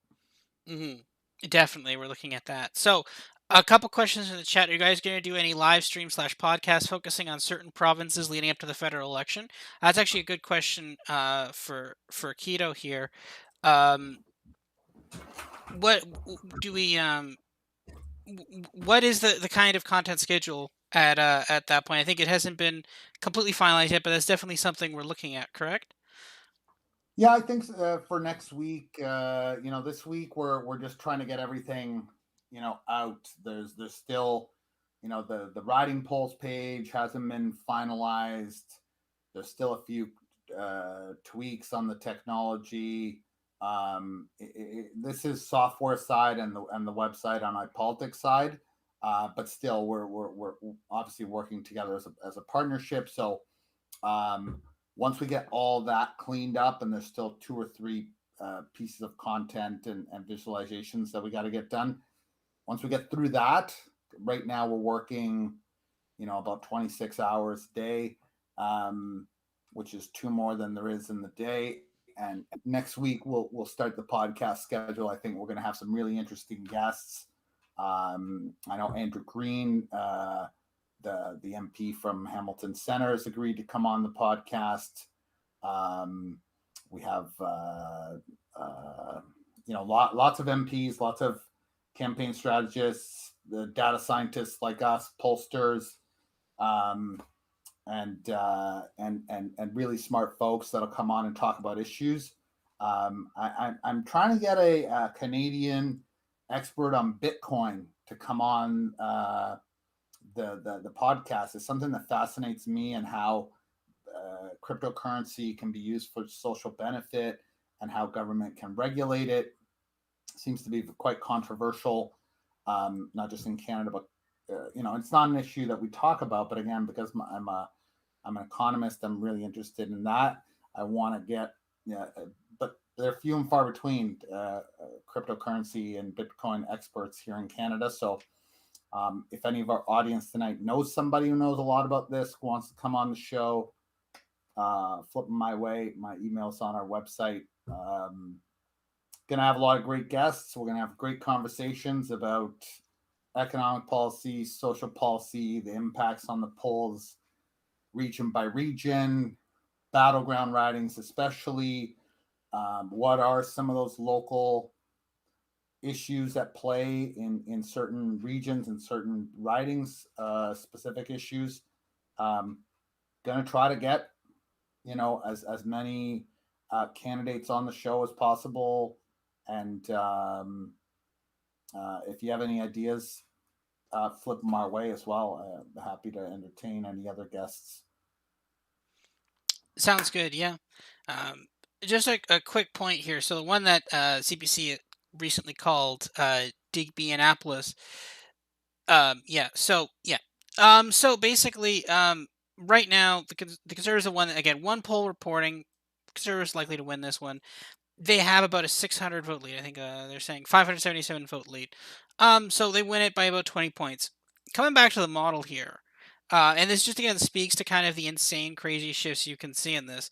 Mm-hmm. Definitely, we're looking at that. So, a couple questions in the chat. Are you guys going to do any live stream / podcast focusing on certain provinces leading up to the federal election? That's actually a good question for Keto here. What do we what is the kind of content schedule at that point? I think it hasn't been completely finalized yet, but that's definitely something we're looking at, correct? Yeah, I think for next week, this week we're just trying to get everything, out. There's still, the riding polls page hasn't been finalized. There's still a few tweaks on the technology. This is software side and the website on iPolitics side, but still we're obviously working together as a partnership. So once we get all that cleaned up, and there's still 2 or 3 pieces of content and visualizations that we got to get done. Once we get through that, right now we're working, about 26 hours a day, which is 2 more than there is in the day. And next week we'll start the podcast schedule. I think we're going to have some really interesting guests. I know Andrew Green, the MP from Hamilton Center has agreed to come on the podcast. We have lots of MPs, lots of campaign strategists, the data scientists like us, pollsters, and really smart folks that'll come on and talk about issues. I'm trying to get a Canadian expert on Bitcoin to come on the podcast. It's something that fascinates me, and how cryptocurrency can be used for social benefit and how government can regulate it. Seems to be quite controversial, not just in Canada, but it's not an issue that we talk about. But again, because I'm an economist, I'm really interested in that. I want to get, but they're few and far between cryptocurrency and Bitcoin experts here in Canada. So if any of our audience tonight knows somebody who knows a lot about this, who wants to come on the show, flip them my way. My email's on our website. Gonna have a lot of great guests. We're gonna have great conversations about economic policy, social policy, the impacts on the polls, region by region, battleground ridings especially. What are some of those local issues at play in certain regions and certain ridings, specific issues? Gonna try to get as many candidates on the show as possible. And if you have any ideas, flip them our way as well. Happy to entertain any other guests. Sounds good. Yeah. Just a quick point here. So the one that CPC recently called Digby Annapolis. So basically, right now the Conservatives have won again. One poll reporting Conservatives likely to win this one. They have about a 600 vote lead. I think they're saying 577 vote lead. So they win it by about 20 points. Coming back to the model here, and this just again speaks to kind of the insane, crazy shifts you can see in this.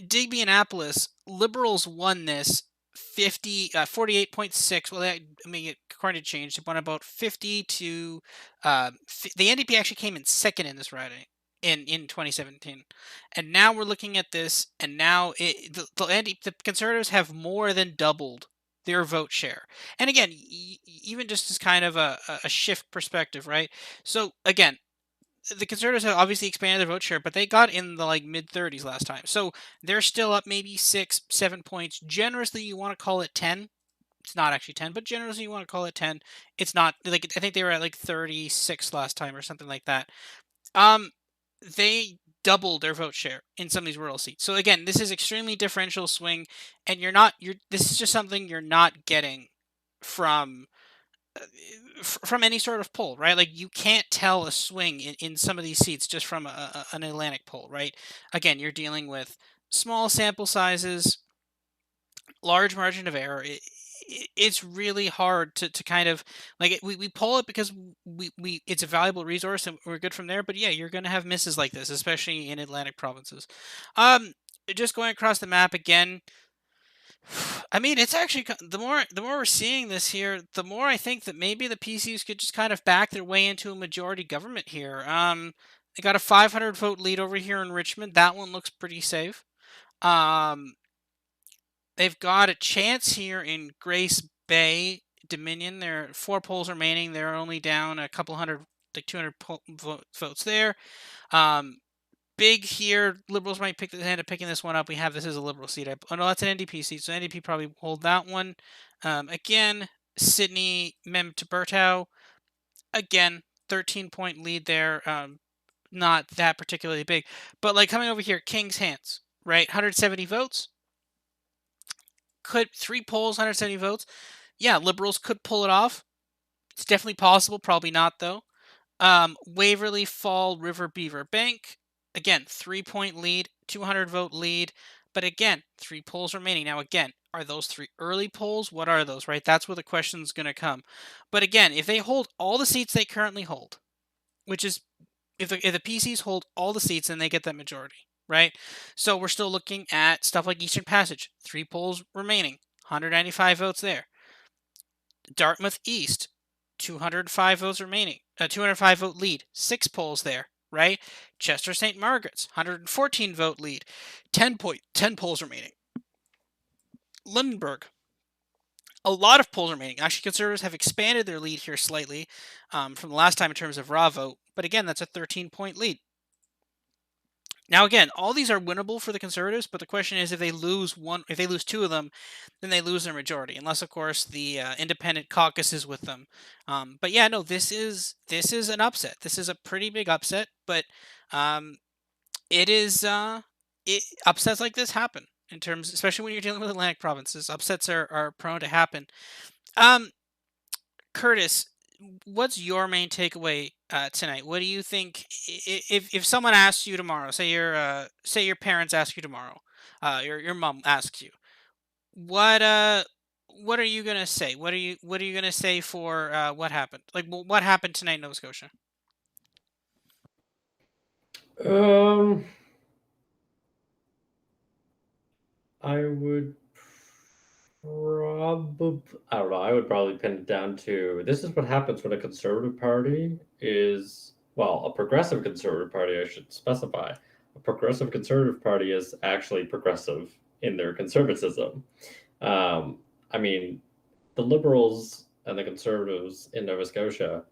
Digby Annapolis, Liberals won this 48.6. Well, according to change, they won about 50 to. The NDP actually came in second in this riding in 2017, and now we're looking at this, and now the Conservatives have more than doubled their vote share. And again, even just as kind of a shift perspective, right? So again, the Conservatives have obviously expanded their vote share, but they got in the mid-30s last time. So they're still up maybe 6-7 points. Generously, you want to call it 10. It's not actually 10, but generously you want to call it 10. It's not I think they were at 36 last time or something like that. They doubled their vote share in some of these rural seats. So again, this is extremely differential swing, and this is just something you're not getting from any sort of poll, right? You can't tell a swing in some of these seats just from an Atlantic poll, right? Again, you're dealing with small sample sizes, large margin of error. It's really hard to kind of we poll it because we it's a valuable resource and we're good from there. But yeah, you're going to have misses like this, especially in Atlantic provinces. Just going across the map again. I mean, it's actually the more we're seeing this here, the more I think that maybe the PCs could just kind of back their way into a majority government here. They got a 500 vote lead over here in Richmond. That one looks pretty safe. They've got a chance here in Grace Bay, Dominion. There are 4 polls remaining. They're only down a couple hundred, 200 votes there. Big here. Liberals might end up picking this one up. This is a Liberal seat. Oh no, that's an NDP seat. So NDP probably hold that one. Again, Sydney, Mem to Bertow. Again, 13-point lead there. Not that particularly big. But coming over here, King's Hands, right? 170 votes. Could 3 polls, 170 votes. Yeah, Liberals could pull it off. It's definitely possible. Probably not, though. Waverly, Fall, River, Beaver, Bank. Again, 3-point lead, 200 vote lead. But again, 3 polls remaining. Now, again, are those 3 early polls? What are those, right? That's where the question's going to come. But again, if they hold all the seats they currently hold, which is if the PCs hold all the seats, then they get that majority. Right? So we're still looking at stuff like Eastern Passage. 3 polls remaining. 195 votes there. Dartmouth East. 205 votes remaining. a 205 vote lead, 6 polls there, right? Chester St. Margaret's, 114 vote lead, 10 polls remaining. Lunenburg, a lot of polls remaining. Actually, Conservatives have expanded their lead here slightly from the last time in terms of raw vote, but again, that's a 13-point lead. Now, again, all these are winnable for the Conservatives, but the question is, if they lose 2 of them, then they lose their majority, unless, of course, the independent caucus is with them. But yeah, no, this is an upset. This is a pretty big upset, but it is upsets like this happen in terms, especially when you're dealing with Atlantic provinces. Upsets are prone to happen. Curtis, what's your main takeaway tonight? What do you think if someone asks you tomorrow, say your parents ask you tomorrow, your mom asks you, what are you gonna say? What are you gonna say for what happened? Like, what happened tonight in Nova Scotia? I would probably, I don't know, I would probably pin it down to this is what happens when a conservative party is, well, a progressive conservative party, I should specify. A progressive conservative party is actually progressive in their conservatism. I mean, the Liberals and the Conservatives in Nova Scotia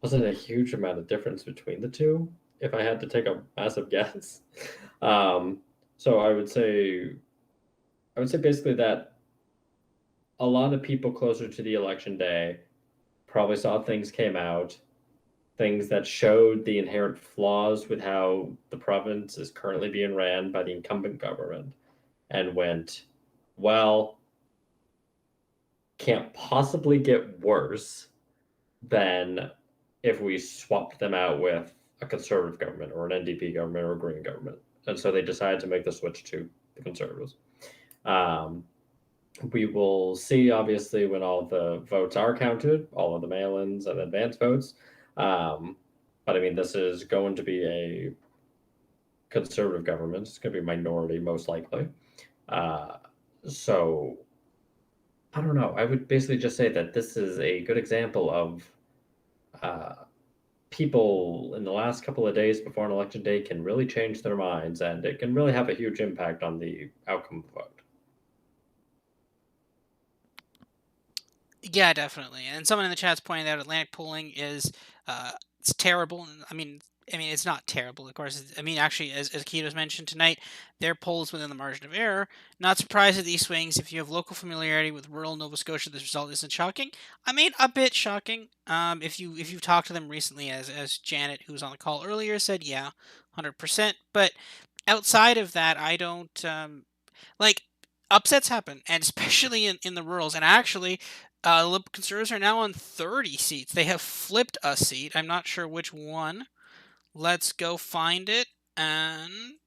wasn't a huge amount of difference between the two, if I had to take a massive guess. So I would say basically that a lot of people closer to the election day probably saw things came out, things that showed the inherent flaws with how the province is currently being ran by the incumbent government, and went, well, can't possibly get worse than if we swapped them out with a conservative government or an NDP government or a Green government. And so they decided to make the switch to the Conservatives. We will see, obviously, when all the votes are counted, all of the mail-ins and advance votes. But I mean, this is going to be a conservative government. It's going to be a minority, most likely. So I don't know. I would basically just say that this is a good example of people in the last couple of days before an election day can really change their minds, and it can really have a huge impact on the outcome of the vote. Yeah, definitely. And someone in the chat's pointing out Atlantic polling is it's terrible. I mean, it's not terrible, of course. I mean, actually, as Keto's mentioned tonight, their poll is within the margin of error. Not surprised at these swings. If you have local familiarity with rural Nova Scotia, this result isn't shocking. I mean, a bit shocking. If you've talked to them recently, as Janet, who was on the call earlier, said, yeah, 100%. But outside of that, I don't like upsets happen, and especially in the rurals. And actually, the Conservatives are now on 30 seats. They have flipped a seat. I'm not sure which one. Let's go find it. And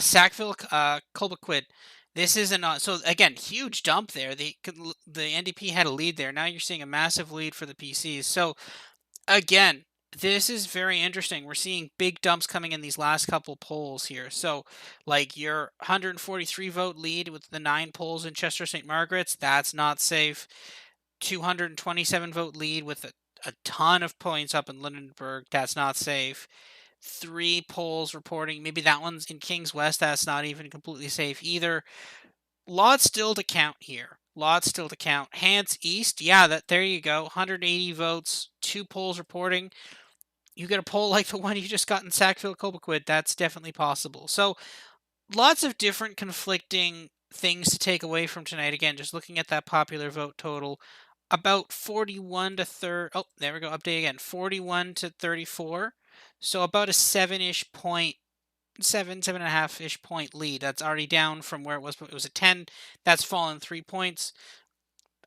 Sackville, Colbequid. This is so again, huge dump there. The NDP had a lead there. Now you're seeing a massive lead for the PCs. So again, this is very interesting. We're seeing big dumps coming in these last couple polls here. So, like your 143 vote lead with the 9 polls in Chester St. Margaret's, that's not safe. 227 vote lead with a ton of points up in Lunenburg, that's not safe. 3 polls reporting, maybe that one's in Kings West, that's not even completely safe either. Lots still to count here. Lots still to count. Hants East, yeah, there you go. 180 votes, 2 polls reporting. You get a poll like the one you just got in Sackville Colbequid, that's definitely possible. So lots of different conflicting things to take away from tonight. Again, just looking at that popular vote total, about 41 to 30. Oh, there we go. Update again. 41 to 34. So about a 7-ish point, 7.5-ish point lead. That's already down from where it was. It was a 10. That's fallen 3 points.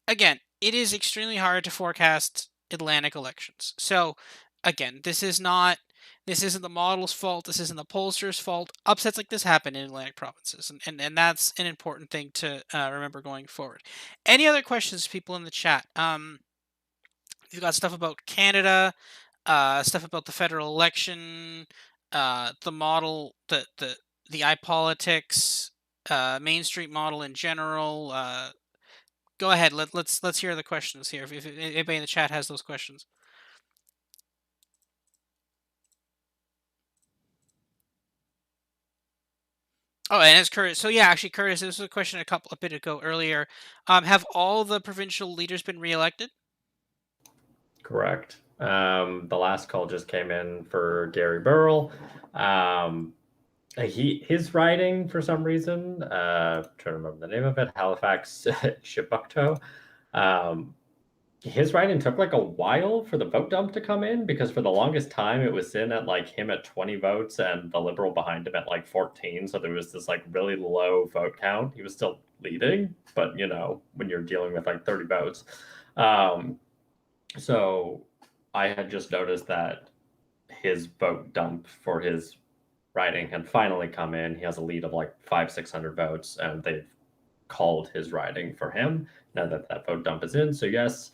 Again, it is extremely hard to forecast Atlantic elections. So again, this isn't the model's fault. This isn't the pollsters' fault. Upsets like this happen in Atlantic provinces, and that's an important thing to remember going forward. Any other questions, people in the chat? You've got stuff about Canada, stuff about the federal election, the model, the iPolitics, Main Street model in general, go ahead. Let's hear the questions here. If anybody in the chat has those questions. Oh, and it's Curtis. So yeah, actually, Curtis, this was a question a bit ago earlier. Have all the provincial leaders been reelected? Correct. The last call just came in for Gary Burrell. His riding, for some reason, trying to remember the name of it, Halifax Shibukto. His writing took like a while for the vote dump to come in, because for the longest time it was in at like him at 20 votes and the Liberal behind him at like 14. So there was this like really low vote count. He was still leading, but you know, when you're dealing with like 30 votes. So I had just noticed that his vote dump for his riding had finally come in. He has a lead of like 500-600 votes, and they've called his riding for him now that that vote dump is in. So yes,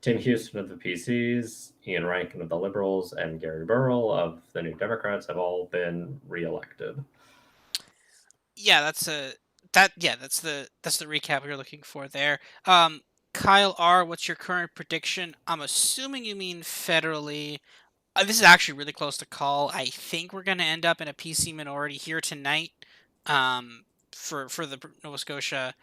Tim Houston of the PCs, Ian Rankin of the Liberals, and Gary Burrell of the New Democrats have all been reelected. Yeah, that's the recap you're looking for there. Kyle R, what's your current prediction? I'm assuming you mean federally. This is actually really close to call. I think we're going to end up in a PC minority here tonight. For the Nova Scotia.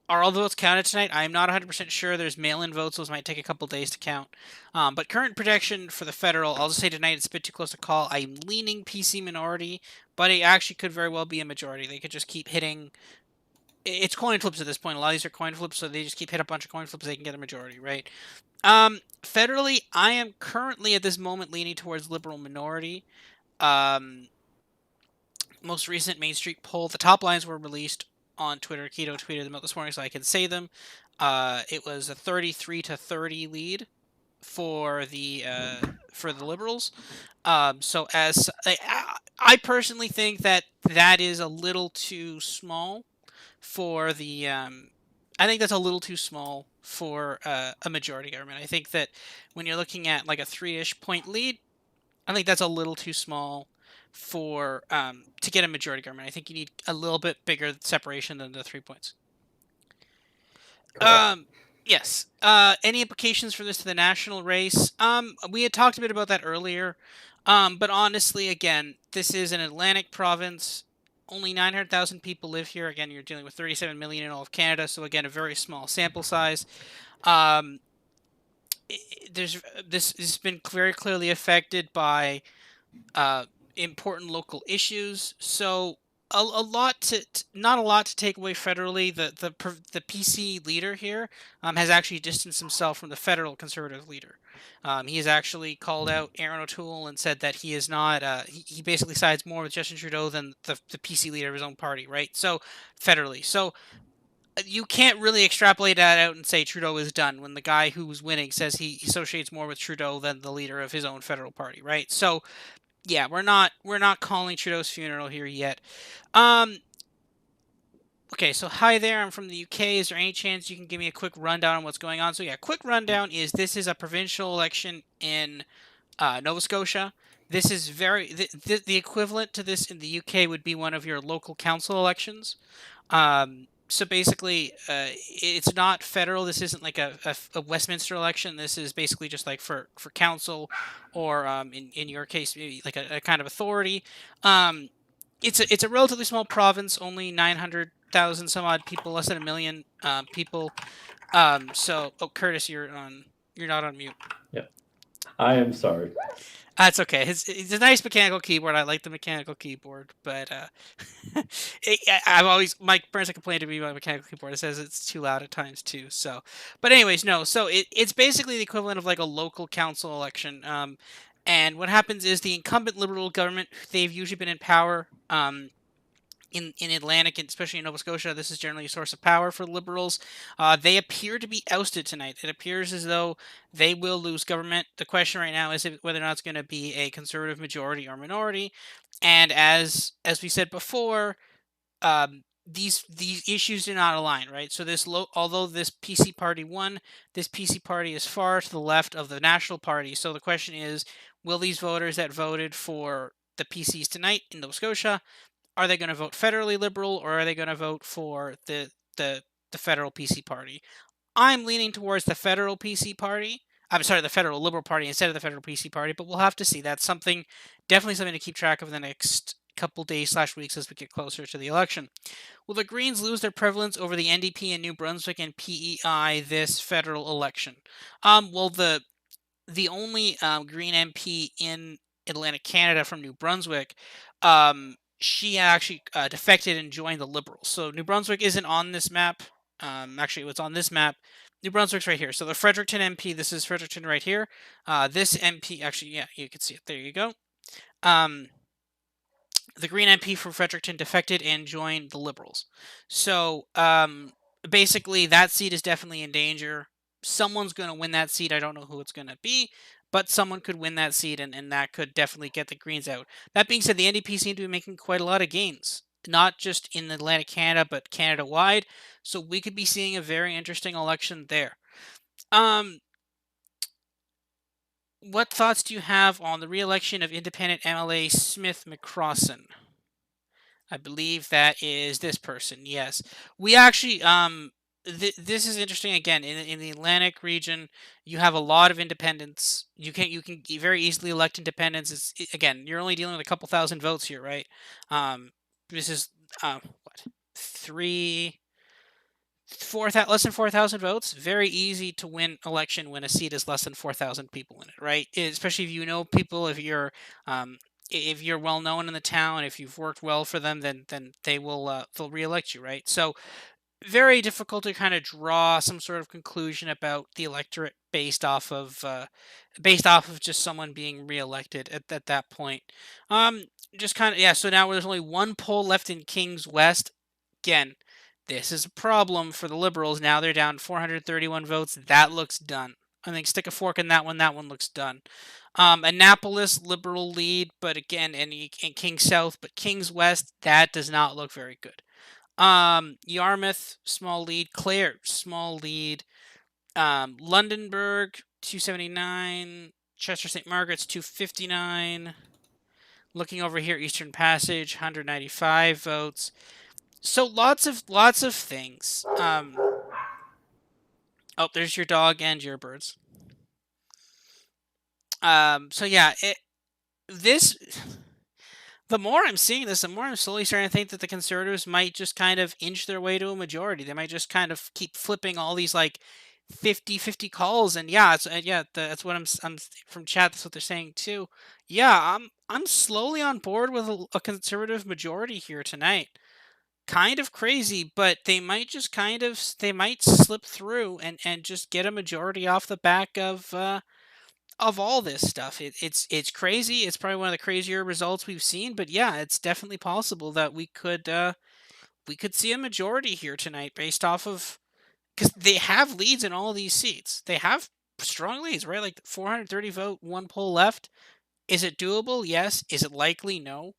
Are all the votes counted tonight? I'm not 100% sure. There's mail-in votes. Those might take a couple days to count. But current prediction for the federal, I'll just say tonight it's a bit too close to call. I'm leaning PC minority, but it actually could very well be a majority. They could just keep hitting. It's coin flips at this point. A lot of these are coin flips, so they just keep hit a bunch of coin flips. They can get a majority, right? Federally, I am currently at this moment leaning towards Liberal minority. Most recent Main Street poll, the top lines were released on Twitter. Keto tweeted them out this morning, so I can say them. It was a 33-30 lead for the Liberals. So as I personally think that is a little too small for the. I think that's a little too small for a majority government. I think that when you're looking at like a 3-ish point lead, I think that's a little too small for to get a majority government. I think you need a little bit bigger separation than the 3 points. Yes. Any implications for this to the national race? We had talked a bit about that earlier. But honestly, again, this is an Atlantic province. Only 900,000 people live here. Again, you're dealing with 37 million in all of Canada, so again, a very small sample size. This has been very clearly affected by important local issues. So not a lot to take away federally. The PC leader here has actually distanced himself from the federal Conservative leader. He has actually called out Aaron O'Toole and said that he is not. He basically sides more with Justin Trudeau than the PC leader of his own party, right? So federally, so you can't really extrapolate that out and say Trudeau is done when the guy who's winning says he associates more with Trudeau than the leader of his own federal party, right? So yeah, we're not calling Trudeau's funeral here yet. Okay, so hi there, I'm from the UK. Is there any chance you can give me a quick rundown on what's going on? So yeah, quick rundown is this is a provincial election in Nova Scotia. This is the equivalent to this in the UK would be one of your local council elections. So basically, it's not federal. This isn't like a Westminster election. This is basically just like for council, or in your case, maybe like a kind of authority. It's a relatively small province, only 900,000 some odd people, less than 1 million people. So, Curtis, you're not on mute. Yeah, I am sorry. That's okay. It's a nice mechanical keyboard. I like the mechanical keyboard, but my parents have complained to me about the mechanical keyboard. It says it's too loud at times too. So, but anyways, no. So it's basically the equivalent of like a local council election. And what happens is the incumbent Liberal government, they've usually been in power. In Atlantic, and especially in Nova Scotia, this is generally a source of power for Liberals. They appear to be ousted tonight. It appears as though they will lose government. The question right now is whether or not it's going to be a Conservative majority or minority. And as we said before, these issues do not align, right? So although this PC party won, this PC party is far to the left of the National Party. So the question is, will these voters that voted for the PCs tonight in Nova Scotia, are they going to vote federally Liberal, or are they going to vote for the the federal PC party. I'm leaning towards the federal PC party. I'm sorry, the federal Liberal Party instead of the federal PC party, but we'll have to see. That's definitely something to keep track of in the next couple days / weeks as we get closer to the election. Will the Greens lose their prevalence over the NDP in New Brunswick and PEI this federal election? Well, the only Green MP in Atlantic Canada from New Brunswick, she actually defected and joined the Liberals. So New Brunswick isn't on this map. Actually, it's on this map. New Brunswick's right here. So the Fredericton MP, this is Fredericton right here. This MP, actually, yeah, you can see it. There you go. The Green MP from Fredericton defected and joined the Liberals. So basically, that seat is definitely in danger. Someone's going to win that seat. I don't know who it's going to be, but someone could win that seat, and that could definitely get the Greens out. That being said, the NDP seem to be making quite a lot of gains, not just in Atlantic Canada, but Canada-wide. So we could be seeing a very interesting election there. What thoughts do you have on the re-election of independent MLA Smith McCrossan? I believe that is this person. Yes, we actually this is interesting. Again, in the Atlantic region, you have a lot of independents. You can very easily elect independents. Again, you're only dealing with a couple thousand votes here, right? This is what 4,000 less than 4,000 votes. Very easy to win election when a seat is less than 4,000 people in it, right? Especially if you know people, if you're well known in the town, if you've worked well for them, then they will they'll reelect you, right? So very difficult to kind of draw some sort of conclusion about the electorate based off of just someone being reelected at that point. Just kind of, yeah. So now there's only one poll left in Kings West. Again, this is a problem for the Liberals. Now they're down 431 votes. That looks done. I think stick a fork in that one. That one looks done. Annapolis, Liberal lead, but again, in Kings South, but Kings West, that does not look very good. Yarmouth, small lead. Clare, small lead. Londonburg, 279. Chester St. Margaret's, 259. Looking over here, Eastern Passage, 195 votes. So lots of things. Oh, there's your dog and your birds. So yeah, the more I'm seeing this, the more I'm slowly starting to think that the Conservatives might just kind of inch their way to a majority. They might just kind of keep flipping all these like 50-50 calls, and yeah, that's what I'm from chat. That's what they're saying too. Yeah, I'm slowly on board with a Conservative majority here tonight. Kind of crazy, but they might just they might slip through and just get a majority off the back of all this stuff. It's crazy. It's probably one of the crazier results we've seen, but yeah, it's definitely possible that we could see a majority here tonight based off of, because they have leads in all of these seats. They have strong leads, right? Like 430 vote, one poll left. Is it doable? Yes. Is it likely? No.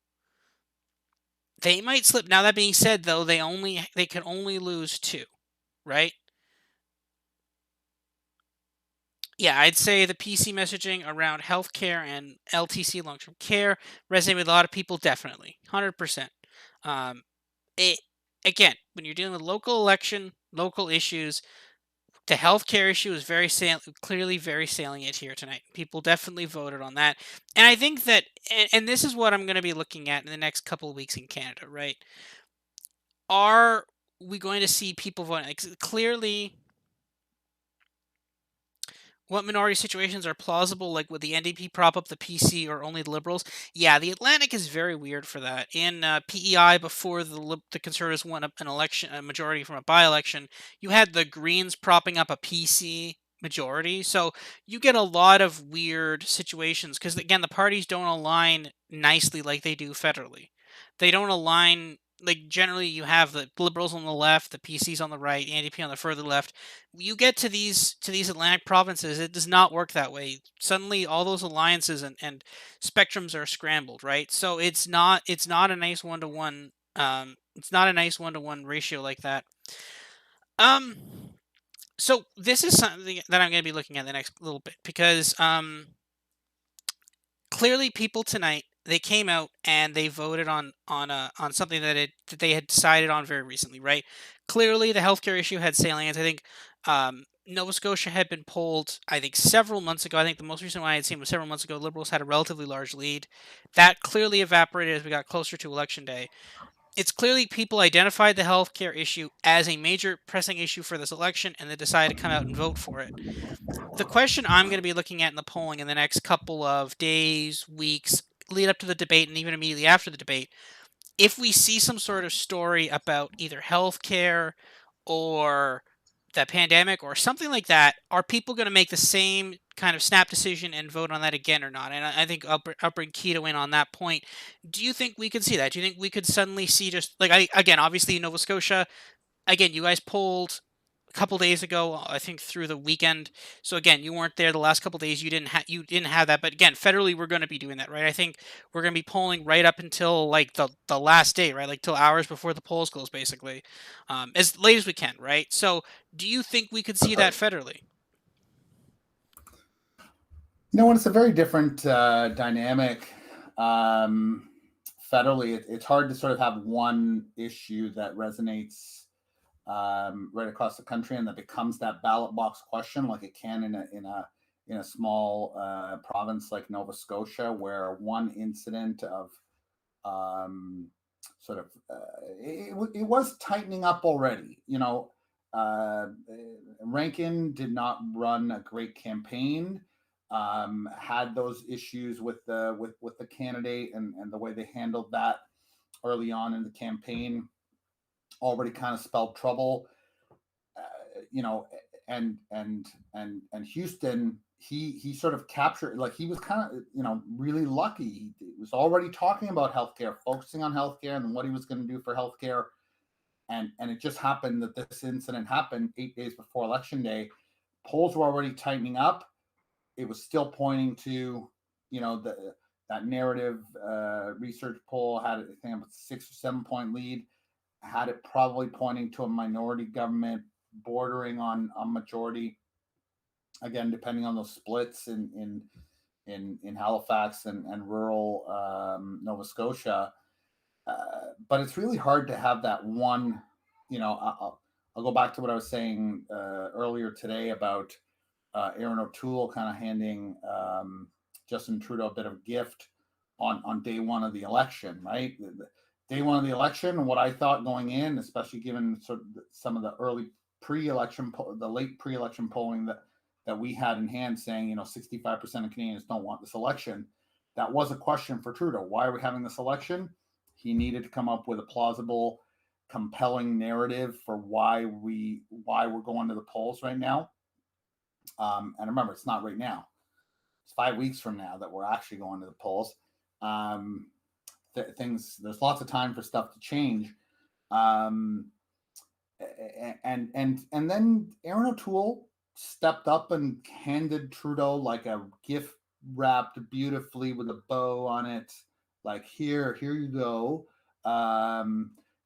They might slip. Now, that being said, though, they can only lose 2, right? Yeah, I'd say the PC messaging around healthcare and LTC, long-term care, resonate with a lot of people, definitely, 100%. Again, when you're dealing with local election, local issues, the healthcare issue is clearly very salient here tonight. People definitely voted on that. And I think that, and this is what I'm going to be looking at in the next couple of weeks in Canada, right? Are we going to see people voting? Like, clearly, what minority situations are plausible? Like, would the NDP prop up the PC or only the Liberals? Yeah, the Atlantic is very weird for that. In PEI, before the Conservatives won an election, a majority from a by-election, you had the Greens propping up a PC majority. So you get a lot of weird situations because, again, the parties don't align nicely like they do federally. They don't align. Like, generally, you have the Liberals on the left, the PCs on the right, the NDP on the further left. You get to these Atlantic provinces, it does not work that way. Suddenly, all those alliances and spectrums are scrambled, right? So it's not a nice 1-to-1. It's not a nice 1-to-1 ratio like that. So this is something that I'm going to be looking at the next little bit because clearly people tonight they came out and they voted on something that they had decided on very recently, right? Clearly, the healthcare issue had salience. I think Nova Scotia had been polled, I think, several months ago. I think the most recent one I had seen was several months ago. Liberals had a relatively large lead. That clearly evaporated as we got closer to election day. It's clearly people identified the healthcare issue as a major pressing issue for this election, and they decided to come out and vote for it. The question I'm going to be looking at in the polling in the next couple of days, weeks, lead up to the debate, and even immediately after the debate, if we see some sort of story about either healthcare or the pandemic or something like that, are people going to make the same kind of snap decision and vote on that again or not? And I think I'll bring Keto in on that point. Do you think we could see that? Do you think we could suddenly see just like, again, obviously Nova Scotia, again, you guys polled a couple days ago, I think through the weekend. So again, you weren't there the last couple days. You didn't have that. But again, federally, we're going to be doing that, right? I think we're going to be polling right up until like the last day, right? Like till hours before the polls close, basically, as late as we can, right? So, do you think we could see that federally? You know what? It's a very different dynamic. Federally, it's hard to sort of have one issue that resonates right across the country and that becomes that ballot box question, like it can in a small province like Nova Scotia, where one incident of sort of it was tightening up already. Rankin did not run a great campaign. Had those issues with the candidate and the way they handled that early on in the campaign already kind of spelled trouble. And Houston, he sort of captured, like he was kind of really lucky. He was already talking about healthcare, focusing on healthcare and what he was going to do for healthcare. And it just happened that this incident happened 8 days before election day. Polls were already tightening up. It was still pointing to, that narrative research poll had, I think, a 6 or 7 point lead, had it probably pointing to a minority government bordering on majority. Again, depending on those splits in Halifax and rural Nova Scotia. But it's really hard to have that one, I'll go back to what I was saying earlier today about Aaron O'Toole kind of handing Justin Trudeau a bit of a gift on day one of the election, right? Day one of the election, what I thought going in, especially given sort of some of the early pre-election, the late pre-election polling that we had in hand saying, 65% of Canadians don't want this election. That was a question for Trudeau. Why are we having this election? He needed to come up with a plausible, compelling narrative for why we're going to the polls right now. And remember, it's not right now. It's 5 weeks from now that we're actually going to the polls. There's lots of time for stuff to change. And then Aaron O'Toole stepped up and handed Trudeau like a gift wrapped beautifully with a bow on it. Like, here you go.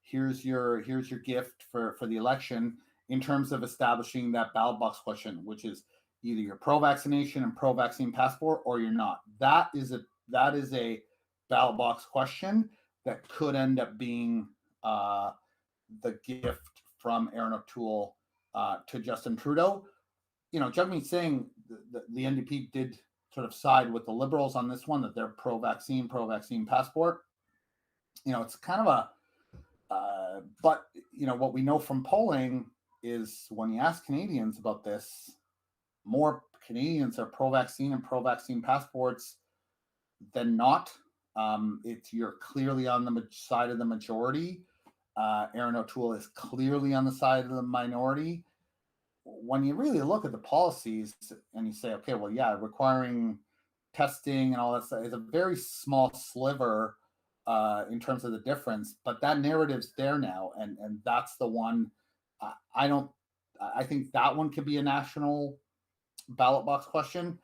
Here's your gift for the election, in terms of establishing that ballot box question, which is either you're pro-vaccination and pro-vaccine passport, or you're not. That is a ballot box question that could end up being the gift from Aaron O'Toole to Justin Trudeau. Jagmeet Singh, the NDP did sort of side with the Liberals on this one, that they're pro-vaccine passport. It's kind of but what we know from polling is when you ask Canadians about this, more Canadians are pro-vaccine and pro-vaccine passports than not. You're clearly on the side of the majority. Aaron O'Toole is clearly on the side of the minority. When you really look at the policies and you say, okay, well, yeah, requiring testing and all that stuff is a very small sliver in terms of the difference, but that narrative's there now, and that's the one. I think that one could be a national ballot box question.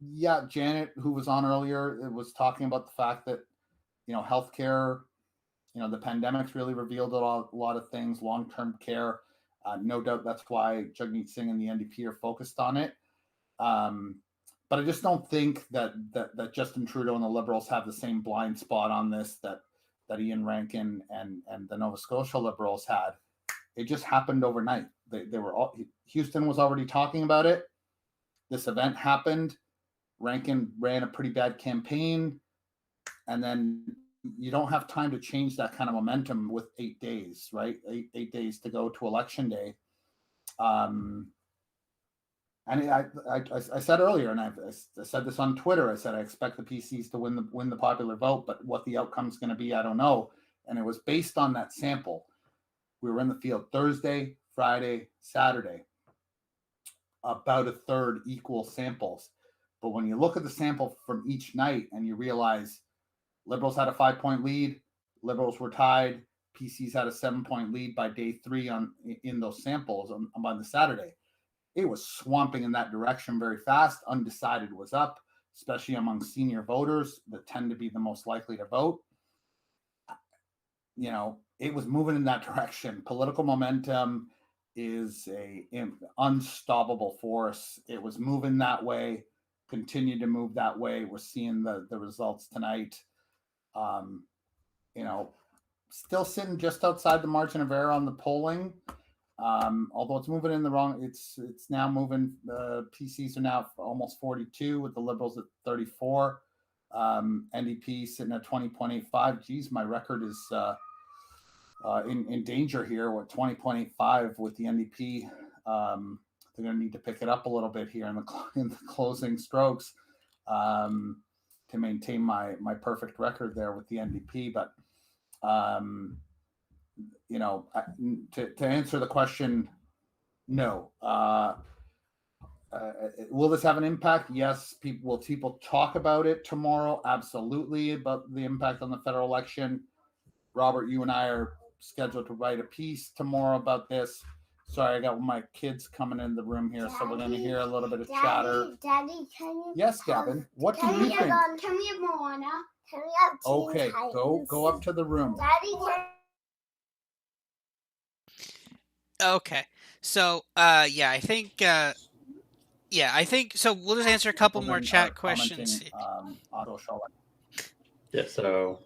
Yeah, Janet, who was on earlier, was talking about the fact that healthcare, the pandemic's really revealed a lot of things, long-term care. No doubt that's why Jagmeet Singh and the NDP are focused on it. but I just don't think that Justin Trudeau and the Liberals have the same blind spot on this that Ian Rankin and the Nova Scotia Liberals had. It just happened overnight. They were all, Houston was already talking about it. This event happened. Rankin ran a pretty bad campaign, and then you don't have time to change that kind of momentum with 8 days, right? Eight days to go to election day. And I said earlier, and I said this on Twitter. I said I expect the PCs to win the popular vote, but what the outcome is going to be, I don't know. And it was based on that sample. We were in the field Thursday, Friday, Saturday, about a third equal samples. But when you look at the sample from each night and you realize Liberals had a 5-point lead, Liberals were tied, PCs had a 7-point lead by day 3 in those samples on the Saturday. It was swamping in that direction very fast. Undecided was up, especially among senior voters that tend to be the most likely to vote. You know, it was moving in that direction. Political momentum is an unstoppable force. It was moving that way, continued to move that way. We're seeing the results tonight. You know, still sitting just outside the margin of error on the polling. Although it's moving in the wrong, it's now moving. PCs are now almost 42 with the Liberals at 34. NDP sitting at 20.85. Geez, my record is in danger here. We're at 20.85 with the NDP. They're going to need to pick it up a little bit here in the closing strokes to maintain my perfect record there with the NDP. But you know, to answer the question, no. Will this have an impact? Yes. Will people talk about it tomorrow? Absolutely, about the impact on the federal election. Robert, you and I are scheduled to write a piece tomorrow about this. Sorry, I got my kids coming in the room here, so we're going to hear a little bit of chatter. Daddy, can you? Yes, Gavin. What do you think? Can we have Moana? Can we have Teen Okay, Titans? go up to the room. Daddy, can... Okay. So, I think so. We'll just answer a couple more chat questions. Yeah, so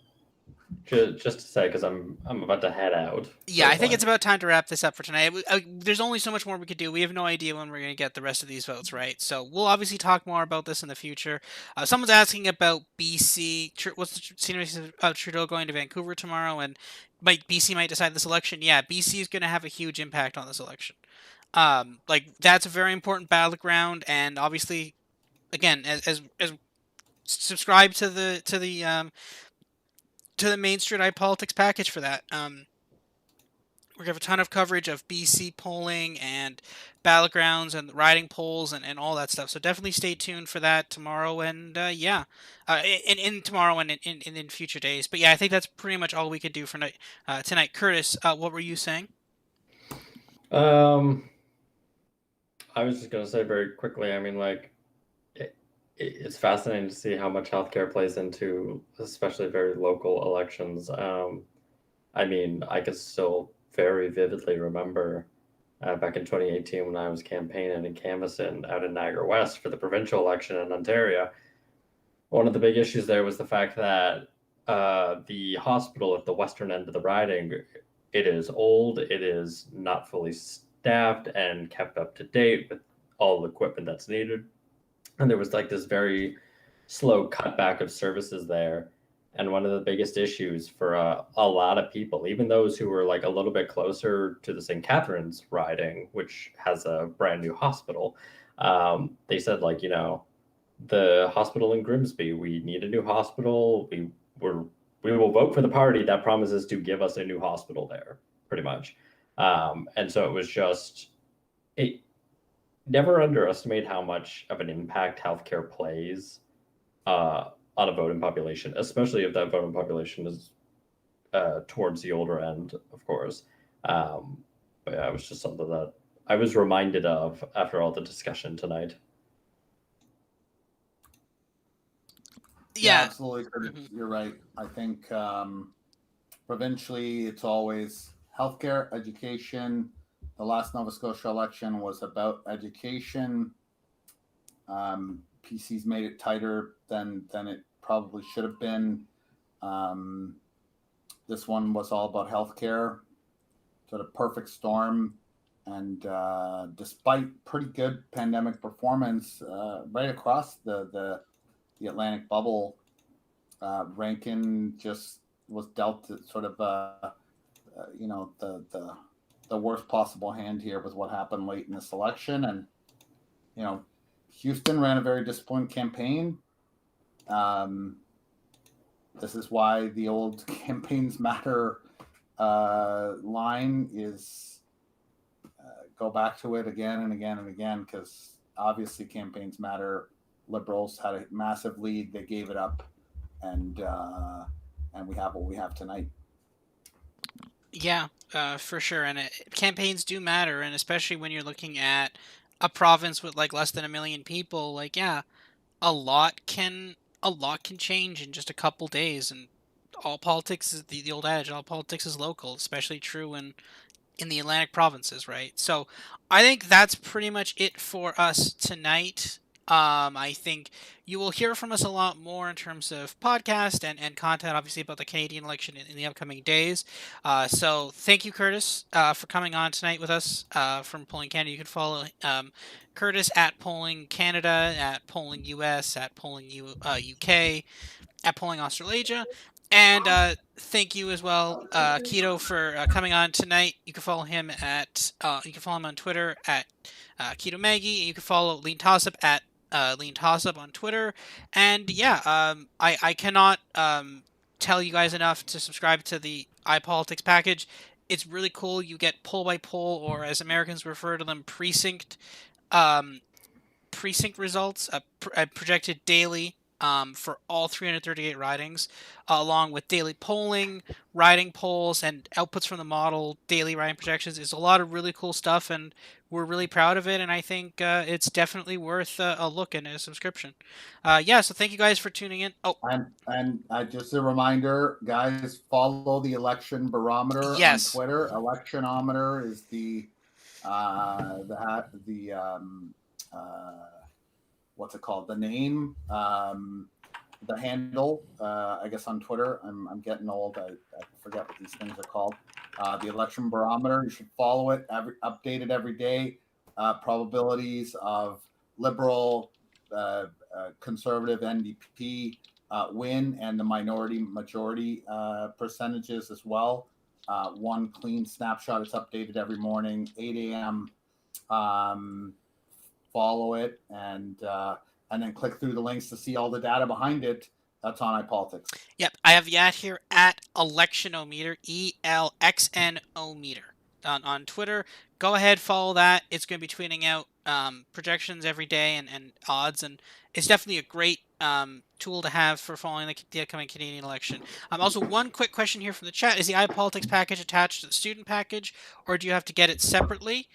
just to say, because I'm about to head out. Yeah, I think it's about time to wrap this up for tonight. There's only so much more we could do. We have no idea when we're going to get the rest of these votes, right? So we'll obviously talk more about this in the future. Someone's asking about BC. What's the scenery of Trudeau going to Vancouver tomorrow? And BC might decide this election. Yeah, BC is going to have a huge impact on this election. That's a very important battleground, and obviously, again, as subscribe to the Main Street Eye Politics package for that. We're going to have a ton of coverage of BC polling and battlegrounds and riding polls and all that stuff. So definitely stay tuned for that tomorrow and in tomorrow and in future days. But yeah, I think that's pretty much all we could do for tonight. Curtis, what were you saying? I was just going to say very quickly, I mean, it's fascinating to see how much healthcare plays into especially very local elections. I mean, I can still very vividly remember back in 2018 when I was campaigning and canvassing out in Niagara West for the provincial election in Ontario. One of the big issues there was the fact that the hospital at the western end of the riding, it is old, it is not fully staffed and kept up to date with all the equipment that's needed. And there was this very slow cutback of services there. And one of the biggest issues for a lot of people, even those who were a little bit closer to the St. Catharines riding, which has a brand new hospital, they said, the hospital in Grimsby, we need a new hospital. We will vote for the party that promises to give us a new hospital there, pretty much. And so it was just, never underestimate how much of an impact healthcare plays on a voting population, especially if that voting population is towards the older end, of course. But yeah, it was just something that I was reminded of after all the discussion tonight. Yeah, absolutely, Curtis. Mm-hmm. You're right. I think provincially, it's always healthcare, education. The last Nova Scotia election was about education. PC's made it tighter than it probably should have been. This one was all about healthcare, sort of perfect storm. And despite pretty good pandemic performance right across the Atlantic bubble, Rankin just was dealt sort of the worst possible hand here with what happened late in this election. And Houston ran a very disappointing campaign. This is why the old campaigns matter line is go back to it again and again and again, because obviously campaigns matter. Liberals had a massive lead. They gave it up. And we have what we have tonight. Yeah, for sure. And campaigns do matter, and especially when you're looking at a province with like less than 1 million people, like a lot can change in just a couple days. And all politics is the old adage, all politics is local, especially true in the Atlantic provinces, right? So I think that's pretty much it for us tonight. I think you will hear from us a lot more in terms of podcast and content, obviously, about the Canadian election in the upcoming days. So thank you, Curtis, for coming on tonight with us from Polling Canada. You can follow Curtis at Polling Canada, at Polling US, at Polling UK, at Polling Australasia. And thank you as well, Keto, for coming on tonight. You can follow him on Twitter at Keto Maggie. You can follow Lean Tossup at Lean Tossup on Twitter. And yeah, I cannot tell you guys enough to subscribe to the iPolitics package. It's really cool. You get poll by poll, or as Americans refer to them, precinct results, projected daily. For all 338 ridings, along with daily polling, riding polls, and outputs from the model, daily riding projections. Is a lot of really cool stuff, and we're really proud of it, and I think it's definitely worth a look and a subscription. So thank you guys for tuning in. Oh, and just a reminder, guys, follow the election barometer on Twitter. Electionometer is what's it called? The name, the handle, I guess on Twitter. I'm getting old. I forget what these things are called. The election barometer. You should follow it. Updated every day. Probabilities of Liberal, Conservative, NDP win, and the minority majority percentages as well. One clean snapshot. It's updated every morning, 8 a.m. Follow it and then click through the links to see all the data behind it. That's on iPolitics. Yep, I have the here at Electionometer, ELXNOmeter on Twitter. Go ahead, follow that. It's going to be tweeting out projections every day and odds, and it's definitely a great tool to have for following the upcoming Canadian election. Also, one quick question here from the chat: is the iPolitics package attached to the student package, or do you have to get it separately?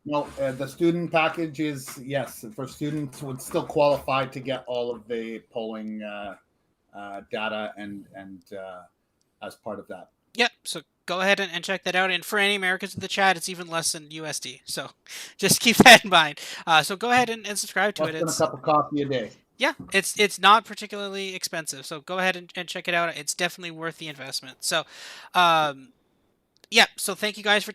No, the student package is, yes, for students would still qualify to get all of the polling data and as part of that. Yep, so go ahead and check that out. And for any Americans in the chat, it's even less than USD. So just keep that in mind. So go ahead and subscribe to it. It's a cup of coffee a day. Yeah, it's not particularly expensive. So go ahead and check it out. It's definitely worth the investment. So, so thank you guys for